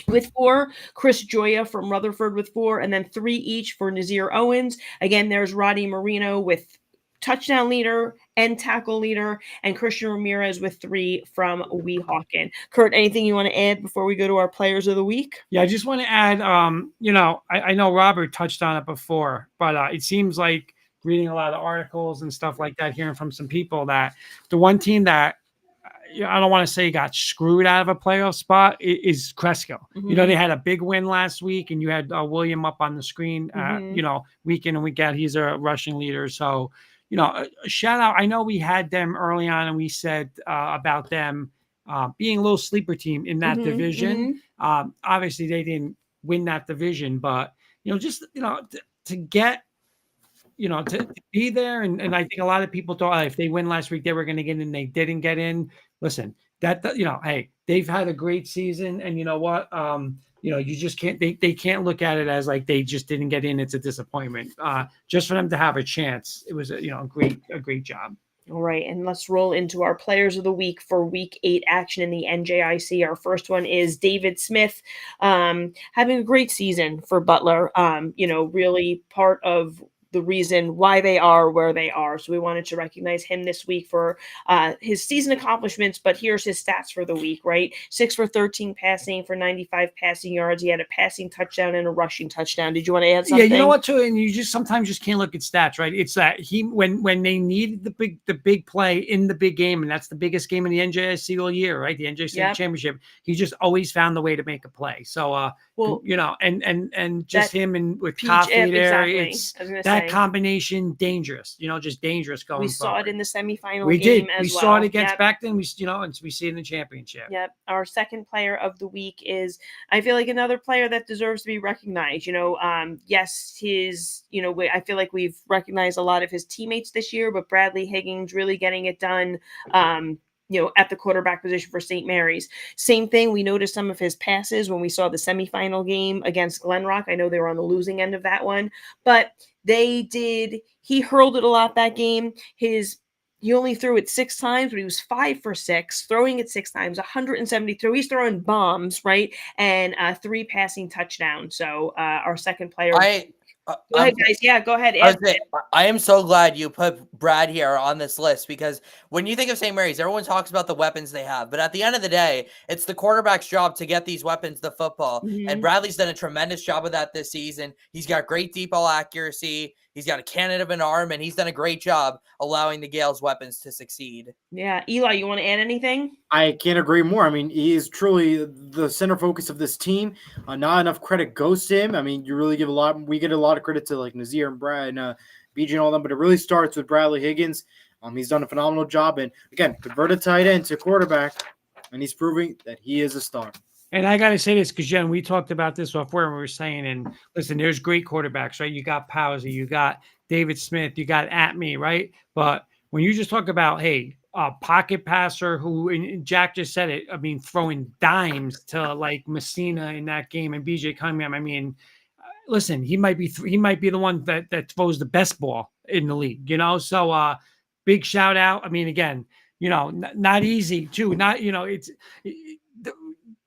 Speaker 1: with 4, Chris Joya from Rutherford with 4, and then 3 each for Nazir Owens. Again, there's Roddy Marino with touchdown leader and tackle leader, and Christian Ramirez with 3 from Weehawken. Kurt, anything you want to add before we go to our players of the week?
Speaker 2: Yeah, I just want to add, I know Robert touched on it before, but it seems like reading a lot of articles and stuff like that, hearing from some people that the one team that I don't want to say got screwed out of a playoff spot is Cresskill.
Speaker 1: Mm-hmm.
Speaker 2: They had a big win last week, and you had William up on the screen, week in and week out. He's a rushing leader. So, a shout out. I know we had them early on, and we said about them being a little sleeper team in that division. Obviously, they didn't win that division, but to get, to be there, and I think a lot of people thought if they win last week they were going to get in. They didn't get in. Listen, that, you know, hey, they've had a great season, and you know what, you know, you just can't, they can't look at it as like they just didn't get in. It's a disappointment. Just for them to have a chance, it was a, you know, a great job.
Speaker 1: All right, and let's roll into our players of the week for week 8 action in the NJIC. Our first one is David Smith, having a great season for Butler. You know, really part of the reason why they are where they are. So we wanted to recognize him this week for his season accomplishments, but here's his stats for the week, right? 6 for 13 passing for 95 passing yards. He had a passing touchdown and a rushing touchdown. Did you want to add something?
Speaker 2: Yeah, you know what, too? And you just sometimes just can't look at stats, right? It's that when they needed the big play in the big game, and that's the biggest game in the NJIC all year, right? The NJIC championship. He just always found the way to make a play. So well, you know, and just him and with coffee there, it's that combination dangerous, you know, just dangerous going.
Speaker 1: We saw it in the semifinal.
Speaker 2: We
Speaker 1: game
Speaker 2: did.
Speaker 1: as
Speaker 2: We saw it against Becton. We, you know, and we see it in the championship.
Speaker 1: Yep. Our second player of the week is, I feel like, another player that deserves to be recognized. You know, yes, his, you know, I feel like we've recognized a lot of his teammates this year, but Bradley Higgins really getting it done. You know, at the quarterback position for St. Mary's. Same thing. We noticed some of his passes when we saw the semifinal game against Glen. I know they were on the losing end of that one, but he hurled it a lot that game. He only threw it 6 times, but he was 5 for 6, throwing it 6 times, 173. He's throwing bombs, right? And 3 passing touchdowns. So our second player. Go ahead, guys. Yeah, go ahead.
Speaker 4: I am so glad you put Brad here on this list, because when you think of St. Mary's, everyone talks about the weapons they have. But at the end of the day, it's the quarterback's job to get these weapons the football. Mm-hmm. And Bradley's done a tremendous job of that this season. He's got great deep ball accuracy. He's got a cannon of an arm, and he's done a great job allowing the Gales' weapons to succeed.
Speaker 1: Yeah. Eli, you want to add anything?
Speaker 3: I can't agree more. I mean, he is truly the center focus of this team. Not enough credit goes to him. I mean, we get a lot of credit to like Nazir and Brad and BJ and all them, but it really starts with Bradley Higgins. He's done a phenomenal job. And again, converted tight end to quarterback, and he's proving that he is a star.
Speaker 2: And I got to say this because, Jen, we talked about this before when we were saying, and listen, there's great quarterbacks, right? You got Powsey, you got David Smith, you got Atme, right? But when you just talk about, hey, a pocket passer who, and Jack just said it, I mean, throwing dimes to like Messina in that game and BJ Cunningham, I mean, listen, he might be the one that throws the best ball in the league, you know? So big shout out. I mean, again, you know, not easy too, not, you know,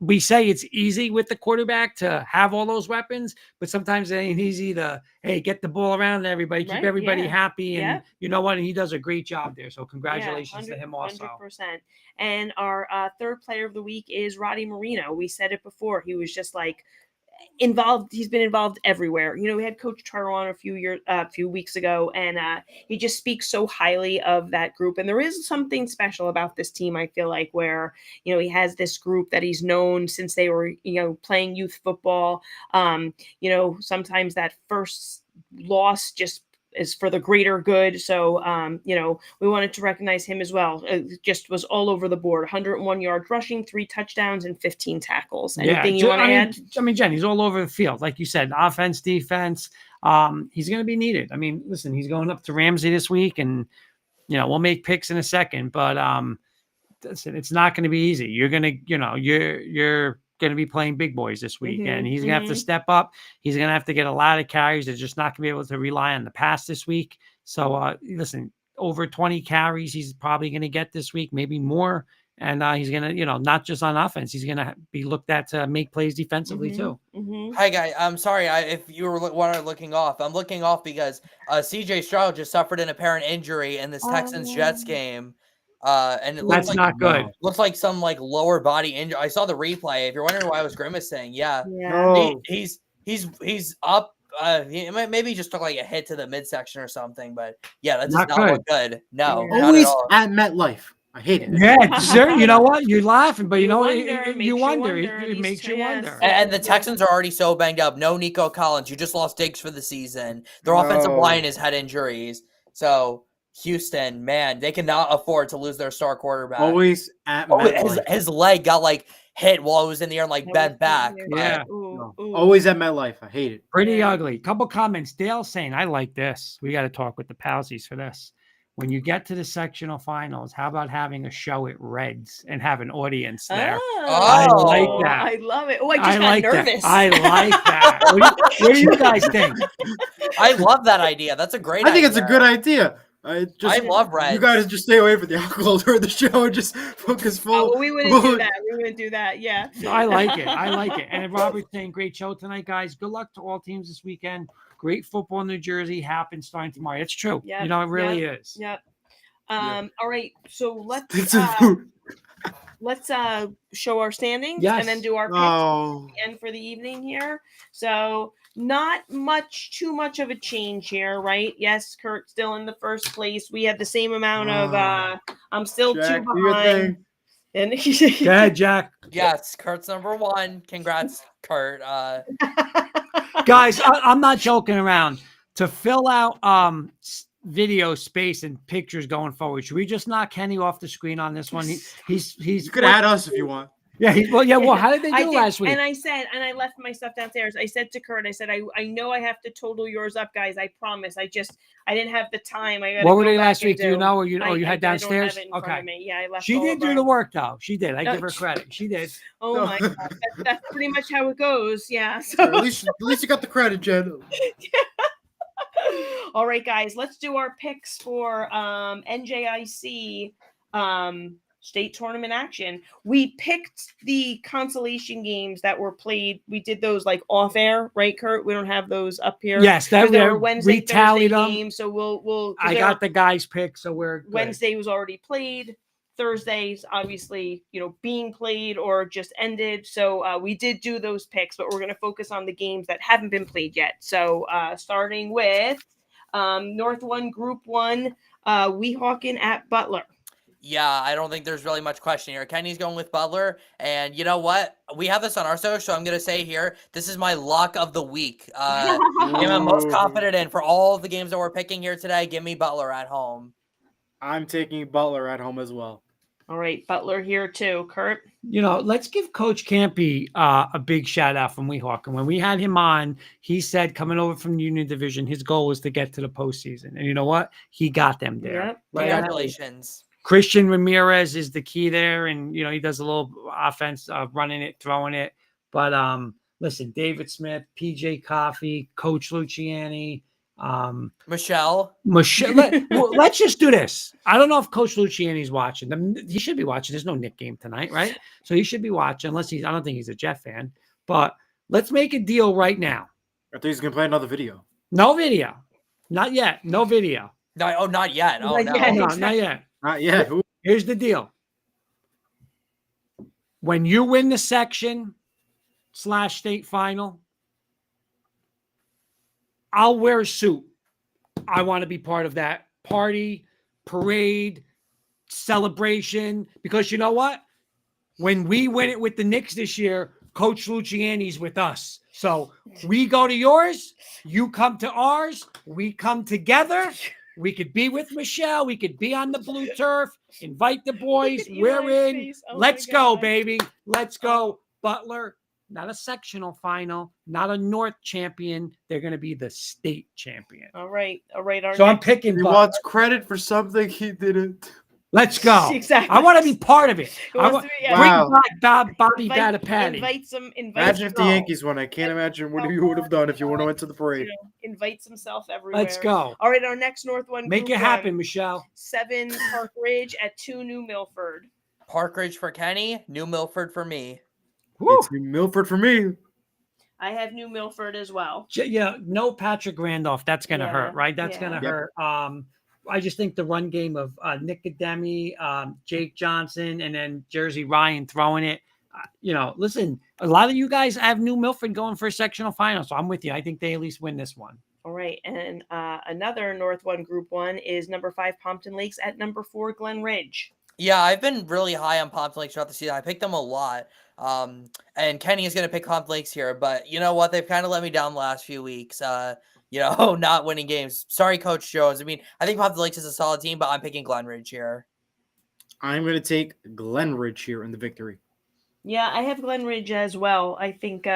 Speaker 2: we say it's easy with the quarterback to have all those weapons, but sometimes it ain't easy to, hey, get the ball around to everybody, keep everybody happy. And you know what? And he does a great job there. So congratulations to him also.
Speaker 1: 100%. And our third player of the week is Roddy Marino. We said it before. He was just like involved. He's been involved everywhere. You know, we had Coach Charlo on a few weeks ago, and he just speaks so highly of that group. And there is something special about this team, I feel like, where, you know, he has this group that he's known since they were, you know, playing youth football. You know, sometimes that first loss just is for the greater good. So, you know, we wanted to recognize him as well. It just was all over the board. 101 yards rushing, 3 touchdowns, and 15 tackles. Anything you want to add?
Speaker 2: I mean, Jen, he's all over the field. Like you said, offense, defense. He's going to be needed. I mean, listen, he's going up to Ramsey this week, and, you know, we'll make picks in a second, but listen, it's not going to be easy. You're going to, you know, you're going to be playing big boys this week, and he's going to have to step up. He's going to have to get a lot of carries. They're just not going to be able to rely on the pass this week. So listen, over 20 carries he's probably going to get this week, maybe more. And he's going to, you know, not just on offense, he's going to be looked at to make plays defensively too.
Speaker 4: Hi, guys. I'm sorry if you were looking off. I'm looking off because CJ Stroud just suffered an apparent injury in this Texans-Jets game. And it looks
Speaker 2: that's not good.
Speaker 4: Looks like some like lower body injury. I saw the replay. If you're wondering why I was grimacing, he's up. He maybe just took like a hit to the midsection or something. But yeah, that's not look good. No,
Speaker 3: always at MetLife. I hate it.
Speaker 2: Yeah, sure. You know what? You're laughing, but you know what? You wonder. It makes you wonder.
Speaker 4: And the Texans are already so banged up. No Nico Collins. You just lost Diggs for the season. Their offensive line has had injuries. So Houston, man, they cannot afford to lose their star quarterback.
Speaker 3: Always at MetLife.
Speaker 4: His leg got like hit while it was in the air and like bent back.
Speaker 2: Yeah.
Speaker 3: Always at MetLife. I hate it.
Speaker 2: Pretty ugly. Couple comments. Dale saying, I like this. We got to talk with the Palisades for this. when you get to the sectional finals, how about having a show at Reds and have an audience there?
Speaker 1: I
Speaker 2: like that.
Speaker 1: I love it. Oh, I just got
Speaker 2: like
Speaker 1: nervous.
Speaker 2: That. I like that. What do you guys think?
Speaker 4: I love that idea. That's a great
Speaker 3: I think
Speaker 4: idea.
Speaker 3: it's a good idea.
Speaker 4: I love Reds.
Speaker 3: You guys just stay away from the alcohol during the show and just focus full.
Speaker 1: Oh, well, we wouldn't do that. We wouldn't do that. Yeah.
Speaker 2: I like it. I like it. And Robert's saying, great show tonight, guys. Good luck to all teams this weekend. Great football in New Jersey happens starting tomorrow. It's true.
Speaker 1: Yep.
Speaker 2: You know, it really is.
Speaker 1: Yep. All right. So let's show our standings and then do our picks at the end for the evening here. So not too much of a change here, right? Yes, Kurt's still in the first place. We have the same amount of I'm still
Speaker 3: Jack,
Speaker 1: 2 behind. And
Speaker 2: Go ahead, Jack.
Speaker 4: Yes, Kurt's number 1. Congrats, Kurt.
Speaker 2: Guys, I'm not joking around. To fill out video space and pictures going forward, should we just knock Kenny off the screen on this one? He's
Speaker 3: You could add us if you want.
Speaker 2: Yeah, well, how did they do last week?
Speaker 1: And I left my stuff downstairs. I said to Kurt, I said, I know I have to total yours up, guys. I promise. I didn't have the time.
Speaker 2: What were they last week? Do you know? Or you had downstairs?
Speaker 1: I don't have it in front of me. Yeah, I left.
Speaker 2: She did do the work though. She did. I give her credit. She did.
Speaker 1: Oh my God, that's pretty much how it goes. Yeah. So
Speaker 3: at least you got the credit, Jen.
Speaker 1: All right, guys, let's do our picks for NJIC state tournament action. We picked the consolation games that were played. We did those like off air, right, Kurt? We don't have those up here.
Speaker 2: Yes, that
Speaker 1: were Wednesday,
Speaker 2: Thursday
Speaker 1: games. So we'll.
Speaker 2: I got the guys picked, so we're good.
Speaker 1: Wednesday was already played. Thursdays, obviously, being played or just ended. So we did do those picks, but we're going to focus on the games that haven't been played yet. So starting with North 1, Group 1, Weehawken at Butler.
Speaker 4: Yeah, I don't think there's really much question here. Kenny's going with Butler, and you know what? We have this on our show, so I'm going to say here, this is my lock of the week. Game I'm most confident in for all the games that we're picking here today. Give me Butler at home.
Speaker 3: I'm taking Butler at home as well.
Speaker 1: All right, Butler here too. Kurt?
Speaker 2: Let's give Coach Campy a big shout out from Weehawken. When we had him on, he said coming over from the Union Division, his goal was to get to the postseason. And you know what? He got them there.
Speaker 1: Yep.
Speaker 4: Congratulations.
Speaker 2: Christian Ramirez is the key there. And, he does a little offense, running it, throwing it. But listen, David Smith, PJ Coffey, Coach Luciani,
Speaker 4: Michelle.
Speaker 2: Let's just do this. I don't know if Coach Luciani's watching. He should be watching. There's no Nick game tonight, right? So he should be watching, unless I don't think he's a Jet fan. But let's make a deal right now.
Speaker 3: I think he's gonna play another video.
Speaker 2: No video. Not yet. No video.
Speaker 4: No, not yet. Oh,
Speaker 1: Not
Speaker 4: no.
Speaker 1: yet.
Speaker 2: No, not yet.
Speaker 3: Not yet.
Speaker 2: Here's the deal. When you win the section / state final, I'll wear a suit. I want to be part of that party, parade, celebration. Because you know what? When we win it with the Knicks this year, Coach Luciani's with us. So we go to yours, you come to ours, we come together. We could be with Michelle. We could be on the blue turf. Invite the boys. We're in. Let's go, baby. Let's go. Butler, not a sectional final, not a North champion. They're going to be the state champion.
Speaker 1: All right.
Speaker 2: So I'm picking
Speaker 3: He
Speaker 2: Butler.
Speaker 3: wants credit for something he didn't.
Speaker 2: Let's go.
Speaker 1: Exactly.
Speaker 2: I want to be part of it.
Speaker 1: Wow.
Speaker 2: Bring back Bobby Badapati.
Speaker 3: Imagine if the Yankees won. I can't imagine what you would have done if you would have went to the parade.
Speaker 1: Invites himself everywhere.
Speaker 2: Let's go.
Speaker 1: All right, our next North 1.
Speaker 2: Make it happen, Michelle.
Speaker 1: 7 Park Ridge at 2 New Milford.
Speaker 4: Park Ridge for Kenny, New Milford for me.
Speaker 3: It's New Milford for me.
Speaker 1: I have New Milford as well.
Speaker 2: Yeah, no Patrick Randolph. That's going to hurt, right? That's going to hurt. I just think the run game of Nick Ademi, Jake Johnson, and then Jersey Ryan throwing it. Listen, a lot of you guys have New Milford going for a sectional final, so I'm with you. I think they at least win this one.
Speaker 1: All right, and another North 1 Group 1 is number 5 Pompton Lakes at number 4 Glen Ridge.
Speaker 4: Yeah, I've been really high on Pompton Lakes throughout the season. I picked them a lot. And Kenny is going to pick Pompton Lakes here, but you know what? They've kind of let me down the last few weeks. Not winning games. Sorry, Coach Jones. I think Pompton Lakes is a solid team, but I'm picking Glen Ridge here.
Speaker 3: I'm going to take Glen Ridge here in the victory.
Speaker 1: Yeah, I have Glen Ridge as well. I think,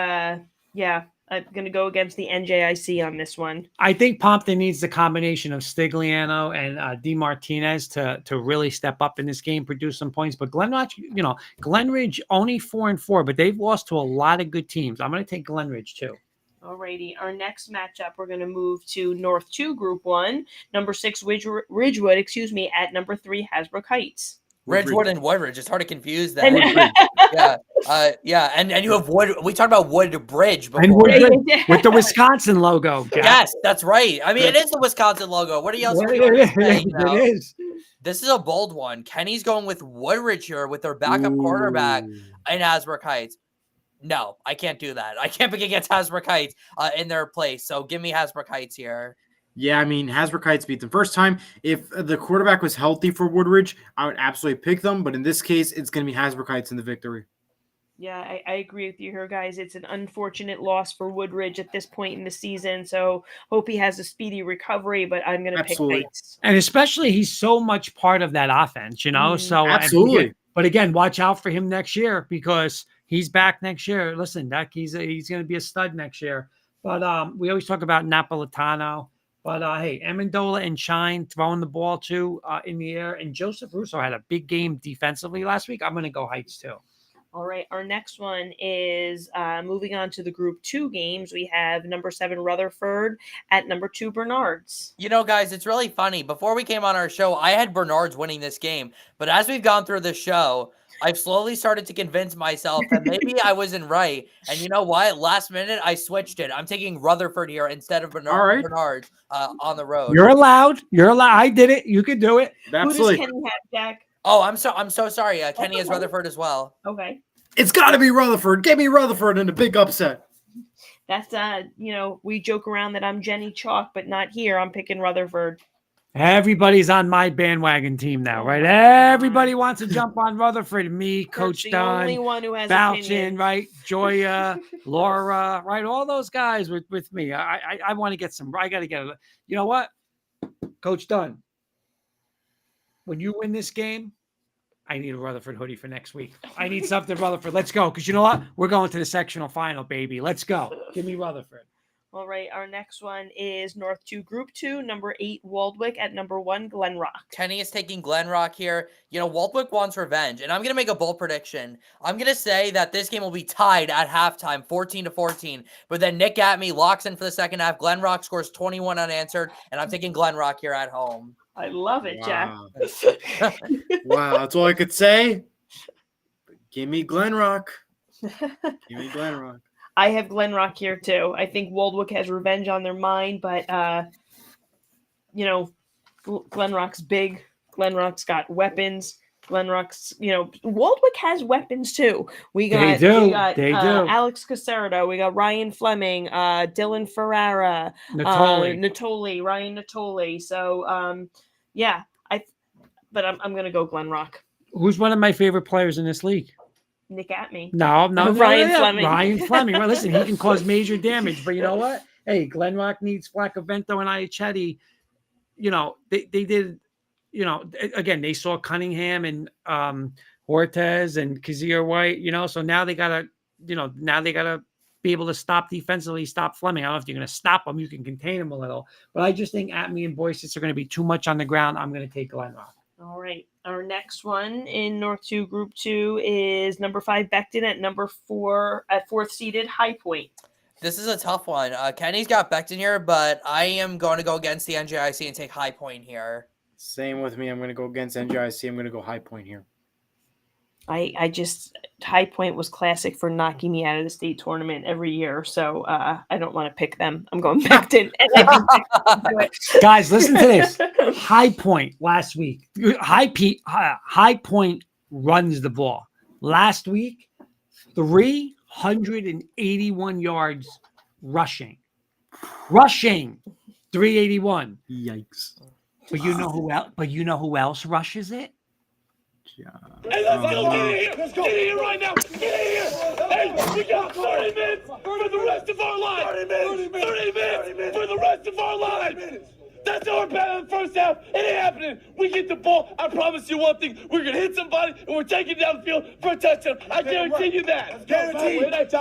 Speaker 1: I'm going to go against the NJIC on this one.
Speaker 2: I think Pompton needs the combination of Stigliano and Di Martinez to really step up in this game, produce some points. But Glenridge only 4-4, but they've lost to a lot of good teams. I'm going to take Glenridge too.
Speaker 1: Alrighty, our next matchup, we're going to move to North 2, Group 1, number 6, Ridgewood, at number 3, Hasbrouck Heights.
Speaker 4: Ridgewood and Woodridge. It's hard to confuse that. Yeah. And you have Wood. We talked about Woodbridge before.
Speaker 2: And Woodbridge with the Wisconsin logo. Jack.
Speaker 4: Yes, that's right. I mean, it is the Wisconsin logo. What else are you saying?
Speaker 2: It is.
Speaker 4: This is a bold one. Kenny's going with Woodridge here with their backup quarterback in Hasbrouck Heights. No, I can't do that. I can't pick against Hasbrouck Heights in their place. So give me Hasbrouck Heights here.
Speaker 3: Yeah, I mean, Hasbrouck Heights beat them first time. If the quarterback was healthy for Woodridge, I would absolutely pick them. But in this case, it's going to be Hasbrouck Heights in the victory.
Speaker 1: Yeah, I agree with you here, guys. It's an unfortunate loss for Woodridge at this point in the season. So hope he has a speedy recovery, but I'm going to pick Heights.
Speaker 2: And especially he's so much part of that offense, So
Speaker 3: absolutely.
Speaker 2: But again, watch out for him next year because he's back next year. Listen, he's going to be a stud next year. But we always talk about Napolitano. But, hey, Amendola and Shine throwing the ball, too, in the air. And Joseph Russo had a big game defensively last week. I'm going to go Heights, too.
Speaker 1: All right, our next one is moving on to the Group 2 games. We have number 7, Rutherford, at number 2, Bernards.
Speaker 4: Guys, it's really funny. Before we came on our show, I had Bernards winning this game. But as we've gone through the show, I've slowly started to convince myself that maybe I wasn't right. And you know what? Last minute, I switched it. I'm taking Rutherford here instead of Bernards on the road.
Speaker 2: You're allowed. I did it. You could do it.
Speaker 3: Absolutely.
Speaker 1: Who does Kenny have, Jack?
Speaker 4: Oh, I'm so sorry. Kenny has Rutherford as well.
Speaker 1: Okay.
Speaker 3: It's got to be Rutherford. Give me Rutherford in a big upset.
Speaker 1: That's, we joke around that I'm Jenny Chalk, but not here. I'm picking Rutherford.
Speaker 2: Everybody's on my bandwagon team now, right? Everybody wants to jump on Rutherford. Me, Coach Don,
Speaker 1: only one who has
Speaker 2: Balchin, right? Joya, Laura, right? All those guys with me. I want to get some. I got to get it. You know what, Coach Dunn? When you win this game, I need a Rutherford hoodie for next week. I need something Rutherford. Let's go. Because you know what? We're going to the sectional final, baby. Let's go. Give me Rutherford.
Speaker 1: All right, our next one is North 2, Group 2, number 8, Waldwick, at number 1, Glenrock.
Speaker 4: Kenny is taking Glenrock here. Waldwick wants revenge, and I'm going to make a bold prediction. I'm going to say that this game will be tied at halftime, 14-14, but then Nick Atme locks in for the second half. Glenrock scores 21 unanswered, and I'm taking Glenrock here at home.
Speaker 1: I love it, Jack.
Speaker 3: Wow, that's all I could say. Give me Glenrock. Give me Glenrock.
Speaker 1: I have Glenrock here too. I think Waldwick has revenge on their mind, but Glenrock's big. Glenrock's got weapons. Glenrock's, Waldwick has weapons too. They do. Alex Caserta. We got Ryan Fleming, Dylan Ferrara, Natoli, Ryan Natoli. So, I'm going to go Glenrock.
Speaker 2: Who's one of my favorite players in this league?
Speaker 1: Nick Atme.
Speaker 2: No,
Speaker 1: Ryan Fleming.
Speaker 2: Ryan Fleming. Well, listen, he can cause major damage, but you know what? Hey, Glenrock needs Flaccavento and Iachetti. They did, again, they saw Cunningham and Ortez and Kazir White, so now they gotta be able to stop defensively, stop Fleming. I don't know if you're gonna stop him, you can contain him a little, but I just think Atme and Boyce are gonna be too much on the ground. I'm gonna take Glenrock.
Speaker 1: All right. Our next one in North 2, Group 2 is number 5, Becton, at number 4, at 4th seeded High Point.
Speaker 4: This is a tough one. Kenny's got Becton here, but I am going to go against the NJIC and take High Point here.
Speaker 3: Same with me. I'm going to go against NJIC. I'm going to go High Point here.
Speaker 1: High Point was classic for knocking me out of the state tournament every year, so I don't want to pick them. I'm going Becton.
Speaker 2: Guys, listen to this. High Point last week. High Point runs the ball. Last week, 381 yards rushing. 381.
Speaker 3: Yikes.
Speaker 2: But you know who else rushes it?
Speaker 6: Hey, let's go! Get in here! Let's go! Get in here right now! Get in here! Hey, we got 30 minutes for the rest of our lives! 30 minutes for the rest of our lives! That's That's how we're bad in the first half. It ain't happening. We get the ball. I promise you one thing. We're going to hit somebody, and we're taking down the field for a touchdown. I guarantee you that.
Speaker 7: Guaranteed.
Speaker 6: Look at me.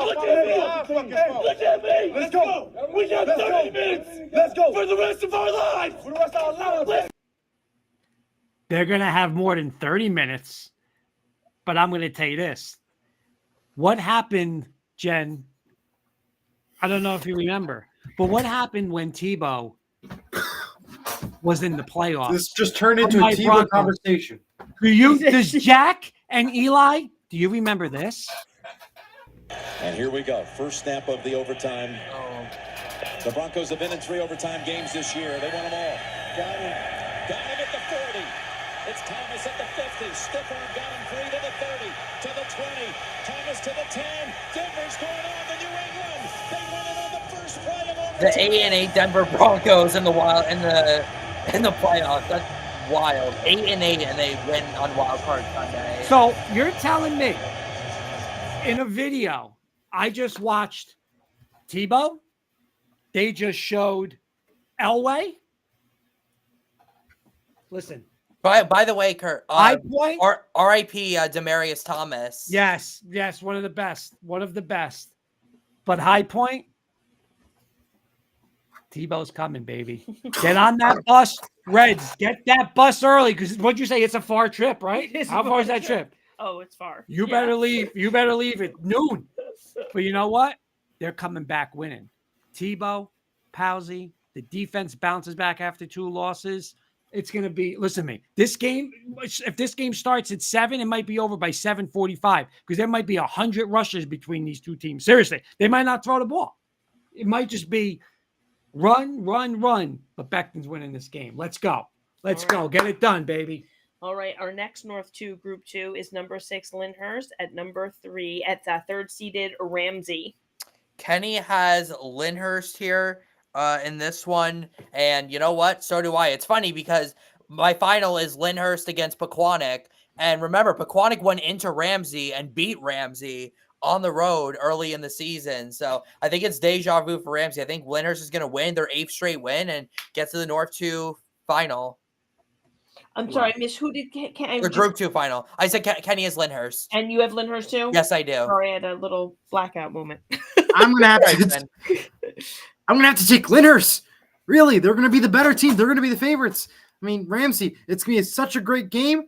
Speaker 6: Look at me. Let's go. We got 30 minutes. Let's go. For the rest of our lives. For the rest of our lives.
Speaker 2: They're going to have more than 30 minutes. But I'm going to tell you this. What happened, Jen? I don't know if you remember, but what happened when Tebow was in the playoffs?
Speaker 3: This just turned into a Tebow conversation.
Speaker 2: Does Jack and Eli, do you remember this?
Speaker 8: And here we go. First snap of the overtime. The Broncos have been in 3 overtime games this year. They won them all. Got him at the 40. It's Thomas at the 50. Stiff arm got him 3 to the 30, to the 20. Thomas to the 10. Denver's going on the New England. They win it on the first play of overtime.
Speaker 4: The 8-8 Denver Broncos in the playoffs. That's wild. 8-8, and they win on Wild Card Sunday.
Speaker 2: So you're telling me in a video I just watched Tebow, they just showed Elway. Listen.
Speaker 4: By the way, Kurt,
Speaker 2: High point.
Speaker 4: R.I.P. Demaryius Thomas.
Speaker 2: Yes, one of the best. But high point, Tebow's coming, baby. Get on that bus, Reds. Get that bus early because what'd you say? It's a far trip, right? How far is that trip?
Speaker 1: Oh, it's far.
Speaker 2: You better leave. You better leave at noon. But you know what? They're coming back winning. Tebow, Palsy, the defense bounces back after 2 losses. It's going to be, listen to me, this game, if this game starts at 7, it might be over by 7:45 because there might be 100 rushes between these 2 teams. Seriously, they might not throw the ball. It might just be run. But Becton's winning this game. Let's go. Let's go. Get it done, baby.
Speaker 1: All right. Our next North 2, Group 2 is number 6, Lyndhurst, at number 3, at the 3rd seeded Ramsey.
Speaker 4: Kenny has Lyndhurst here in this one, and you know what? So do I. It's funny because my final is Lyndhurst against Pequannock, and remember, Pequannock went into Ramsey and beat Ramsey on the road early in the season. So I think it's deja vu for Ramsey. I think Lyndhurst is going to win their 8th straight win and get to the North 2 final.
Speaker 1: I'm sorry, Miss. Who did
Speaker 4: The Group 2 final? I said Kenny is Lyndhurst.
Speaker 1: And you have Lyndhurst too?
Speaker 4: Yes, I do.
Speaker 1: Sorry, I had a little blackout moment.
Speaker 3: I'm gonna have to take Lyndhurst. Really, they're gonna be the better team. They're gonna be the favorites. I mean, Ramsey, it's gonna be such a great game,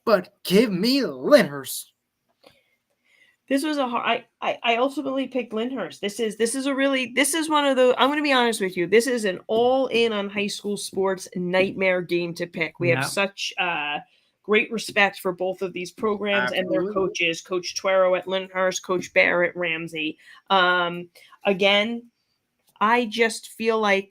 Speaker 3: but give me Lyndhurst.
Speaker 1: This was a hard. I ultimately picked Lyndhurst. This is one of the. I'm going to be honest with you. This is an all in on high school sports nightmare game to pick. We have such great respect for both of these programs and their coaches, Coach Tuero at Lyndhurst, Coach Bear at Ramsey. Again, I just feel like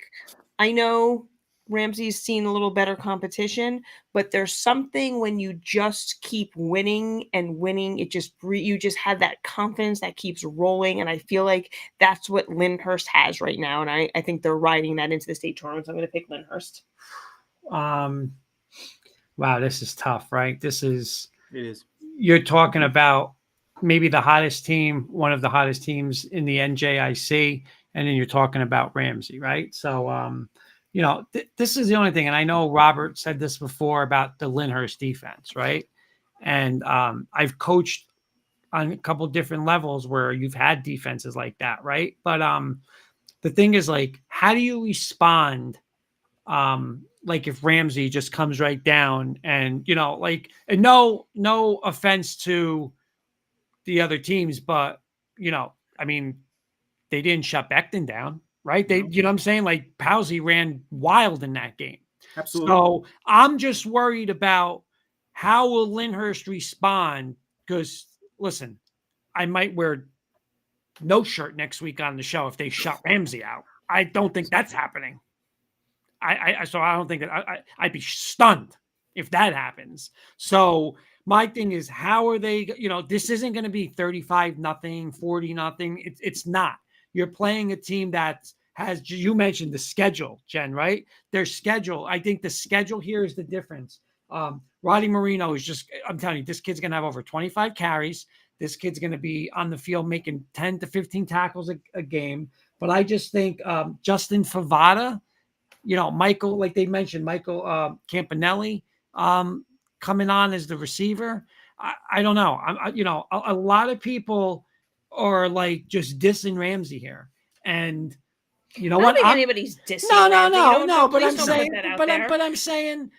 Speaker 1: I know Ramsey's seen a little better competition, but there's something when you just keep winning and winning, you just have that confidence that keeps rolling. And I feel like that's what Lyndhurst has right now. And I think they're riding that into the state tournament. So I'm going to pick Lyndhurst.
Speaker 2: Wow, this is tough, right? It is. You're talking about maybe the hottest team, one of the hottest teams in the NJIC, and then you're talking about Ramsey, right? So, this is the only thing, and I know Robert said this before about the Lyndhurst defense, right? And I've coached on a couple different levels where you've had defenses like that, right? But the thing is, like, how do you respond? Like if Ramsey just comes right down and, and no offense to the other teams, but, they didn't shut Becton down, right? They, you know what I'm saying? Like Palsy ran wild in that game.
Speaker 3: Absolutely.
Speaker 2: So I'm just worried about how will Lyndhurst respond? Because listen, I might wear no shirt next week on the show if they shut Ramsey out. I don't think that's happening. So I don't think that I'd be stunned if that happens. So my thing is, how are they, this isn't going to be 35-0, 40-0. It's not. You're playing a team that has, you mentioned the schedule, Jen, right? Their schedule. I think the schedule here is the difference. Roddy Marino is just, I'm telling you, this kid's going to have over 25 carries. This kid's going to be on the field making 10 to 15 tackles a game. But I just think Justin Favada, Michael, like they mentioned, Michael Campanelli coming on as the receiver. I don't know. A lot of people are like just dissing Ramsey here, and you know
Speaker 1: I
Speaker 2: what?
Speaker 1: don't think anybody's dissing.
Speaker 2: No.
Speaker 1: But
Speaker 2: I'm saying,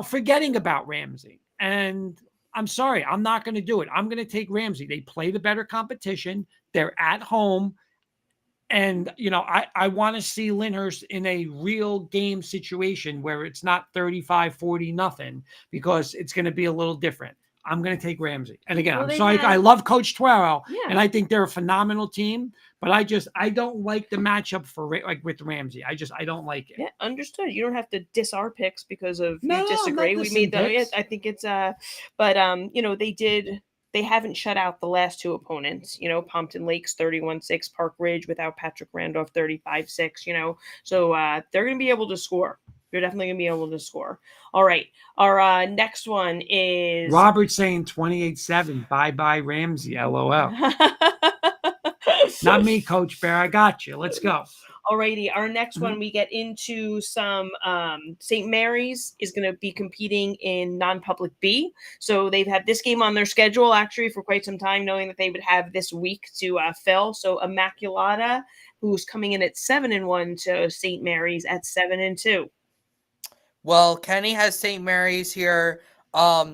Speaker 2: forgetting about Ramsey, and I'm sorry, I'm not going to do it. I'm going to take Ramsey. They play the better competition. They're at home. And, I want to see Lyndhurst in a real game situation where it's not 35-40 nothing, because it's going to be a little different. I'm going to take Ramsey. And again, I'm sorry. I love Coach Tuero, and I think they're a phenomenal team, but I don't like the matchup with Ramsey. I don't like it.
Speaker 1: Yeah, understood. You don't have to diss our picks because of you
Speaker 2: I'm
Speaker 1: disagree.
Speaker 2: not
Speaker 1: We made them.
Speaker 2: picks.
Speaker 1: I think it's they haven't shut out the last two opponents. Pompton Lakes 31-6, Park Ridge without Patrick Randolph 35-6. So they're going to be able to score. They're definitely going to be able to score. All right. Our next one is
Speaker 2: Robert saying 28-7. Bye-bye Ramsey. LOL. Not me, Coach Bear. I got you. Let's go.
Speaker 1: Alrighty, our next one, we get into some St. Mary's is going to be competing in non-public B. So they've had this game on their schedule actually for quite some time, knowing that they would have this week to fill. So Immaculata, who's coming in at 7-1 to St. Mary's at 7-2.
Speaker 4: Well, Kenny has St. Mary's here. I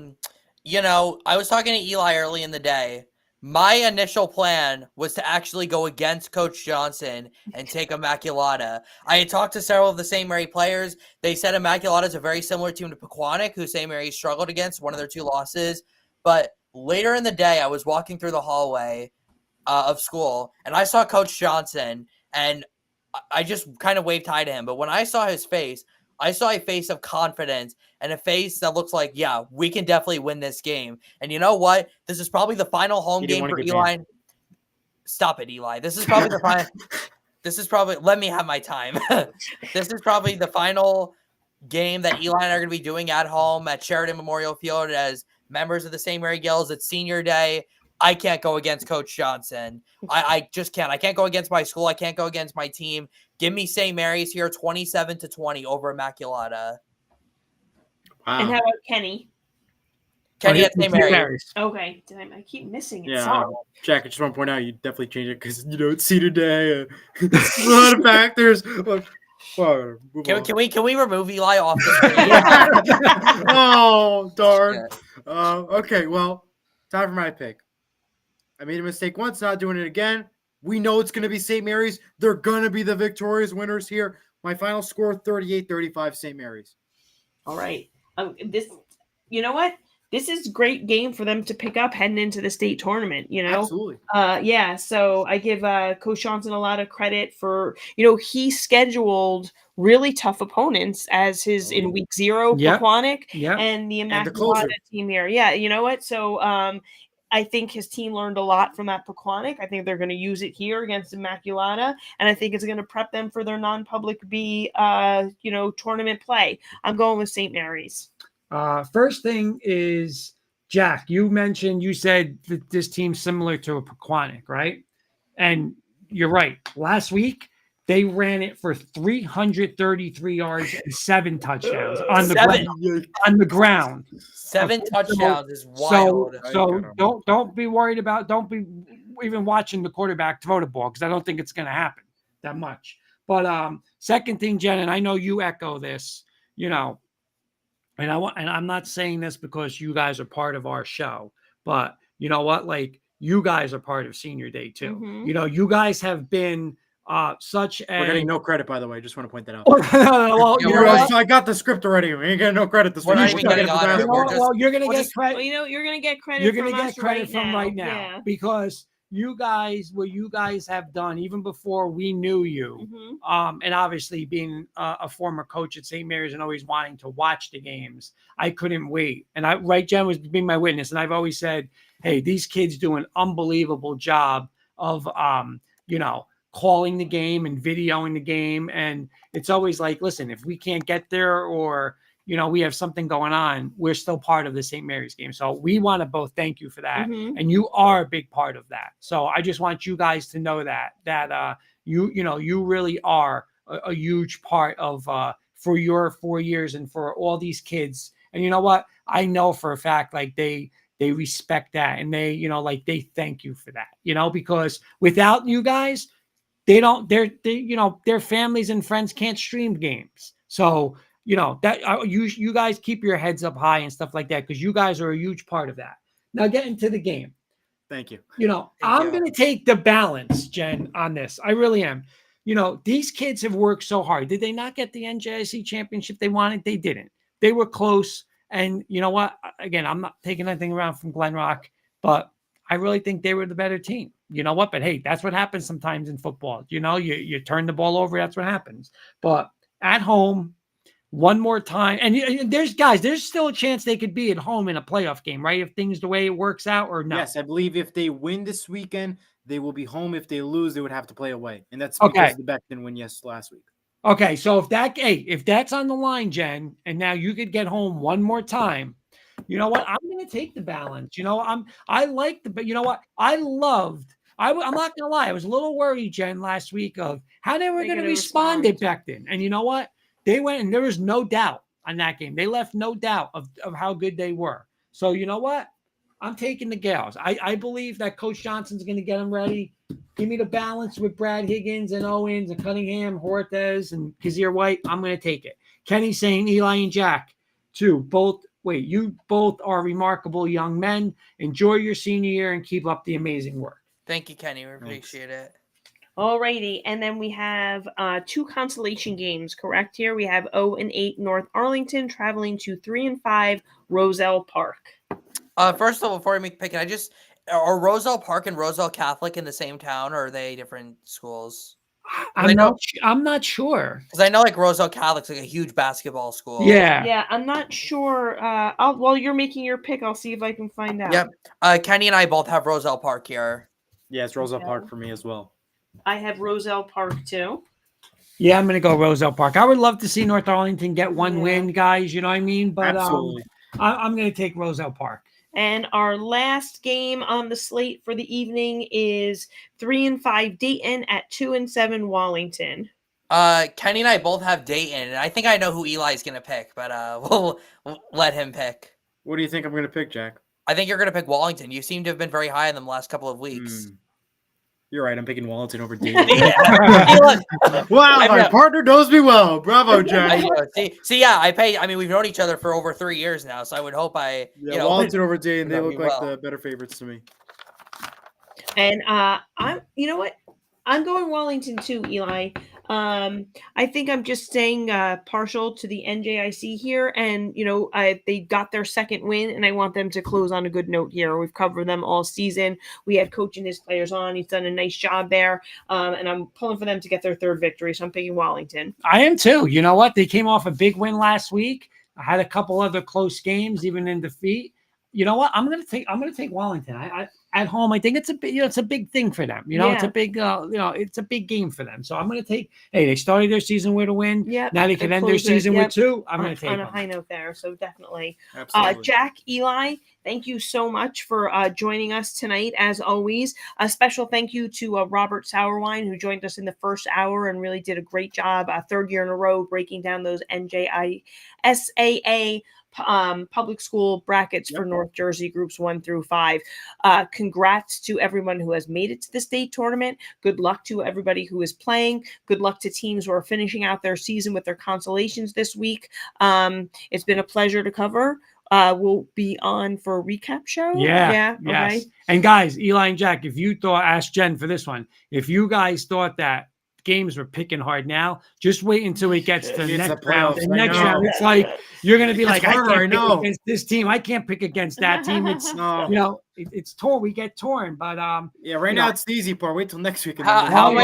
Speaker 4: was talking to Eli early in the day. My initial plan was to actually go against Coach Johnson and take Immaculata. I had talked to several of the St. Mary players. They said Immaculata is a very similar team to Pequannock, who St. Mary struggled against, one of their 2 losses. But later in the day, I was walking through the hallway of school, and I saw Coach Johnson, and I just kind of waved hi to him. But when I saw his face, I saw a face of confidence and a face that looks like, yeah, we can definitely win this game. And you know what? This is probably the final home game for Eli. Stop it, Eli. This is probably the final. Let me have my time. This is probably the final game that Eli and I are going to be doing at home at Sheridan Memorial Field as members of the St. Mary Gills. It's senior day. I can't go against Coach Johnson. I just can't. I can't go against my school. I can't go against my team. Give me St. Mary's here, 27-20 over Immaculata.
Speaker 3: Wow.
Speaker 1: And how about Kenny?
Speaker 4: Kenny at St. Mary's.
Speaker 1: Okay. I keep missing it.
Speaker 3: Yeah, Jack, I just want to point out you definitely changed it because, it's senior day. A lot of factors.
Speaker 4: Can we remove Eli off the screen?
Speaker 3: Oh, darn. Okay, well, time for my pick. I made a mistake once, not doing it again. We know it's going to be St. Mary's. They're going to be the victorious winners here. My final score, 38-35 St. Mary's.
Speaker 1: All right. You know what? This is a great game for them to pick up heading into the state tournament,
Speaker 3: Absolutely.
Speaker 1: So I give Coach Johnson a lot of credit for, he scheduled really tough opponents as his in week 0, Pequannock and the Immaculata team here. Yeah, you know what? So I think his team learned a lot from that Pequannock. I think they're going to use it here against Immaculata, and I think it's going to prep them for their non-public B, tournament play. I'm going with St. Mary's.
Speaker 2: First thing is, Jack, you said that this team's similar to a Pequannock, right? And you're right. Last week, they ran it for 333 yards and 7 touchdowns on the ground.
Speaker 4: 7 touchdowns is wild.
Speaker 2: So don't be worried about. Don't be even watching the quarterback throw the ball, because I don't think it's going to happen that much. But second thing, Jen, and I know you echo this, and I'm not saying this because you guys are part of our show, but you know what? Like, you guys are part of Senior Day too.
Speaker 1: Mm-hmm.
Speaker 2: You guys have been such a.
Speaker 3: We're getting no credit, by the way. Just want to point that out.
Speaker 2: Well,
Speaker 3: I got the script already. We ain't getting no credit this week.
Speaker 4: Not even getting on it.
Speaker 2: You're going to get credit.
Speaker 1: Well, you're going to get credit.
Speaker 2: You're going to get credit from right now because you guys have done even before we knew you, and obviously being a former coach at St. Mary's and always wanting to watch the games, I couldn't wait. And Jen was being my witness, and I've always said, hey, these kids do an unbelievable job of calling the game and videoing the game. And it's always like, listen, if we can't get there or we have something going on, we're still part of the St. Mary's game. So we want to both thank you for that. And you are a big part of that. So I just want you guys to know that you really are a huge part of for your 4 years and for all these kids. And you know what? I know for a fact, like they respect that, and they, you know, like they thank you for that, you know, because without you guys, you know, their families and friends can't stream games. So, you know, that you guys keep your heads up high and stuff like that, because you guys are a huge part of that. Now get into the game.
Speaker 3: Thank you.
Speaker 2: You know, I'm going to take the balance, Jen, on this. I really am. You know, these kids have worked so hard. Did they not get the NJIC championship they wanted? They didn't. They were close. And you know what? Again, I'm not taking anything around from Glen Rock, but I really think they were the better team. You know what? But hey, that's what happens sometimes in football. You know, you turn the ball over. That's what happens. But at home, one more time. And there's still a chance they could be at home in a playoff game, right? If things the way it works out, or no?
Speaker 3: Yes, I believe if they win this weekend, they will be home. If they lose, they would have to play away. And that's because the Becton win last week.
Speaker 2: Okay, so if that's on the line, Jen, and now you could get home one more time, you know what? I'm going to take the balance. You know, but you know what? I'm not going to lie. I was a little worried, Jen, last week of how they were going to respond at Becton. And you know what? They went, and there was no doubt on that game. They left no doubt of how good they were. So you know what? I'm taking the Gales. I believe that Coach Johnson's going to get them ready. Give me the balance with Brad Higgins and Owens and Cunningham, Hortez, and Kazir White. I'm going to take it. Kenny's saying Eli and Jack, too. You both are remarkable young men. Enjoy your senior year and keep up the amazing work.
Speaker 4: Thank you, Kenny. We appreciate it.
Speaker 1: All righty. And then we have 2 consolation games, correct here? We have 0-8 North Arlington traveling to 3-5 Roselle Park.
Speaker 4: First of all, before I make a pick, are Roselle Park and Roselle Catholic in the same town, or are they different schools?
Speaker 2: I'm not sure.
Speaker 4: Because I know like Roselle Catholic's like a huge basketball school.
Speaker 1: Yeah, I'm not sure. While you're making your pick, I'll see if I can find out.
Speaker 4: Yep. Kenny and I both have Roselle Park here.
Speaker 3: Yeah, it's Roselle Park for me as well.
Speaker 1: I have Roselle Park too.
Speaker 2: Yeah, I'm going to go Roselle Park. I would love to see North Arlington get one win, guys. You know what I mean? But
Speaker 3: absolutely.
Speaker 2: I'm going to take Roselle Park.
Speaker 1: And our last game on the slate for the evening is 3-5 Dayton at 2-7 Wallington.
Speaker 4: Kenny and I both have Dayton, and I think I know who Eli's going to pick, but we'll let him pick.
Speaker 3: What do you think I'm going to pick, Jack?
Speaker 4: I think you're going to pick Wallington. You seem to have been very high in them the last couple of weeks.
Speaker 3: You're right. I'm picking Wallington over Dayton.
Speaker 6: Wow, my partner knows me well. Bravo, Jack.
Speaker 4: We've known each other for over 3 years now, so I would hope
Speaker 3: Wallington over Dayton. They look like the better favorites to me.
Speaker 1: And you know what? I'm going Wallington too, Eli. I think I'm just staying partial to the NJIC here, and they got their second win, and I want them to close on a good note here. We've covered them all season. We had coaching his players on; he's done a nice job there, and I'm pulling for them to get their third victory. So I'm picking Wallington.
Speaker 2: I am too. You know what? They came off a big win last week. I had a couple other close games, even in defeat. You know what? I'm gonna take Wallington. I at home. I think it's a big thing for them. It's a big it's a big game for them. So I'm gonna take. Hey, they started their season with a win.
Speaker 1: Yeah.
Speaker 2: Now they can end their season with 2. I'm gonna take
Speaker 1: on
Speaker 2: them.
Speaker 1: a high note there. So definitely.
Speaker 3: Absolutely.
Speaker 1: Jack, Eli, thank you so much for joining us tonight. As always, a special thank you to Robert Sauerwein, who joined us in the first hour and really did a great job. 3rd year in a row breaking down those NJISAA public school brackets for North Jersey groups 1 through 5. Congrats to everyone who has made it to the state tournament. Good luck to everybody who is playing. Good luck to teams who are finishing out their season with their consolations this week. It's been a pleasure to cover. We'll be on for a recap show.
Speaker 2: Yeah. Yes.
Speaker 1: Okay.
Speaker 2: And guys, Eli and Jack, ask Jen for this one. If you guys thought that games were picking hard now, just wait until it gets to the next round. The next round, it's like you're gonna be like, I can't pick against this team. I can't pick against that team. It's it's torn. We get torn, but
Speaker 3: right now it's the easy part. Wait till next week.
Speaker 4: How am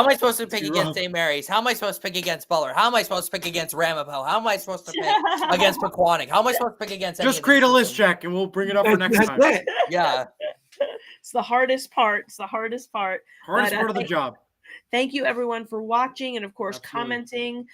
Speaker 4: I supposed to pick against St. Mary's? How am I supposed to pick against Butler? How am I supposed to pick against Ramapo? How am I supposed to pick against Pequannock? How am I supposed to pick against?
Speaker 3: Just create a list, Jack, and we'll bring it up for next time.
Speaker 4: Yeah,
Speaker 1: it's the hardest part. Hardest part
Speaker 3: of the job.
Speaker 1: Thank you, everyone, for watching and, of course, commenting.